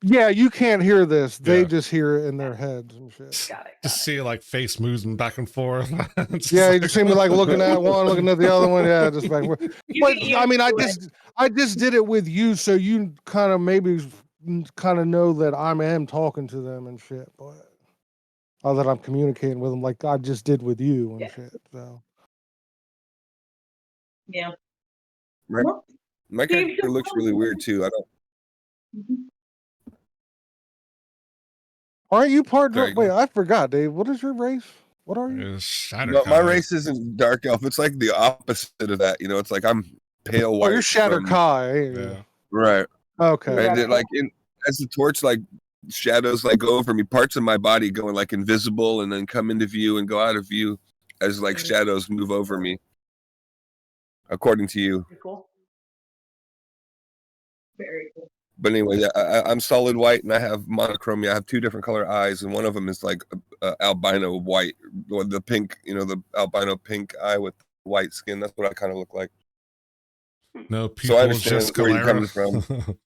Yeah, you can't hear this. They Yeah. just hear it in their heads and shit. Got it. Just see like face moving back and forth. It's Yeah, you like- just see me like looking at one, looking at the other one. Yeah, just back and forth. But I mean, I just did it with you, so you kind of maybe kind of know that I am talking to them and shit, but or that I'm communicating with them like I just did with you and Yeah. shit. So Yeah. Right. Well, My Dave, character just looks tell really me- weird too. I don't. aren't you part? Sorry, go Wait, I forgot, Dave. What is your race? What are you? It's Shatter No, my Kai. race isn't dark elf. It's like the opposite of that. You know, it's like I'm pale white. Oh, you're Shatter from- Kai. Ain't you? Yeah. Right. Okay. Yeah. And it, like as the torch like shadows like go over me, parts of my body going like invisible and then come into view and go out of view as like shadows move over me. According to you. Pretty cool. Very cool. But anyway, yeah, I'm solid white and I have monochromia. I have two different color eyes, and one of them is like albino white, or the pink, you know, the albino pink eye with white skin. That's what I kind of look like. No So people, I understand just where you're coming Scalera.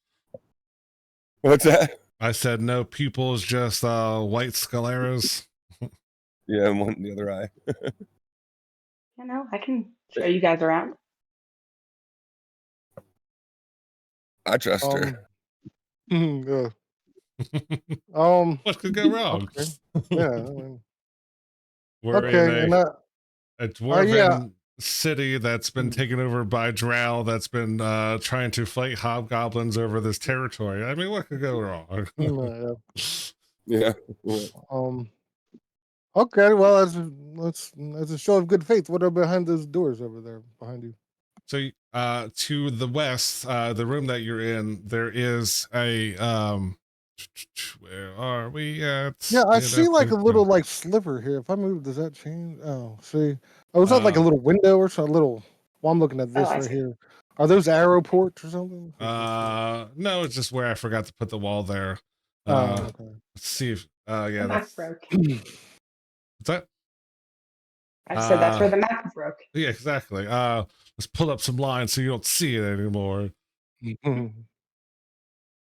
What's that? I said no people, just white Scaleras. Yeah, and one the other eye. You know, I can show you guys around. I trust her. Yeah. What could go wrong? Okay. Yeah. I mean, We're okay. in And a dwarven yeah. city that's been taken over by drow that's been trying to fight hobgoblins over this territory. I mean, what could go wrong? yeah. Yeah. Okay, well, as a show of good faith, what are behind those doors over there behind you? So to the west, the room that you're in, there is a where are we at? Yeah, I It see like a up- little like sliver here. If I move, does that change? Oh, see. Oh, is that like a Uh, little window or something? Little. Well, I'm looking at this I right see. here. Are those arrow ports or something? no, it's just where I forgot to put the wall there. Oh, okay. Let's see if yeah, The map that's broke. what's that? I said that's where the map broke. Yeah, exactly. Let's pull up some lines so you don't see it anymore.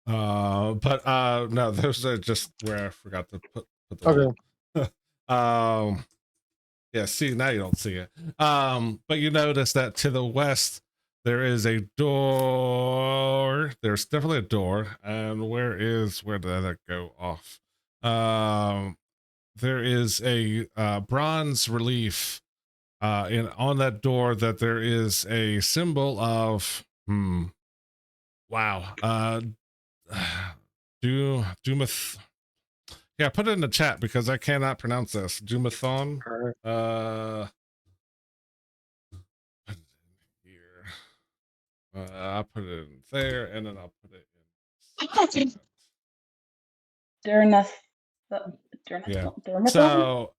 But no, those are just where I forgot to put the Okay. yeah, see, now you don't see it. But you notice that to the west there is a door. There's definitely a door. And where did that go off? There is a bronze relief and on that door that there is a symbol of wow, Dumath. Yeah, put it in the chat because I cannot pronounce this. Dumathon. Alright. Put it in here. I'll put it in there, and then I'll put it in. Yeah. So,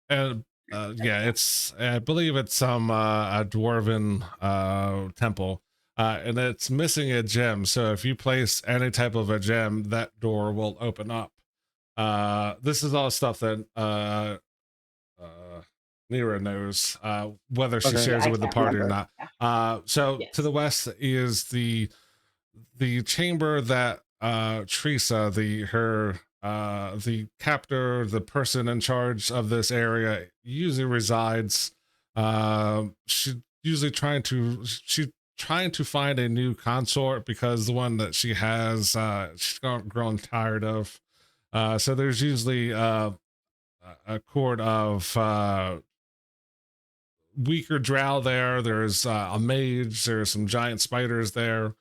yeah, it's I believe it's some a dwarven temple, and it's missing a gem. So if you place any type of a gem, that door will open up. This is all stuff that Nira knows, whether she Okay. shares I it with the can't party or remember. not. So Yes. to the west is the chamber that Teresa, the captor, the person in charge of this area, usually resides. She's trying to find a new consort because the one that she has, she's grown tired of. So there's usually a court of weaker drow there. There's a mage. There's some giant spiders there.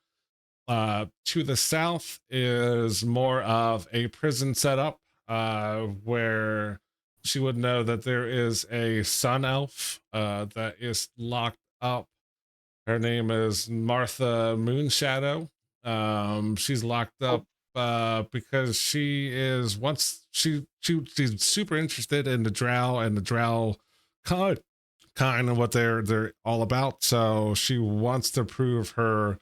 To the south is more of a prison setup, where she would know that there is a sun elf that is locked up. Her name is Martha Moonshadow. She's locked up because she's super interested in the drow and the drow kind of what they're all about. So she wants to prove her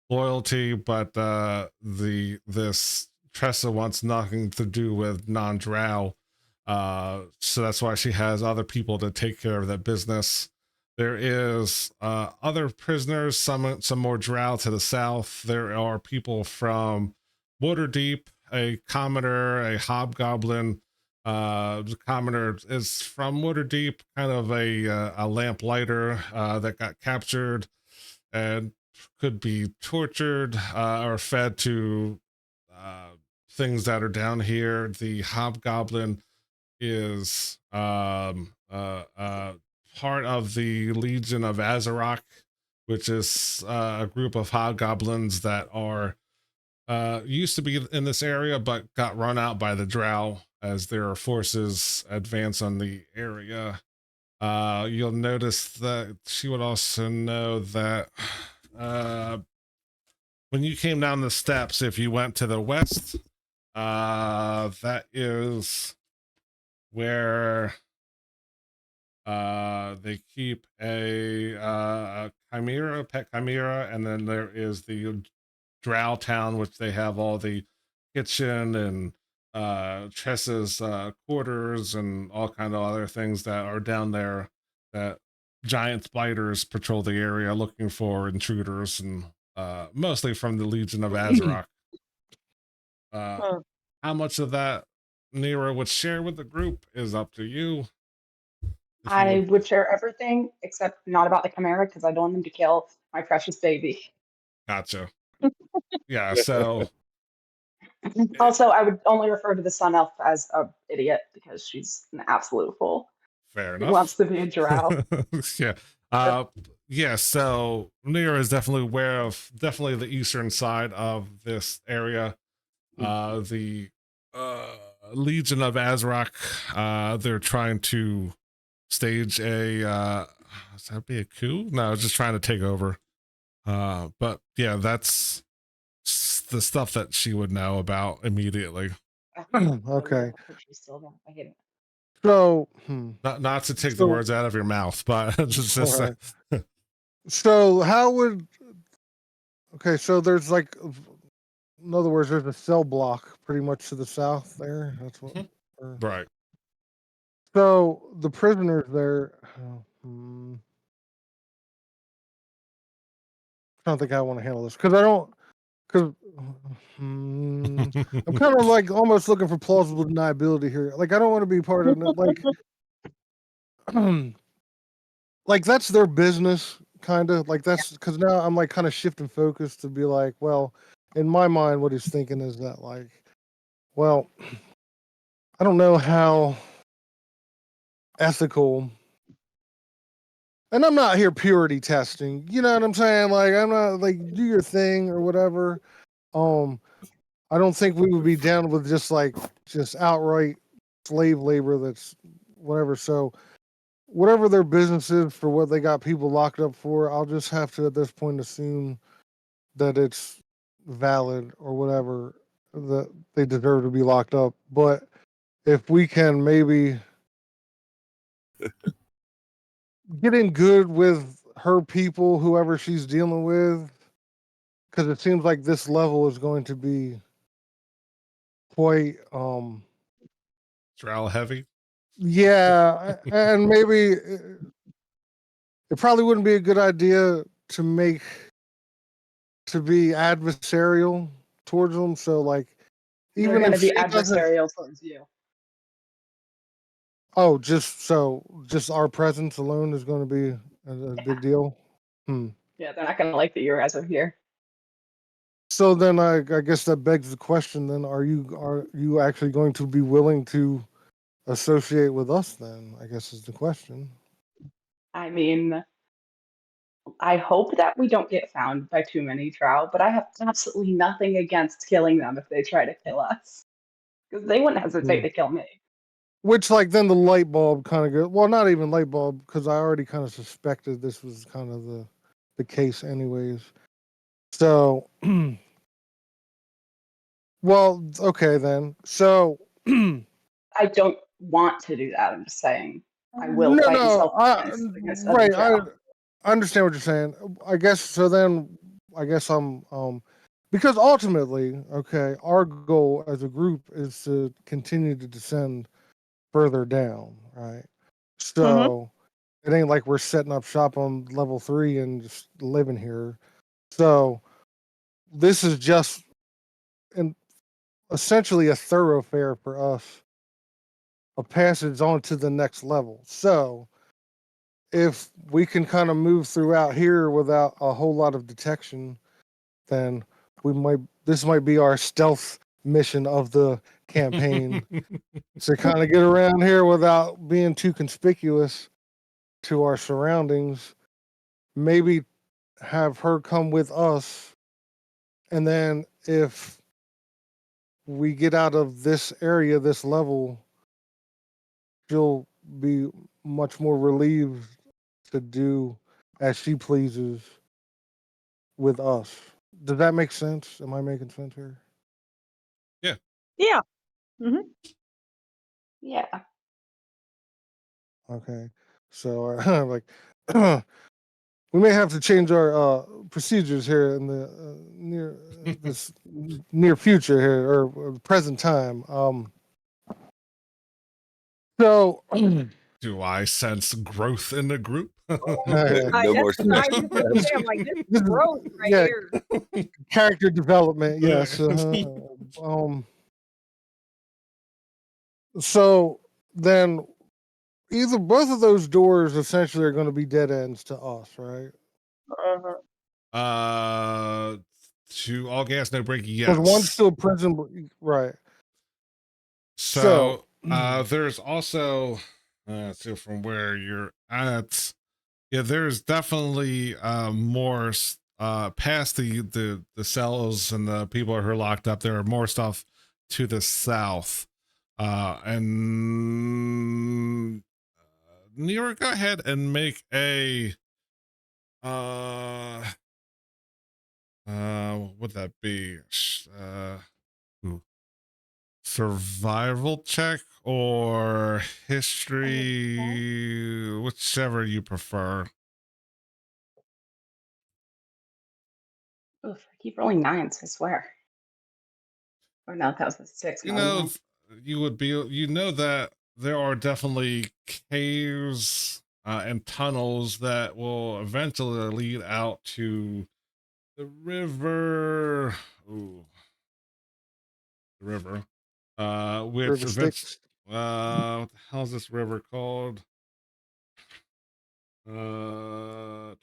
loyalty, but this Tressa wants nothing to do with non-drow. So that's why she has other people to take care of that business. There is other prisoners, some more drow to the south. There are people from Waterdeep, a commoner, a hobgoblin. The commoner is from Waterdeep, kind of a lamplighter that got captured and could be tortured or fed to things that are down here. The hobgoblin is part of the Legion of Azarok, which is a group of hobgoblins that are used to be in this area but got run out by the drow as their forces advance on the area. You'll notice that she would also know that when you came down the steps, if you went to the west, that is where they keep a chimera, a pet chimera, and then there is the drow town, which they have all the kitchen and Tressa's quarters and all kind of other things that are down there, that giant spiders patrol the area looking for intruders, and mostly from the Legion of Azarok. How much of that Nero would share with the group is up to you. If you I would share everything except not about the Chimera because I don't want them to kill my precious baby. Gotcha. Yeah, so Also, I would only refer to the Sun Elf as a idiot because she's an absolute fool. fair Who enough. wants to be a drow? Yeah. Yeah, so Nero is definitely aware of definitely the eastern side of this area. The Legion of Azarok, they're trying to stage a does that be a coup? No, just trying to take over. But yeah, that's the stuff that she would know about immediately. Okay. She's still there. I hate it. So, Not to take the So- words out of your mouth, but just Alright. So how would? Okay, so there's like, in other words, there's a cell block pretty much to the south there. That's what. Mhm. or- right. So the prisoners there. I don't think I want to handle this because I don't. Because I'm kind of like almost looking for plausible deniability here. Like I don't want to be part of it. Like that's their business, kind of. Like that's because now I'm like kind of shifting focus to be like, well, in my mind, what he's thinking is that like, well, I don't know how ethical and I'm not here purity testing. You know what I'm saying? Like, I'm not like do your thing or whatever. I don't think we would be down with just outright slave labor that's whatever. So whatever their business is for what they got people locked up for, I'll just have to at this point assume that it's valid or whatever, that they deserve to be locked up. But if we can maybe get in good with her people, whoever she's dealing with, because it seems like this level is going to be quite Drow heavy. yeah, and maybe it probably wouldn't be a good idea to be adversarial towards them. So like, They're even going to if be she doesn't, adversarial towards you. oh, just our presence alone is going to be a big deal. Yeah, they're not going to like that you guys are here. So then I guess that begs the question. Then are you actually going to be willing to associate with us? Then I guess is the question. I mean, I hope that we don't get found by too many drow, but I have absolutely nothing against killing them if they try to kill us. Because they wouldn't hesitate to kill me. Which, like, then the light bulb kind of goes. Well, not even light bulb, because I already kind of suspected this was kind of the case, anyways. So, well, okay then. So, I don't want to do that. I'm just saying I will fight in self-defense against other right. drow. I understand what you're saying. I guess so. Then I guess I'm because ultimately, okay, our goal as a group is to continue to descend further down, right? So it ain't like we're setting up shop on level 3 and just living here. So this is just essentially a thoroughfare for us, a passage on to the next level. So if we can kind of move throughout here without a whole lot of detection, then this might be our stealth mission of the campaign to kind of get around here without being too conspicuous to our surroundings. Maybe have her come with us, and then if we get out of this area, this level, she'll be much more relieved to do as she pleases with us. Does that make sense? Am I making sense here? Yeah. Yeah. Okay. So like we may have to change our procedures here in the near future here or present time. So Do I sense growth in the group? No more That's what I was gonna say. I'm like, this is growth right yeah, here. character development, yes. So then both of those doors essentially are going to be dead ends to us, right? To all gas, no brake, Because yes. one's still prison, right? So there's also so from where you're at, yeah, there's definitely more past the cells and the people who are locked up. There are more stuff to the south. And Nero, go ahead and make a what would that be? Survival check or history, whichever you prefer. Oof, I keep rolling 9s, I swear. Or no, that was a 6. You Not a know, 9. you know that there are definitely caves and tunnels that will eventually lead out to the river. Ooh, the river. Which River Styx. what the hell is this river called? That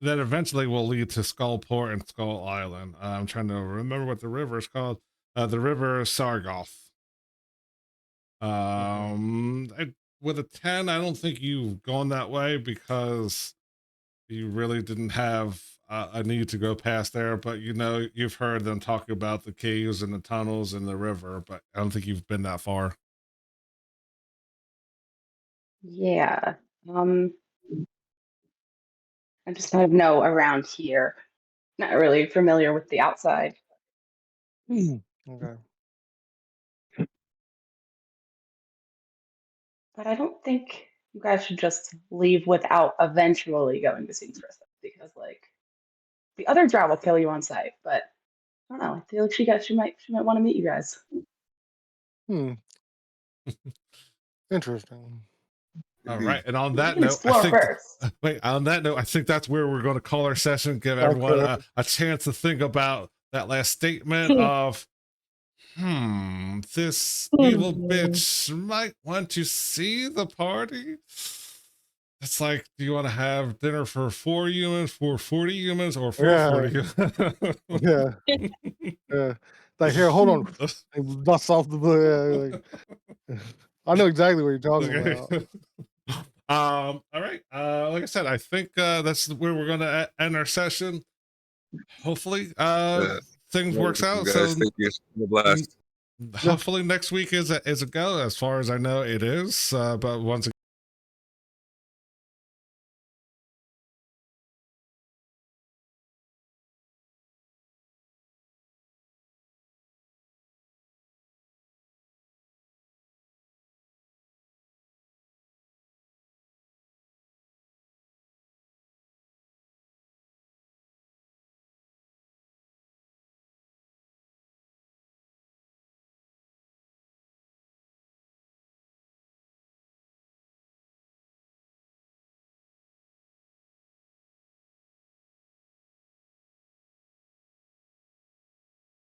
eventually will lead to Skullport and Skull Island. I'm trying to remember what the river is called. The river Sargoth. I with a 10, I don't think you've gone that way because you really didn't have a need to go past there. But you know, you've heard them talk about the caves and the tunnels and the river, but I don't think you've been that far. Yeah. I just kind of know around here. Not really familiar with the outside. Okay. But I don't think you guys should just leave without eventually going to see Trista because like the other drow will kill you on sight, but I don't know. I feel like she might want to meet you guys. Hmm. Interesting. All Indeed. right, and on You that can note, I explore think first. wait, on that note, I think that's where we're going to call our session. Give everyone Okay. a chance to think about that last statement of, this evil bitch might want to see the party. It's like, do you want to have dinner for 4 humans, for 40 humans, or for Yeah. 40 humans? Yeah. Yeah. Like here, hold on. And bust off the book. Like, I know exactly what you're talking about. Okay. All right. Like I said, I think that's where we're gonna end our session. Hopefully, things works out. Guys, So thank you. It's been a blast. hopefully next week is a go. As far as I know, it is. But once again,